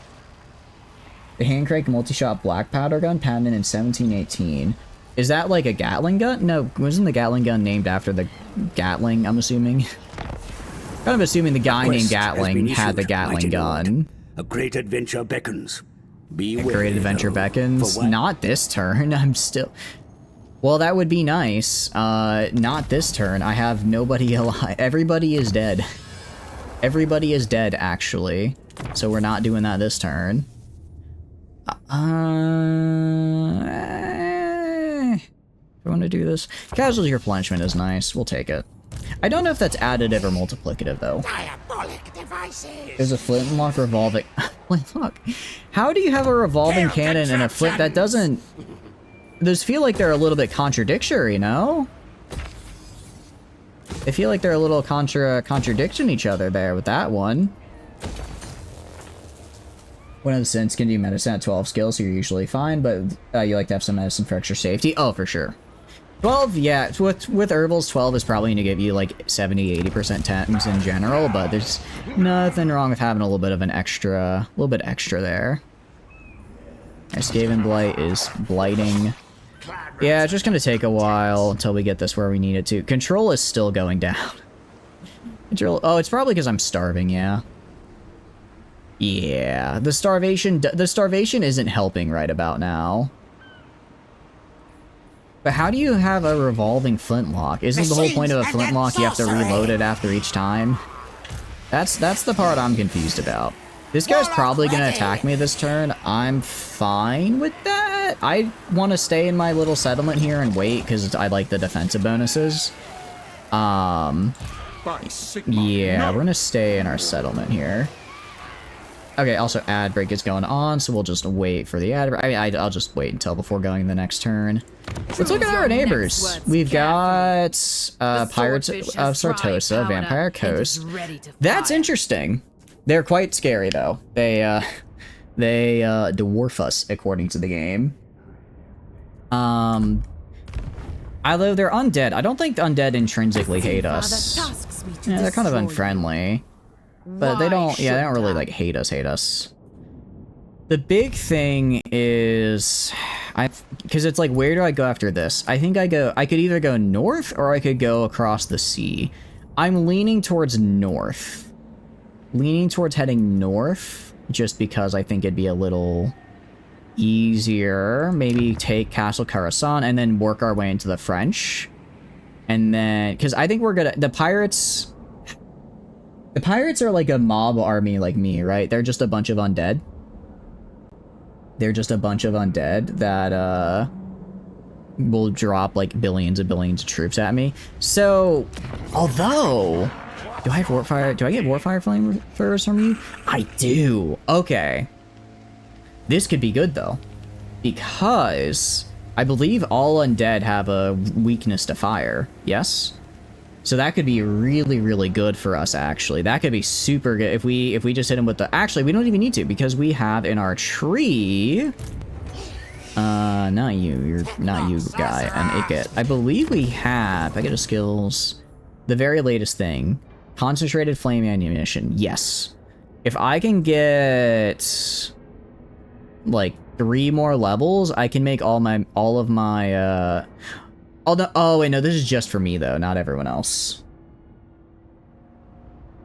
The hand-crank multi-shot black powder gun, patented in 1718. Is that like a Gatling gun? No, wasn't the Gatling gun named after the Gatling, I'm assuming? Kind of assuming the guy named Gatling had the Gatling gun. A great adventure beckons. A great adventure beckons? Not this turn, I'm still... Well, that would be nice. Not this turn. I have nobody alive. Everybody is dead. Everybody is dead, actually. So we're not doing that this turn. I want to do this. Casualty replenishment is nice. We'll take it. I don't know if that's additive or multiplicative, though. Diabolic devices. There's a flintlock revolving... Flintlock? How do you have a revolving cannon and a flint that doesn't... Those feel like they're a little bit contradictory, no? They feel like they're a little contradicting each other there with that one. One of the sins can do medicine at 12 skills, so you're usually fine, but you like to have some medicine for extra safety. Oh, for sure. 12, yeah, with herbals, 12 is probably going to give you like 70-80% tems in general, but there's nothing wrong with having a little bit of an extra, there. Skaven Blight is blighting. Yeah, it's just going to take a while until we get this where we need it to. Control is still going down. Control, oh, it's probably because I'm starving, yeah. Yeah, the starvation isn't helping right about now. But how do you have a revolving flintlock? Isn't the whole point of a flintlock you have to reload it after each time? That's the part I'm confused about. This guy's probably going to attack me this turn. I'm fine with that. I want to stay in my little settlement here and wait because I like the defensive bonuses. Yeah, we're going to stay in our settlement here. Okay, also ad break is going on, so we'll just wait for the ad break. I'll just wait until before going the next turn. Let's look at our neighbors. We've got Pirates of Sartosa, Vampire Coast. That's interesting. They're quite scary, though. They dwarf us, according to the game. Although they're undead, I don't think undead intrinsically hate us. Yeah, they're kind of unfriendly. But they don't, yeah, they don't really, like, hate us. The big thing is, because it's like, where do I go after this? I think I could either go north or I could go across the sea. I'm leaning towards north. Leaning towards heading north, just because I think it'd be a little easier. Maybe take Castle Coruscant and then work our way into the French. And then, because I think we're gonna, the pirates are like a mob army like me, right? They're just a bunch of undead. They're just a bunch of undead that, will drop like billions and billions of troops at me. So, although, do I have Warfire? Do I get Warfire flamethrowers from you? I do. Okay. This could be good though, because I believe all undead have a weakness to fire. Yes. So that could be really, really good for us, actually. That could be super good if we just hit him with the... Actually, we don't even need to, because we have in our tree... not you. You're not you, guy. I'm Icket. I believe we have... I get a skills... The very latest thing. Concentrated flame ammunition. Yes. If I can get... like, 3 more levels, I can make all of my, Oh, wait, no, this is just for me, though, not everyone else.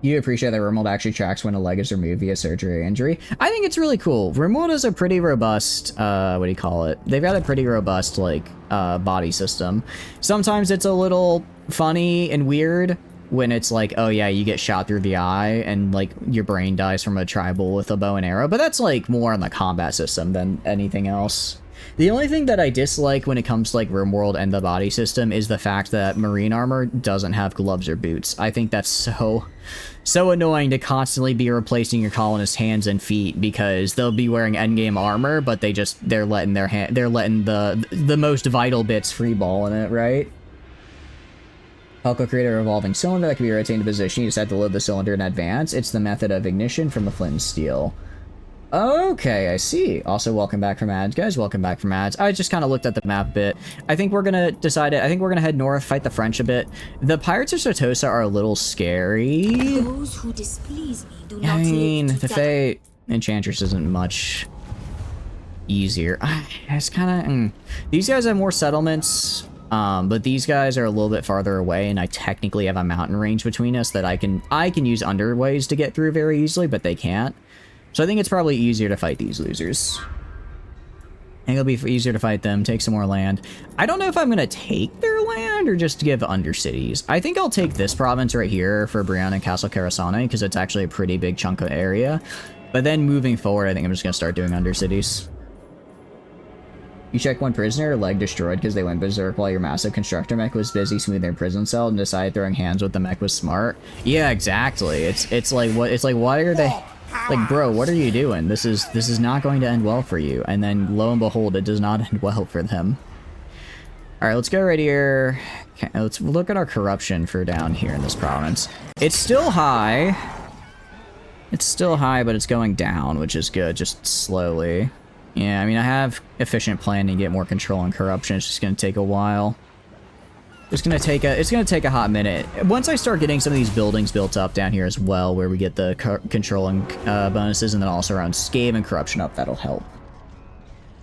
You appreciate that Rimworld actually tracks when a leg is removed via surgery or injury? I think it's really cool. Rimworld is a pretty robust, what do you call it? They've got a pretty robust, like, body system. Sometimes it's a little funny and weird when it's like, oh yeah, you get shot through the eye and like your brain dies from a tribal with a bow and arrow, but that's like more on the combat system than anything else. The only thing that I dislike when it comes to like RimWorld and the body system is the fact that marine armor doesn't have gloves or boots. I think that's so annoying to constantly be replacing your colonists' hands and feet because they'll be wearing endgame armor, but they're letting the most vital bits free ball in it, right? Helco created a revolving cylinder that can be rotated into position. You just have to load the cylinder in advance. It's the method of ignition from the flint and steel. Okay, I see. Also, welcome back from ads, guys. Welcome back from ads. I just kind of looked at the map a bit. I think we're gonna decide it. I think we're gonna head north, fight the French a bit. The Pirates of Sotosa are a little scary. Those who displease me do not I mean, live the together. Fate Enchantress isn't much easier. It's kind of... These guys have more settlements, but these guys are a little bit farther away, and I technically have a mountain range between us that I can use underways to get through very easily, but they can't. So I think it's probably easier to fight these losers. I think it'll be easier to fight them, take some more land. I don't know if I'm going to take their land or just give Undercities. I think I'll take this province right here for Brianna and Castle Carasane because it's actually a pretty big chunk of area. But then moving forward, I think I'm just going to start doing Undercities. You check one prisoner, leg destroyed because they went berserk while your massive constructor mech was busy smoothing their prison cell and decided throwing hands with the mech was smart. Yeah, exactly. It's like why are they... Like, bro, what are you doing? This is not going to end well for you. And then, lo and behold, it does not end well for them. Alright, let's go right here. Okay, let's look at our corruption for down here in this province. It's still high. It's still high, but it's going down, which is good, just slowly. Yeah, I mean, I have efficient planning to get more control on corruption. It's just going to take a while. It's gonna take a hot minute. Once I start getting some of these buildings built up down here as well, where we get the controlling bonuses, and then also around Skaven corruption up, that'll help.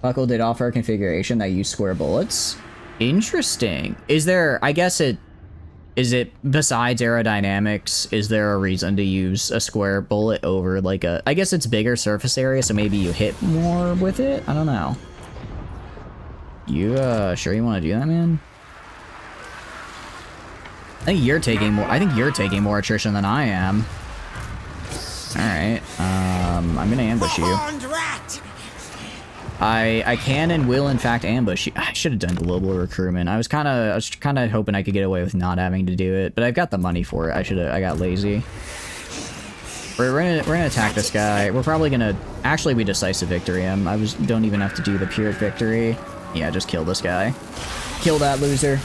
Buckle did offer a configuration that used square bullets. Interesting. Is there? I guess is it besides aerodynamics? Is there a reason to use a square bullet over like a? I guess it's bigger surface area, so maybe you hit more with it. I don't know. You sure you want to do that, man? I think you're taking more attrition than I am. Alright, I'm gonna ambush you. I can and will in fact ambush you. I should have done global recruitment. I was kinda hoping I could get away with not having to do it, but I've got the money for it. I got lazy. We're gonna attack this guy. We're probably gonna actually be decisive victory him. Don't even have to do the pure victory. Yeah, just kill this guy. Kill that loser.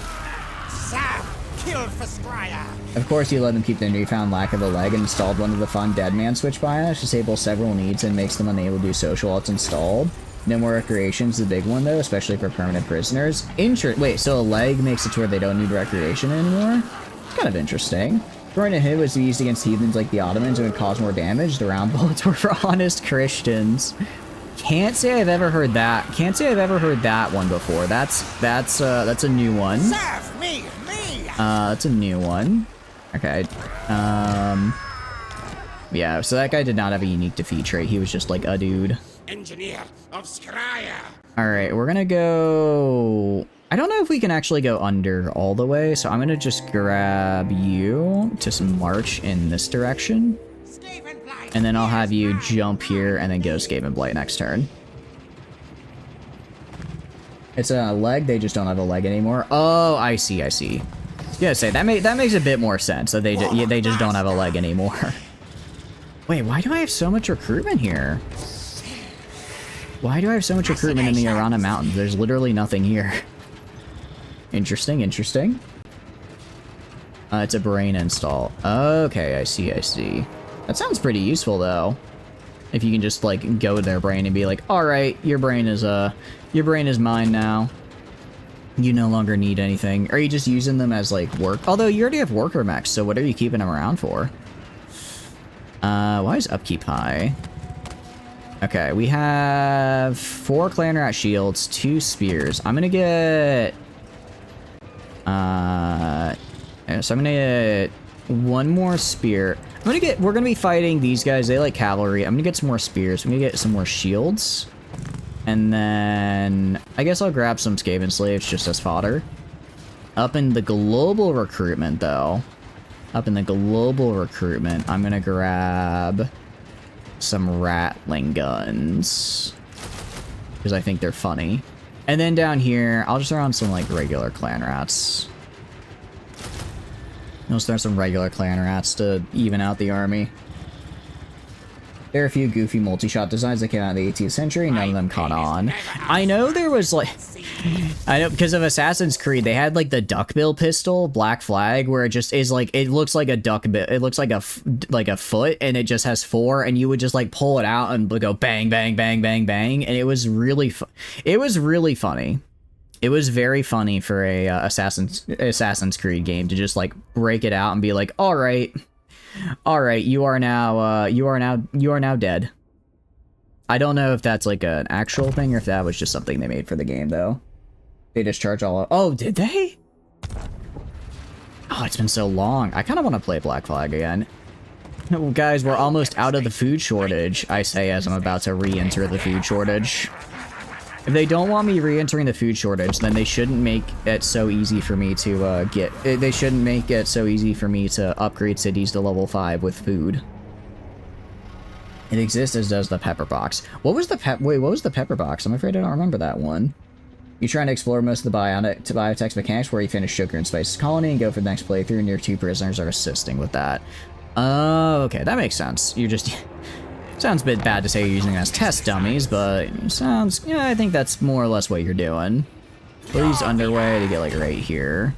Of course, you let them keep their newfound lack of a leg and installed one of the fun dead man switch bias, disables several needs and makes them unable to do social while it's installed. No more recreation's the big one though, especially for permanent prisoners. Wait, so a leg makes it to where they don't need recreation anymore? Kind of interesting. Throwing a hit was used against heathens like the Ottomans and would cause more damage. The round bullets were for honest Christians. Can't say I've ever heard that. Can't say I've ever heard that one before. That's a new one. Serve me! That's a new one. Okay. Yeah, so that guy did not have a unique defeat trait. He was just like a dude. Engineer of Skryre! Alright, we're gonna go... I don't know if we can actually go under all the way, so I'm gonna just grab you to march in this direction. And then I'll have you jump here and then go Skaven Blight next turn. It's a leg, they just don't have a leg anymore. Oh, I see. Yeah, say that makes a bit more sense that they just don't have a leg anymore. Wait, why do I have so much recruitment here? Why do I have so much recruitment in the Arana Mountains? There's literally nothing here. Interesting. It's a brain install. Okay, I see. That sounds pretty useful though. If you can just like go to their brain and be like, all right, your brain is mine now. You no longer need anything. Are you just using them as like work? Although you already have worker mechs, so what are you keeping them around for? Why is upkeep high? Okay, we have 4 Clanrat shields, 2 spears. I'm gonna get... so I'm gonna get 1 more spear. We're gonna be fighting these guys. They like cavalry. I'm gonna get some more spears. I'm gonna get some more shields. And then I guess I'll grab some Skaven slaves just as fodder. Up in the global recruitment though, up in the global recruitment, I'm gonna grab some Ratling guns. Because I think they're funny. And then down here, I'll just throw on some, like, regular clan rats. I'll just throw some regular clan rats to even out the army. There are a few goofy multi-shot designs that came out in the 18th century, none of them caught on. I know there was, like... I know, because of Assassin's Creed, they had, like, the duckbill pistol, Black Flag, where it just is, like, it looks like a duckbill, it looks like a foot, and it just has 4, and you would just, like, pull it out and go bang, bang, bang, bang, bang, and it was really funny. It was very funny for a Assassin's Creed game to just, like, break it out and be like, all right, you are now dead. I don't know if that's like an actual thing or if that was just something they made for the game, though. They discharge all of— oh, did they? Oh, it's been so long. I kind of want to play Black Flag again. Well, guys, we're almost out of the food shortage, I say as I'm about to re-enter the food shortage. If they don't want me re-entering the food shortage, then they shouldn't make it so easy for me to they shouldn't make it so easy for me to upgrade cities to level 5 with food. It exists, as does the pepper box. What was the pepper box? I'm afraid I don't remember that one. You're trying to explore most of the biotech mechanics where you finish Sugar and Spice's colony and go for the next playthrough, and your 2 prisoners are assisting with that. Oh, okay, that makes sense. You're just... sounds a bit bad to say you're using them as test dummies, but sounds... yeah, I think that's more or less what you're doing. Please underway to get, like, right here.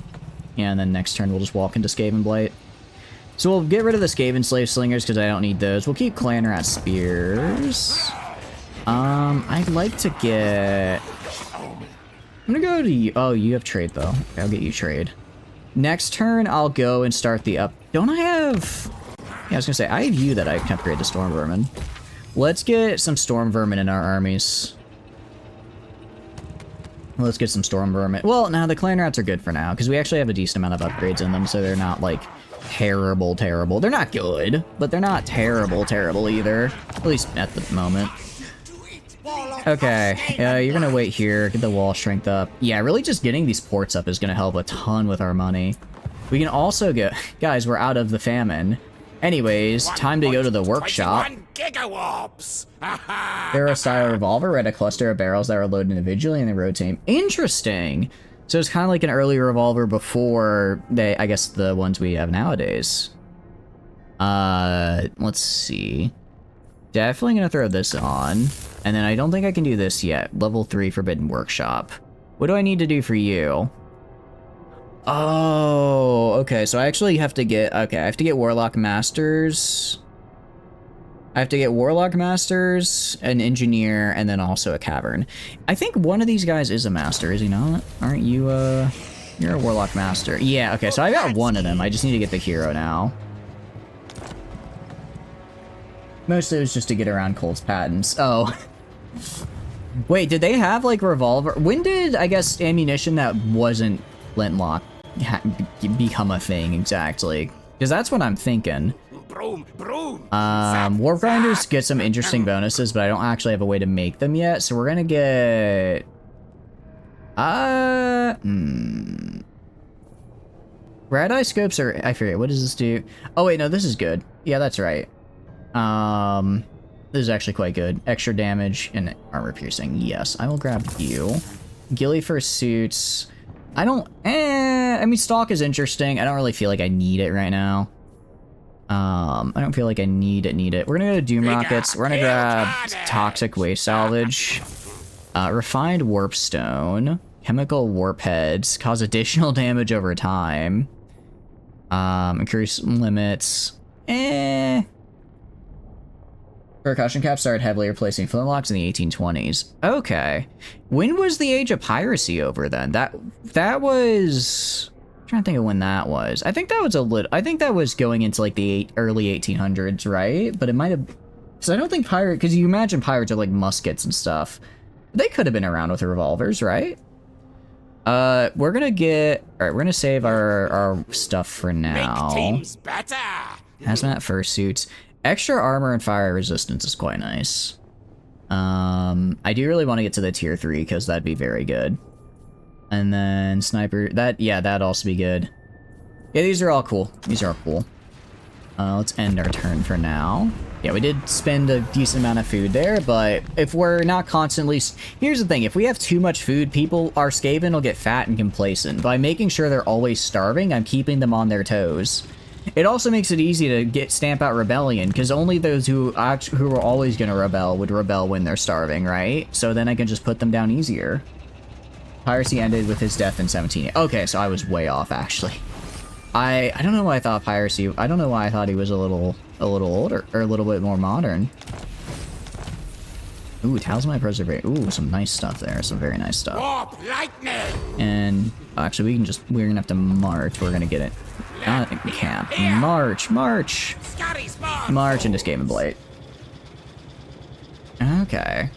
Yeah, and then next turn we'll just walk into Skaven Blight. So we'll get rid of the Skaven Slave Slingers because I don't need those. We'll keep Clan Rat Spears. I'd like to get... I'm gonna go to you. Oh, you have trade, though. Okay, I'll get you trade. Next turn, I'll go and start the up... don't I have... yeah, I was gonna say, I have you that I can upgrade to Storm Vermin. Let's get some Storm Vermin in our armies. Let's get some Storm Vermin. Well, now the Clan Rats are good for now, because we actually have a decent amount of upgrades in them, so they're not, like, terrible. They're not good, but they're not terrible either. At least at the moment. Okay, you're gonna wait here, get the wall strength up. Yeah, really just getting these ports up is gonna help a ton with our money. We can also get... guys, we're out of the famine. Anyways, time to go to the workshop. They're a style revolver, read a cluster of barrels that are loaded individually and they rotate. Interesting. So it's kind of like an early revolver before they, I guess, the ones we have nowadays. Let's see. Definitely gonna throw this on. And then I don't think I can do this yet. Level 3 Forbidden Workshop. What do I need to do for you? Oh, okay, so I actually have to get... okay, I have to get Warlock Masters. I have to get Warlock Masters, an Engineer, and then also a Cavern. I think one of these guys is a Master, is he not? Aren't you, you're a Warlock Master. Yeah, okay, so I got one of them. I just need to get the hero now. Most of it was just to get around Colt's patents. Oh. Wait, did they have, like, revolver? When did, I guess, ammunition that wasn't flintlock become a thing exactly? Because that's what I'm thinking. War Grinders get some interesting bonuses, but I don't actually have a way to make them yet, so we're gonna get... Red Eye Scopes are... I forget, what does this do? Oh wait, no, this is good. Yeah, that's right. This is actually quite good. Extra damage and armor piercing. Yes, I will grab you. Ghillie Fursuits. I don't... I mean, Stalk is interesting. I don't really feel like I need it right now. I don't feel like I need it. We're gonna go to Doom Rockets. We're gonna grab Toxic Waste Salvage. Refined Warpstone. Chemical Warp Heads. Cause additional damage over time. Increase limits. Percussion caps started heavily replacing flintlocks in the 1820s. Okay. When was the Age of Piracy over then? That was... I'm trying to think of when that was. I think that was I think that was going into like the early 1800s, right? But it might have... because I don't think because you imagine pirates are like muskets and stuff. They could have been around with revolvers, right? We're gonna get... alright, we're gonna save our stuff for now. Make teams better. Hazmat fursuits. Extra armor and fire resistance is quite nice. I do really want to get to the tier 3 because that'd be very good. And then sniper, that'd also be good. Yeah, these are all cool. These are all cool. Let's end our turn for now. Yeah, we did spend a decent amount of food there, but if we're not constantly... Here's the thing, if we have too much food, our Skaven will get fat and complacent. By making sure they're always starving, I'm keeping them on their toes. It also makes it easy to stamp out rebellion, because only those who are always going to rebel would rebel when they're starving, right? So then I can just put them down easier. Piracy ended with his death in 17... Okay, so I was way off, actually. I don't know why I thought piracy... I don't know why I thought he was a little older, or a little bit more modern. Ooh, Talisman Preservation. Ooh, some nice stuff there. Some very nice stuff. Warp lightning. And actually, we're gonna have to march. We're gonna get it. Camp. March. March into Skaven Blight. Okay.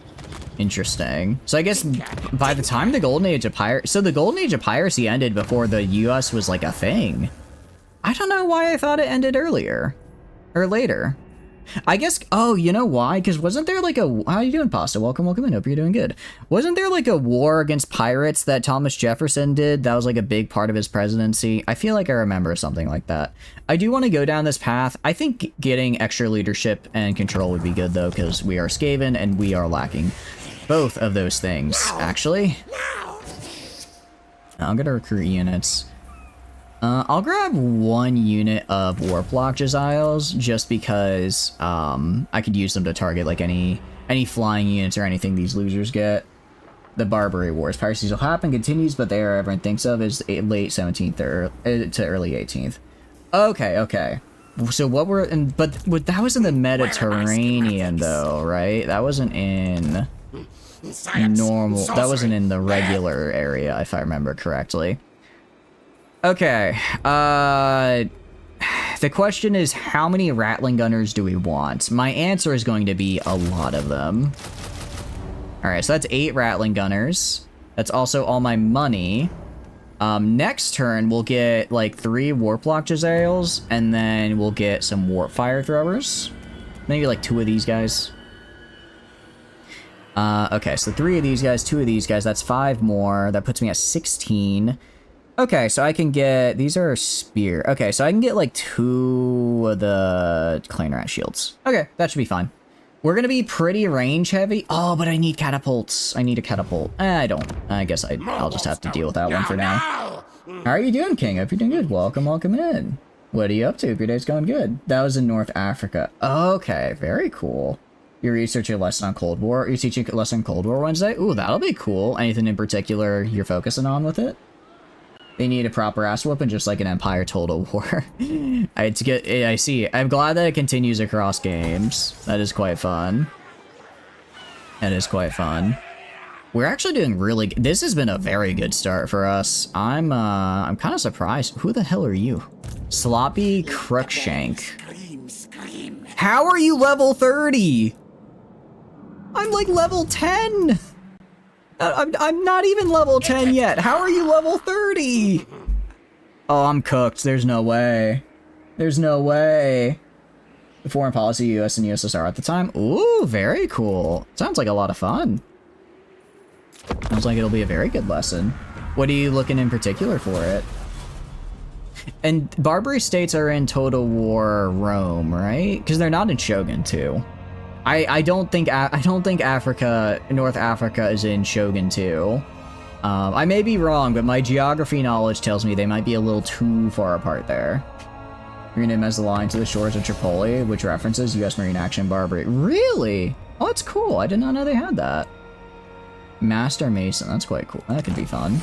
Interesting. So I guess by the time the Golden Age of Piracy... So the Golden Age of Piracy ended before the US was like a thing. I don't know why I thought it ended earlier. Or later. I guess... Oh, you know why? Because wasn't there like a... How you doing, Pasta? Welcome in. Hope you're doing good. Wasn't there like a war against pirates that Thomas Jefferson did? That was like a big part of his presidency. I feel like I remember something like that. I do want to go down this path. I think getting extra leadership and control would be good, though, because we are Skaven and we are lacking both of those things, actually. I'm going to recruit units. I'll grab 1 unit of Warplock Jesiles just because I could use them to target like any flying units or anything these losers get. The Barbary Wars. Piracy will happen, continues, but there everyone thinks of is late 17th or to early 18th. Okay. So what we're in, but that was in the Mediterranean though, right? That wasn't in normal. That wasn't in the regular area, if I remember correctly. Okay, the question is, how many Rattling Gunners do we want? My answer is going to be a lot of them. Alright, so that's 8 Rattling Gunners. That's also all my money. Next turn, we'll get, like, 3 Warplock Jezzails, and then we'll get some Warp Fire Throwers. Maybe, like, 2 of these guys. Okay, so 3 of these guys, 2 of these guys, that's 5 more. That puts me at 16. Okay, so I can get... These are spear. Okay, so I can get, like, 2 of the Clan Rat shields. Okay, that should be fine. We're gonna be pretty range heavy. Oh, but I need catapults. I need a catapult. I don't. I guess I'll just have to deal with that one for now. How are you doing, King? Hope you're doing good. Welcome in. What are you up to? If your day's going good. That was in North Africa. Okay, very cool. You're researching a lesson on Cold War. You're teaching a lesson on Cold War Wednesday? Ooh, that'll be cool. Anything in particular you're focusing on with it? They need a proper ass whooping, just like an Empire Total War. I see. I'm glad that it continues across games. That is quite fun. That is quite fun. We're actually doing really good. This has been a very good start for us. I'm kind of surprised. Who the hell are you? Sloppy Crookshank. How are you level 30? I'm like level 10. I'm not even level 10 yet. How are you level 30? Oh, I'm cooked. There's no way. There's no way. The foreign policy, US and USSR at the time. Ooh, very cool. Sounds like a lot of fun. Sounds like it'll be a very good lesson. What are you looking in particular for it? And Barbary states are in Total War Rome, right? Because they're not in Shogun 2. I don't think Africa, North Africa is in Shogun 2. I may be wrong, but my geography knowledge tells me they might be a little too far apart there. Your name has the line to the shores of Tripoli, which references U.S. Marine Action Barbary. Really? Oh, that's cool. I did not know they had that. Master Mason. That's quite cool. That could be fun.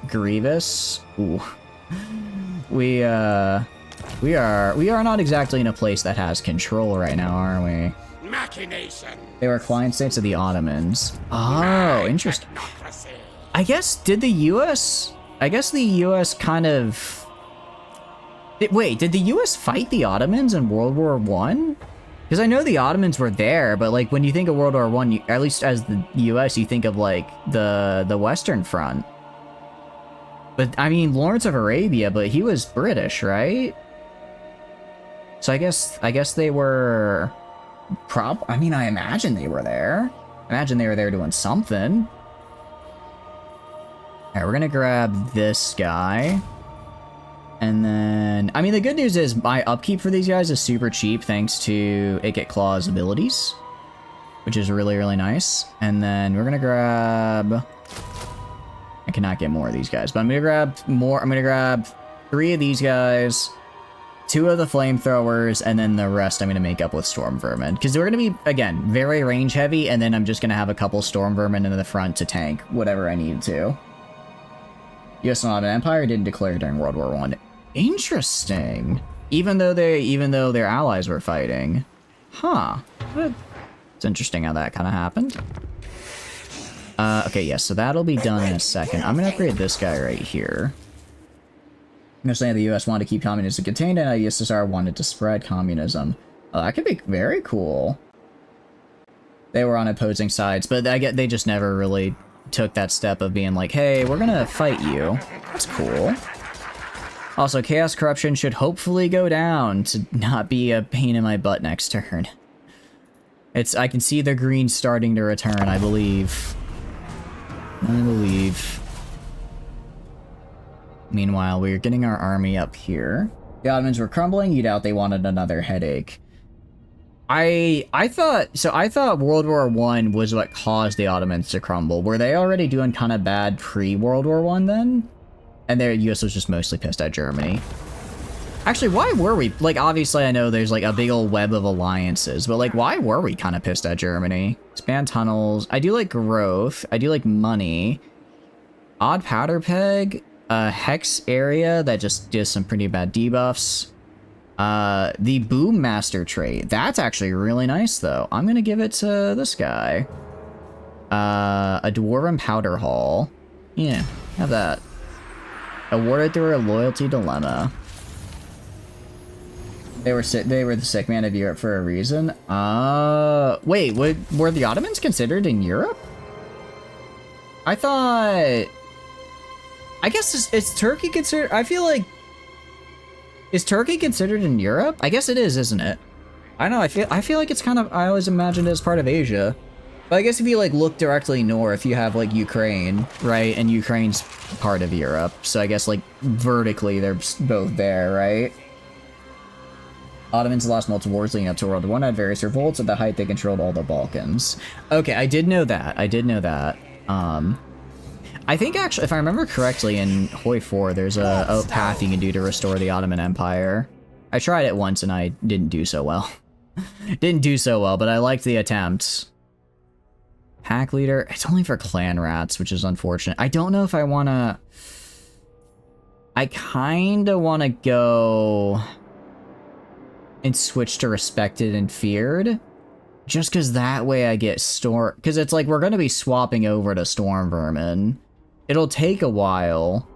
Grievous. Ooh. We are not exactly in a place that has control right now, are we? Machination. They were client states of the Ottomans. Oh, interesting. I guess, did the US... I guess the US kind of... Wait, did the US fight the Ottomans in World War I? Because I know the Ottomans were there, but like when you think of World War I, at least as the US, you think of like the Western Front. But I mean, Lawrence of Arabia, but he was British, right? So I guess they were... I mean, I imagine they were there. I imagine they were there doing something. Alright, we're gonna grab this guy. And then, I mean, the good news is my upkeep for these guys is super cheap thanks to It Get Claw's abilities, which is really, really nice. And then we're gonna grab... I cannot get more of these guys, but I'm gonna grab more. I'm gonna grab 3 of these guys, 2 of the flamethrowers, and then the rest I'm gonna make up with storm vermin. Because we're gonna be, again, very range heavy, and then I'm just gonna have a couple storm vermin in the front to tank whatever I need to. US and Ottoman Empire didn't declare during World War I. Interesting. Even though their allies were fighting. Huh. It's interesting how that kind of happened. Okay, yes, so that'll be done in a second. I'm gonna upgrade this guy right here. I'm gonna say the US wanted to keep communism contained, and the USSR wanted to spread communism. Oh, that could be very cool. They were on opposing sides, but I get they just never really took that step of being like, hey, we're gonna fight you. That's cool. Also, chaos corruption should hopefully go down to not be a pain in my butt next turn. I can see the green starting to return, I believe. Meanwhile, we're getting our army up here. The Ottomans were crumbling. You doubt they wanted another headache. I thought World War I was what caused the Ottomans to crumble. Were they already doing kind of bad pre-World War I then? And their US was just mostly pissed at Germany. Actually, why were we? Like, obviously I know there's like a big old web of alliances, but like, why were we kind of pissed at Germany? Expand tunnels. I do like growth. I do like money. Odd powder peg. Hex area that just does some pretty bad debuffs. The Boom Master trait. That's actually really nice, though. I'm gonna give it to this guy. A Dwarven Powder Hall. Yeah, have that. Awarded through a loyalty dilemma. They were the sick man of Europe for a reason. Wait, were the Ottomans considered in Europe? I thought... I guess is Turkey considered... I feel like... Is Turkey considered in Europe? I guess it is, isn't it? I know, I feel like it's kind of... I always imagined it as part of Asia. But I guess if you, like, look directly north, you have, like, Ukraine, right? And Ukraine's part of Europe. So I guess, like, vertically, they're both there, right? Ottomans lost multiple wars leading up to World War I, had various revolts. At the height, they controlled all the Balkans. Okay, I did know that. I think, actually, if I remember correctly, in Hoi 4, there's a path you can do to restore the Ottoman Empire. I tried it once, and I didn't do so well. But I liked the attempt. Pack leader. It's only for clan rats, which is unfortunate. I don't know if I want to... I kind of want to go... and switch to respected and feared. Just because that way I get storm... Because it's like, we're going to be swapping over to storm vermin. It'll take a while.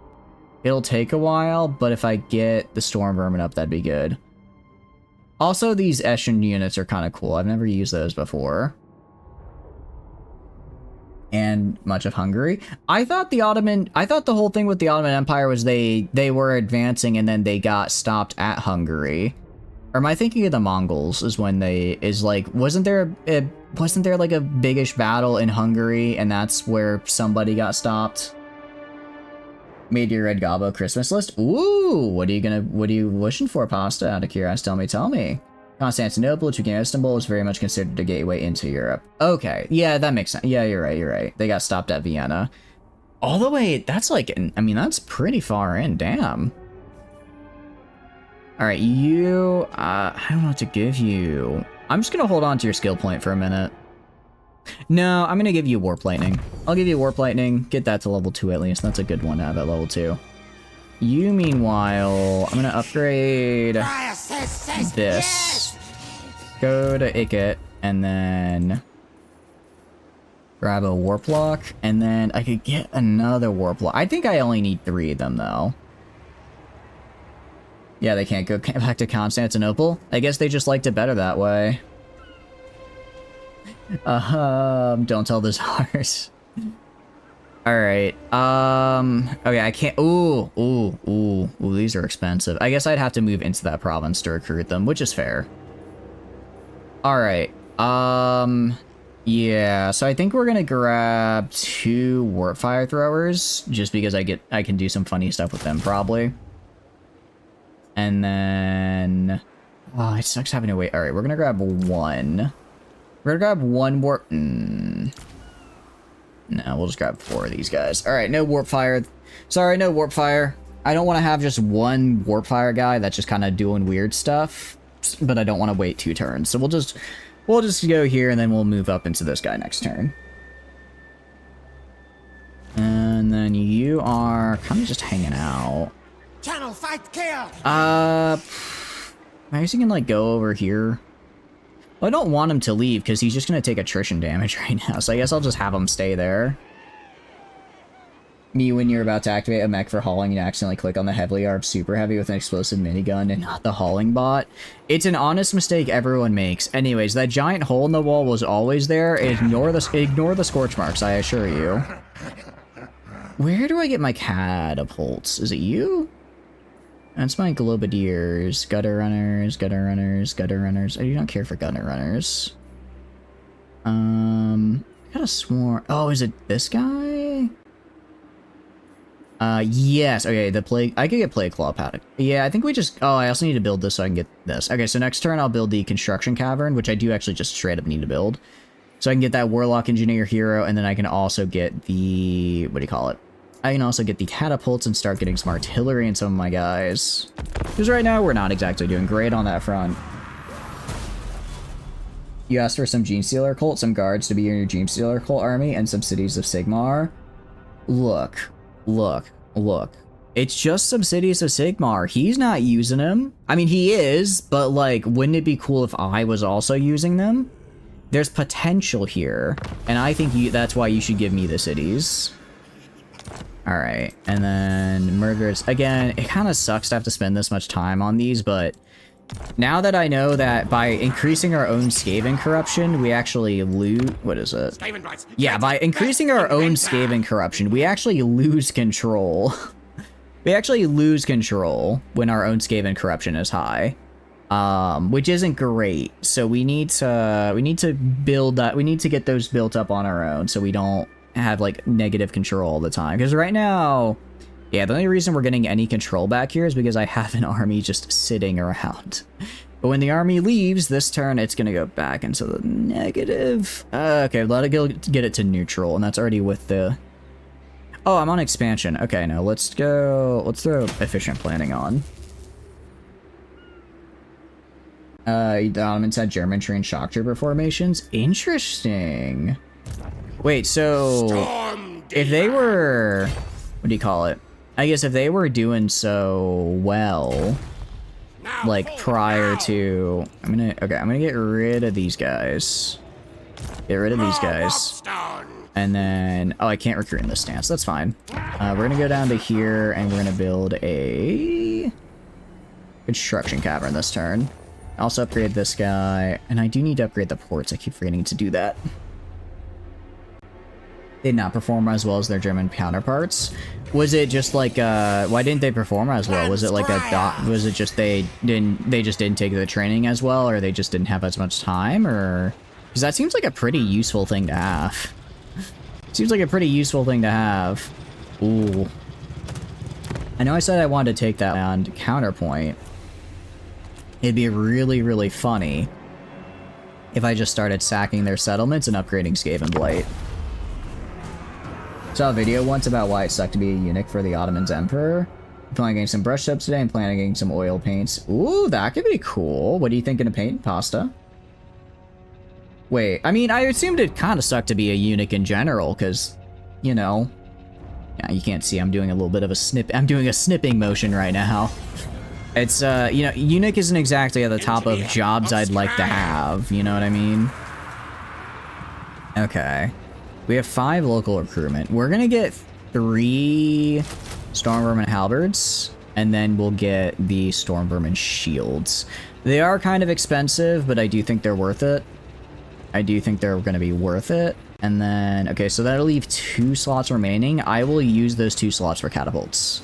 But if I get the storm vermin up, that'd be good. Also, these Eschen units are kind of cool. I've never used those before. And much of Hungary. I thought the whole thing with the Ottoman Empire was they were advancing and then they got stopped at Hungary. Or am I thinking of the Mongols is when wasn't there like a biggish battle in Hungary and that's where somebody got stopped? Made your Red Gobbo Christmas list? Ooh, what are you wishing for, Pasta? Out of curiosity, tell me. Constantinople, which became Istanbul, was very much considered a gateway into Europe. Okay, yeah, that makes sense. Yeah, you're right. They got stopped at Vienna. All the way, that's like, I mean, that's pretty far in, damn. All right, you, I don't know what to give you. I'm just gonna hold on to your skill point for a minute. No, I'm gonna give you Warp Lightning. I'll give you Warp Lightning, get that to level 2 at least. That's a good one to have at level 2. You, meanwhile, I'm gonna upgrade this. Go to Ikit, and then grab a Warp Lock, and then I could get another Warp Lock. I think I only need 3 of them, though. Yeah, they can't go back to Constantinople. I guess they just liked it better that way. Don't tell the czars. Alright, okay, I can't, ooh, these are expensive. I guess I'd have to move into that province to recruit them, which is fair. Alright, yeah, so I think we're gonna grab 2 Warp Fire Throwers, just because I can do some funny stuff with them, probably. And then... Oh, it sucks having to wait. Alright, we're gonna grab one. We're gonna grab one warp... No, we'll just grab 4 of these guys. Alright, no warp fire. Sorry, no warp fire. I don't want to have just one warp fire guy that's just kind of doing weird stuff. But I don't want to wait 2 turns. So we'll just go here and then we'll move up into this guy next turn. And then you are kind of just hanging out. Channel fight kill. I guess you can like go over here. Well, I don't want him to leave because he's just going to take attrition damage right now. So I guess I'll just have him stay there. Me, when you're about to activate a mech for hauling, you accidentally click on the heavily armed super heavy with an explosive minigun and not the hauling bot. It's an honest mistake everyone makes. Anyways, that giant hole in the wall was always there. Ignore the scorch marks, I assure you. Where do I get my catapults? Is it you? That's my globadiers. Gutter runners, gutter runners, gutter runners. I do not care for gutter runners. I got a swarm. Oh, is it this guy? Yes. Okay, the plague. I could get plague claw paddock. Yeah, I think we just. Oh, I also need to build this so I can get this. Okay, so next turn I'll build the construction cavern, which I do actually just straight up need to build, so I can get that warlock engineer hero, and then I can also get the what do you call it? I can also get the catapults and start getting some artillery and some of my guys. Because right now we're not exactly doing great on that front. You asked for some Gene Stealer cult, some guards to be in your Gene Stealer cult army, and some cities of Sigmar. Look. It's just some cities of Sigmar. He's not using them. I mean, he is, but like, wouldn't it be cool if I was also using them? There's potential here, and I think that's why you should give me the cities. Alright, and then murderers. Again, it kind of sucks to have to spend this much time on these, but now that I know that by increasing our own Skaven corruption, we actually lose... What is it? Yeah, by increasing our own Skaven corruption, we actually lose control. We actually lose control when our own Skaven corruption is high. Which isn't great. So we need to build that. We need to get those built up on our own so we don't have like negative control all the time. Because right now... Yeah, the only reason we're getting any control back here is because I have an army just sitting around. But when the army leaves this turn, it's going to go back into the negative. Okay, let it go get it to neutral, and that's already with the... Oh, I'm on expansion. Okay, no, let's throw efficient planning on. The Ottomans had German trained shock trooper formations. Interesting. Wait, so... If they were... What do you call it? I guess if they were doing so well, like prior to, I'm gonna get rid of these guys. Get rid of these guys. And then, oh, I can't recruit in this stance. That's fine. We're gonna go down to here and we're gonna build a construction cavern this turn. Also upgrade this guy, and I do need to upgrade the ports. I keep forgetting to do that. Did not perform as well as their German counterparts. Was it just like why didn't they perform as well? Was it like was it just they just didn't take the training as well, or they just didn't have as much time, or because that seems like a pretty useful thing to have. Seems like a pretty useful thing to have. Ooh. I know I said I wanted to take that land counterpoint. It'd be really, really funny if I just started sacking their settlements and upgrading Skaven Blight. Saw a video once about why it sucked to be a eunuch for the Ottoman Emperor. I'm planning getting some brush subs today and planning getting some oil paints. Ooh, that could be cool. What are you thinking of painting? Pasta? Wait, I mean, I assumed it kind of sucked to be a eunuch in general, because, you know... Yeah, you can't see, I'm doing a little bit of a snip... I'm doing a snipping motion right now. It's, you know, eunuch isn't exactly at the top of jobs I'd like to have, you know what I mean? Okay. We have 5 local recruitment. We're gonna get 3 Stormvermin halberds, and then we'll get the Stormvermin shields. They are kind of expensive, but I do think they're worth it. I do think they're gonna be worth it. And then, okay, so that'll leave 2 slots remaining. I will use those 2 slots for catapults.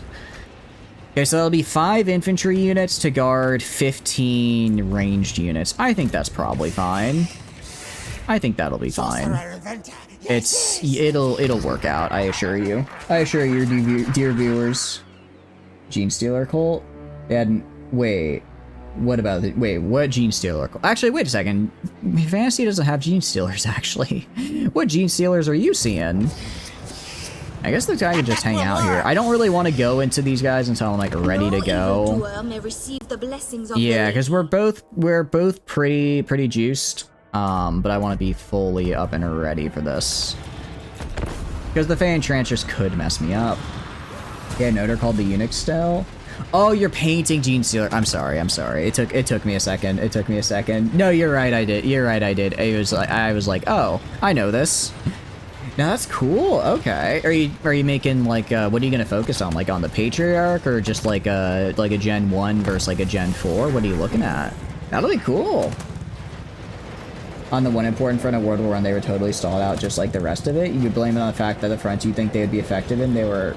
Okay, so that'll be 5 infantry units to guard 15 ranged units. I think that's probably fine. I think that'll be fine. It'll work out, I assure you. I assure you, dear viewers. Gene Stealer cult? They had Wait. What about the... Wait, what Gene Stealer? Actually, wait a second. Fantasy doesn't have Gene Stealers, actually. What Gene Stealers are you seeing? I guess the guy could just hang out here. I don't really want to go into these guys until I'm, like, ready to go. Yeah, because we're both pretty juiced. But I want to be fully up and ready for this. Because the Fan Trancers could mess me up. Yeah, no, they're called the Eunuch Style. Oh, you're painting Gene Stealer. I'm sorry. It took me a second. No, you're right, I did. I was like, oh, I know this. Now that's cool. Okay. Are you making like what are you gonna focus on? Like on the Patriarch or just like a Gen 1 versus like a Gen 4? What are you looking at? That'll be cool. On the one important front of World War I, they were totally stalled out just like the rest of it. You blame it on the fact that the fronts you think they would be effective in, they were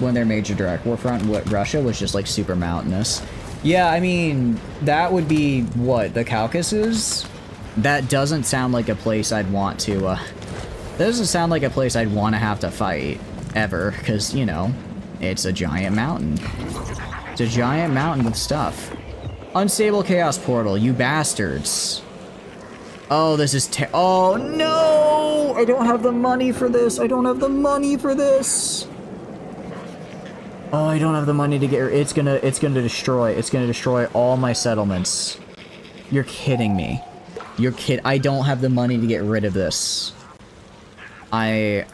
when their major direct war front, what Russia was just like super mountainous. Yeah, I mean, that would be what, the Caucasus? That doesn't sound like a place I'd want to, that doesn't sound like a place I'd want to have to fight, ever, because, you know, it's a giant mountain. It's a giant mountain with stuff. Unstable Chaos Portal, you bastards. Oh, this is oh, no! I don't have the money for this. Oh, I don't have the money to get... It's gonna destroy all my settlements. You're kidding me. I don't have the money to get rid of this. I'm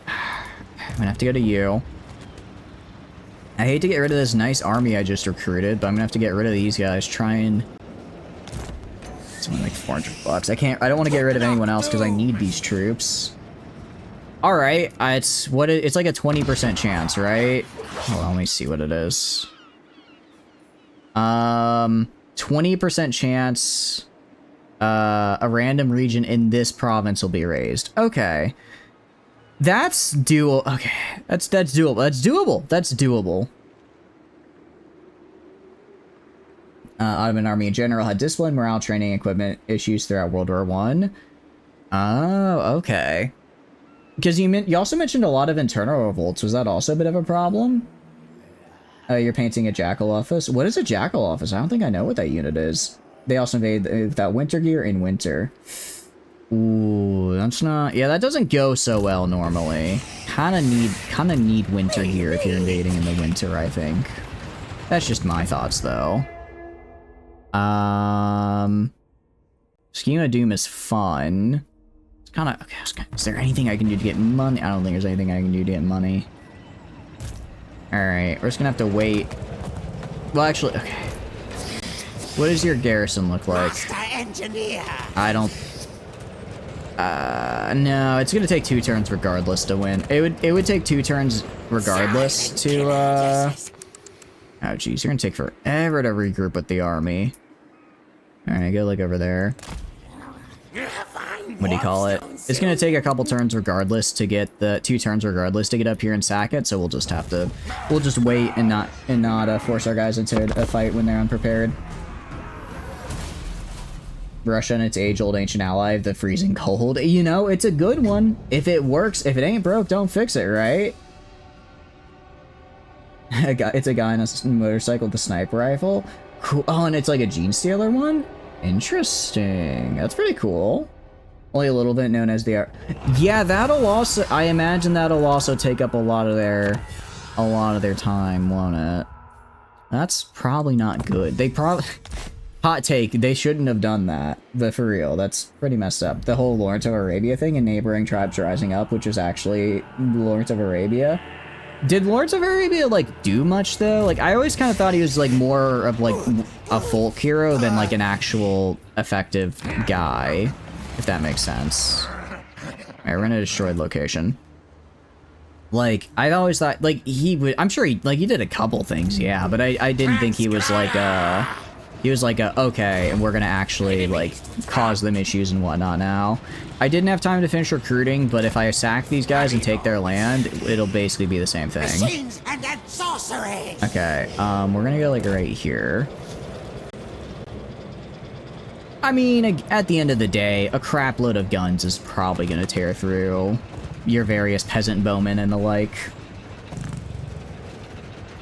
gonna have to go to you. I hate to get rid of this nice army I just recruited, but I'm gonna have to get rid of these guys. Try and... It's only like $400. I don't want to get rid of anyone else because I need these troops. Alright, it's like a 20% chance, right? Hold on, let me see what it is. 20% chance a random region in this province will be raised. Okay. That's doable. Okay, that's doable. That's doable. Ottoman army in general had discipline, morale, training, equipment issues throughout World War I. Oh, okay. Because you also mentioned a lot of internal revolts. Was that also a bit of a problem? You're painting a Jackal office. What is a Jackal office? I don't think I know what that unit is. They also made that winter gear in winter. Ooh, that's not... Yeah, that doesn't go so well normally. Kinda need winter gear if you're invading in the winter, I think. That's just my thoughts, though. Scheme of Doom is fun. It's kinda... Okay, is there anything I can do to get money? I don't think there's anything I can do to get money. Alright, we're just gonna have to wait. Well, actually, okay. What does your garrison look like? I don't... no, it's gonna take 2 turns regardless to win. It would take 2 turns regardless to, oh jeez, you're gonna take forever to regroup with the army. Alright, go look over there. What do you call it? It's gonna take a couple turns regardless to get 2 turns regardless to get up here and sack it, so we'll just have to... We'll just wait and not force our guys into a fight when they're unprepared. Russia and its age-old ancient ally of the freezing cold. You know, it's a good one. If it works, if it ain't broke, don't fix it, right? It's a guy on a motorcycle with a sniper rifle. Cool. Oh, and it's like a Gene Stealer one? Interesting. That's pretty cool. Only a little bit known as the... Yeah, that'll also... I imagine that'll also take up a lot of their time, won't it? That's probably not good. They probably... Hot take, they shouldn't have done that. But for real, that's pretty messed up. The whole Lawrence of Arabia thing and neighboring tribes rising up, which was actually Lawrence of Arabia. Did Lawrence of Arabia, like, do much, though? Like, I always kind of thought he was, like, more of, like, a folk hero than, like, an actual effective guy. If that makes sense. Alright, we're in a destroyed location. Like, I always thought, like, he would... I'm sure he did a couple things, yeah, but I didn't think he was, like, He was like, okay, and we're gonna actually, like, cause them issues and whatnot now. I didn't have time to finish recruiting, but if I sack these guys and take their land, it'll basically be the same thing. Okay, we're gonna go, like, right here. I mean, at the end of the day, a crap load of guns is probably gonna tear through your various peasant bowmen and the like.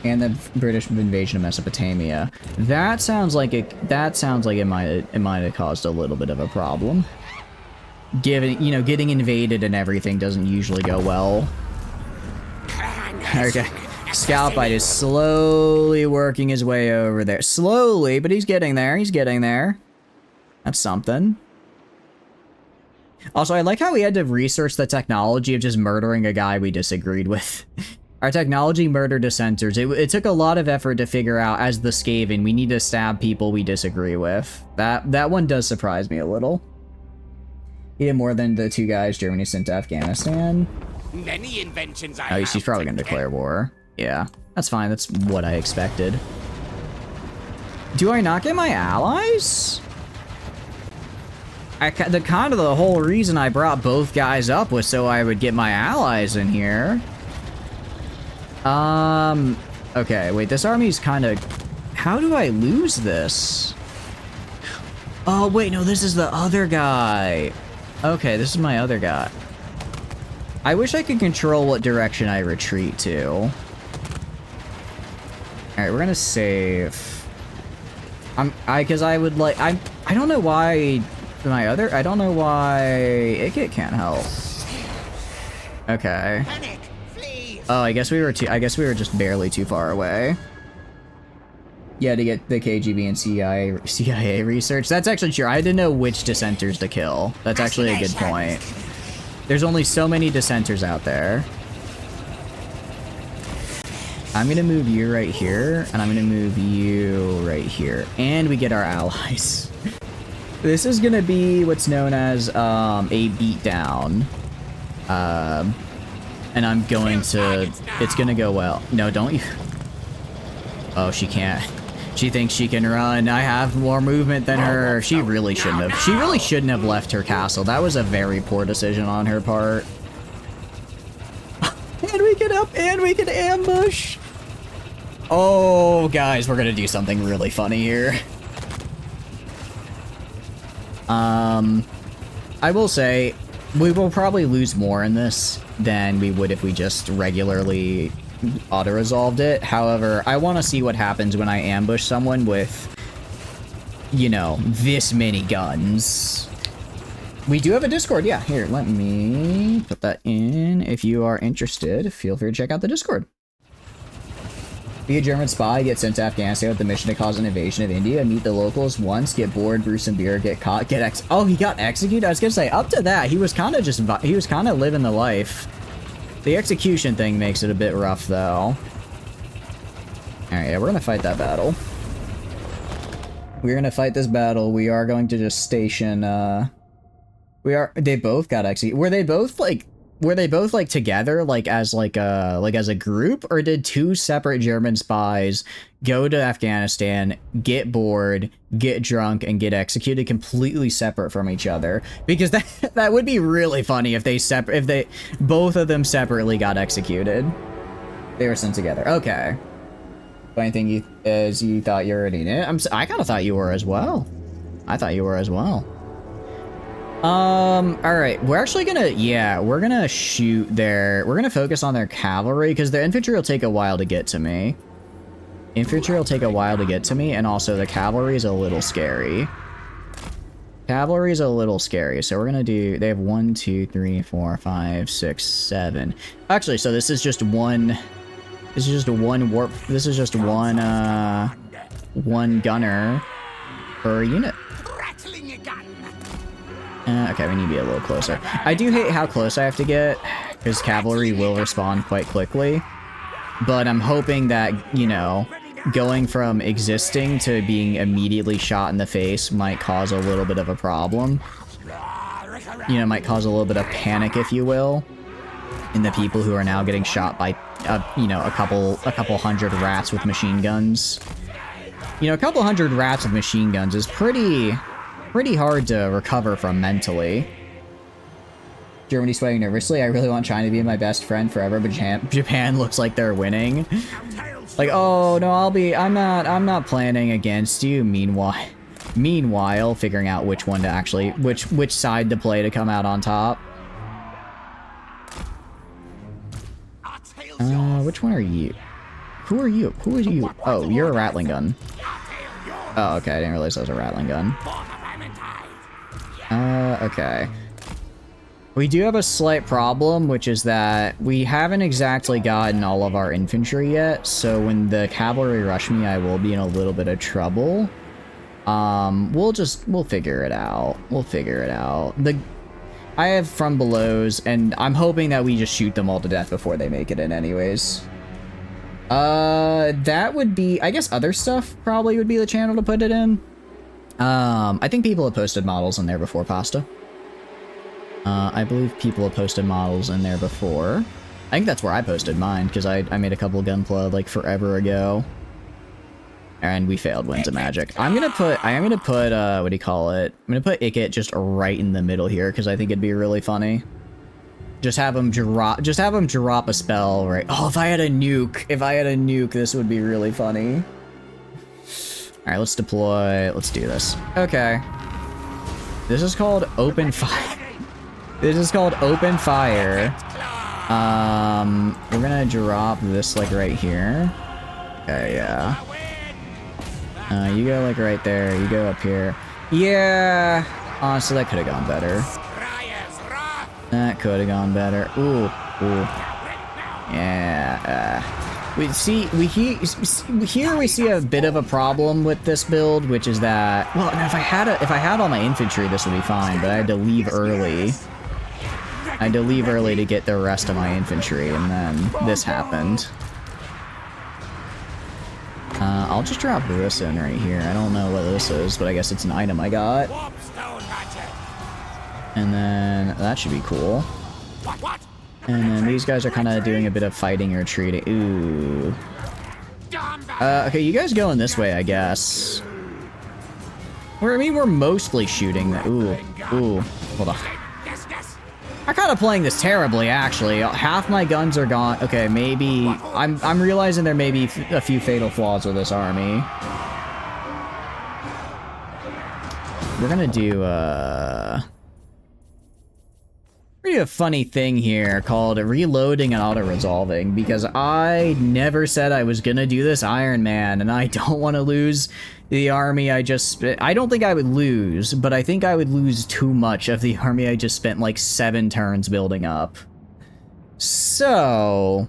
And the British invasion of Mesopotamia. That sounds like it might have caused a little bit of a problem. Given, you know, getting invaded and everything doesn't usually go well. Okay. Scoutbite is slowly working his way over there. Slowly, but he's getting there. He's getting there. That's something. Also, I like how we had to research the technology of just murdering a guy we disagreed with. Our technology murdered dissenters. It took a lot of effort to figure out, as the Skaven, we need to stab people we disagree with. That one does surprise me a little. He did more than the 2 guys Germany sent to Afghanistan. Many inventions Oh, she's probably gonna declare war. Yeah, that's fine. That's what I expected. Do I not get my allies? The whole reason I brought both guys up was so I would get my allies in here. Okay, wait, this army's kind of... How do I lose this? Oh, wait, no, this is the other guy. Okay, this is my other guy. I wish I could control what direction I retreat to. Alright, we're gonna save. Because I would like... I don't know why I don't know why Ikit can't help. Okay. Panic, flee. Oh, I guess we were just barely too far away. Yeah, to get the KGB and CIA research. That's actually true. I didn't know which dissenters to kill. That's actually a good point. There's only so many dissenters out there. I'm gonna move you right here, and I'm gonna move you right here. And we get our allies. This is gonna be what's known as a beatdown. And I'm going to... It's gonna go well. No, don't you... Oh, she can't. She thinks she can run. I have more movement than her. She really shouldn't have. She really shouldn't have left her castle. That was a very poor decision on her part. And we get up and we can ambush. Oh, guys, we're gonna do something really funny here. I will say, we will probably lose more in this than we would if we just regularly auto-resolved it. However, I want to see what happens when I ambush someone with, you know, this many guns. We do have a Discord, yeah. Here, let me put that in. If you are interested, feel free to check out the Discord. Be a German spy, get sent to Afghanistan with the mission to cause an invasion of India, meet the locals once, get bored, brew some beer, get caught, oh, he got executed? I was gonna say, up to that, he was kind of living the life. The execution thing makes it a bit rough, though. Alright, yeah, we're gonna fight that battle. We're gonna fight this battle. We are going to just station, they both got executed. Were they both, like, together, as a group? Or did 2 separate German spies go to Afghanistan, get bored, get drunk, and get executed completely separate from each other? Because that would be really funny if both of them separately got executed. They were sent together. Okay. Funny thing you thought you were already in it. I kind of thought you were as well. Alright, we're actually gonna, we're gonna shoot we're gonna focus on their cavalry, because their infantry will take a while to get to me. And also the cavalry is a little scary. So we're gonna do, they have 1, 2, 3, 4, 5, 6, 7. Actually, so this is just one gunner per unit. Okay, we need to be a little closer. I do hate how close I have to get, because cavalry will respond quite quickly. But I'm hoping that, you know, going from existing to being immediately shot in the face might cause a little bit of a problem. You know, might cause a little bit of panic, if you will, in the people who are now getting shot by, you know, a couple hundred rats with machine guns. You know, a couple hundred rats with machine guns is pretty hard to recover from mentally. Germany sweating nervously. I really want China to be my best friend forever, but Japan looks like they're winning. Like, oh no, I'm not planning against you. Meanwhile, figuring out which one to actually, which side to play to come out on top. Which one are you? Who are you? Who are you? Oh, you're a rattling gun. Oh, okay, I didn't realize that was a rattling gun. Okay. We do have a slight problem, which is that we haven't exactly gotten all of our infantry yet, so when the cavalry rush me, I will be in a little bit of trouble. We'll figure it out. We'll figure it out. I have from belows, and I'm hoping that we just shoot them all to death before they make it in anyways. That would be, I guess other stuff probably would be the channel to put it in. I think people have posted models in there before, Pasta. I believe people have posted models in there before. I think that's where I posted mine, because I made a couple Gunpla, like, forever ago. And we failed Winds of Magic. I am gonna put, what do you call it? I'm gonna put Ikit just right in the middle here, because I think it'd be really funny. Just have him drop a spell, right? Oh, if I had a nuke, this would be really funny. Alright, let's deploy, let's do this. Okay. This is called Open Fire. This is called Open Fire. We're gonna drop this, like, right here. Okay, yeah. You go, like, right there. You go up here. Yeah! Honestly, that could have gone better. That could have gone better. Ooh. Ooh. Yeah. Here we see a bit of a problem with this build, which is that, well, if I had all my infantry, this would be fine, but I had to leave early. I had to leave early to get the rest of my infantry, and then this happened. I'll just drop this in right here. I don't know what this is, but I guess it's an item I got. And then that should be cool. And then these guys are kind of doing a bit of fighting or retreating. Ooh. Okay, you guys going this way, I guess. We're mostly shooting. Ooh. Hold on. I'm kind of playing this terribly, actually. Half my guns are gone. Okay, maybe... I'm realizing there may be a few fatal flaws with this army. We're gonna do, We're gonna do a funny thing here called reloading and auto-resolving, because I never said I was gonna do this Iron Man, and I don't want to lose the army I don't think I would lose, but I think I would lose too much of the army I just spent like 7 turns building up. So,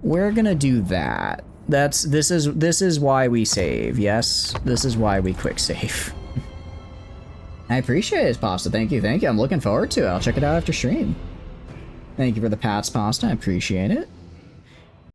we're gonna do that. This is why we save, yes? This is why we quick save. I appreciate it, Pasta. Thank you. I'm looking forward to it. I'll check it out after stream. Thank you for the pats, Pasta. I appreciate it.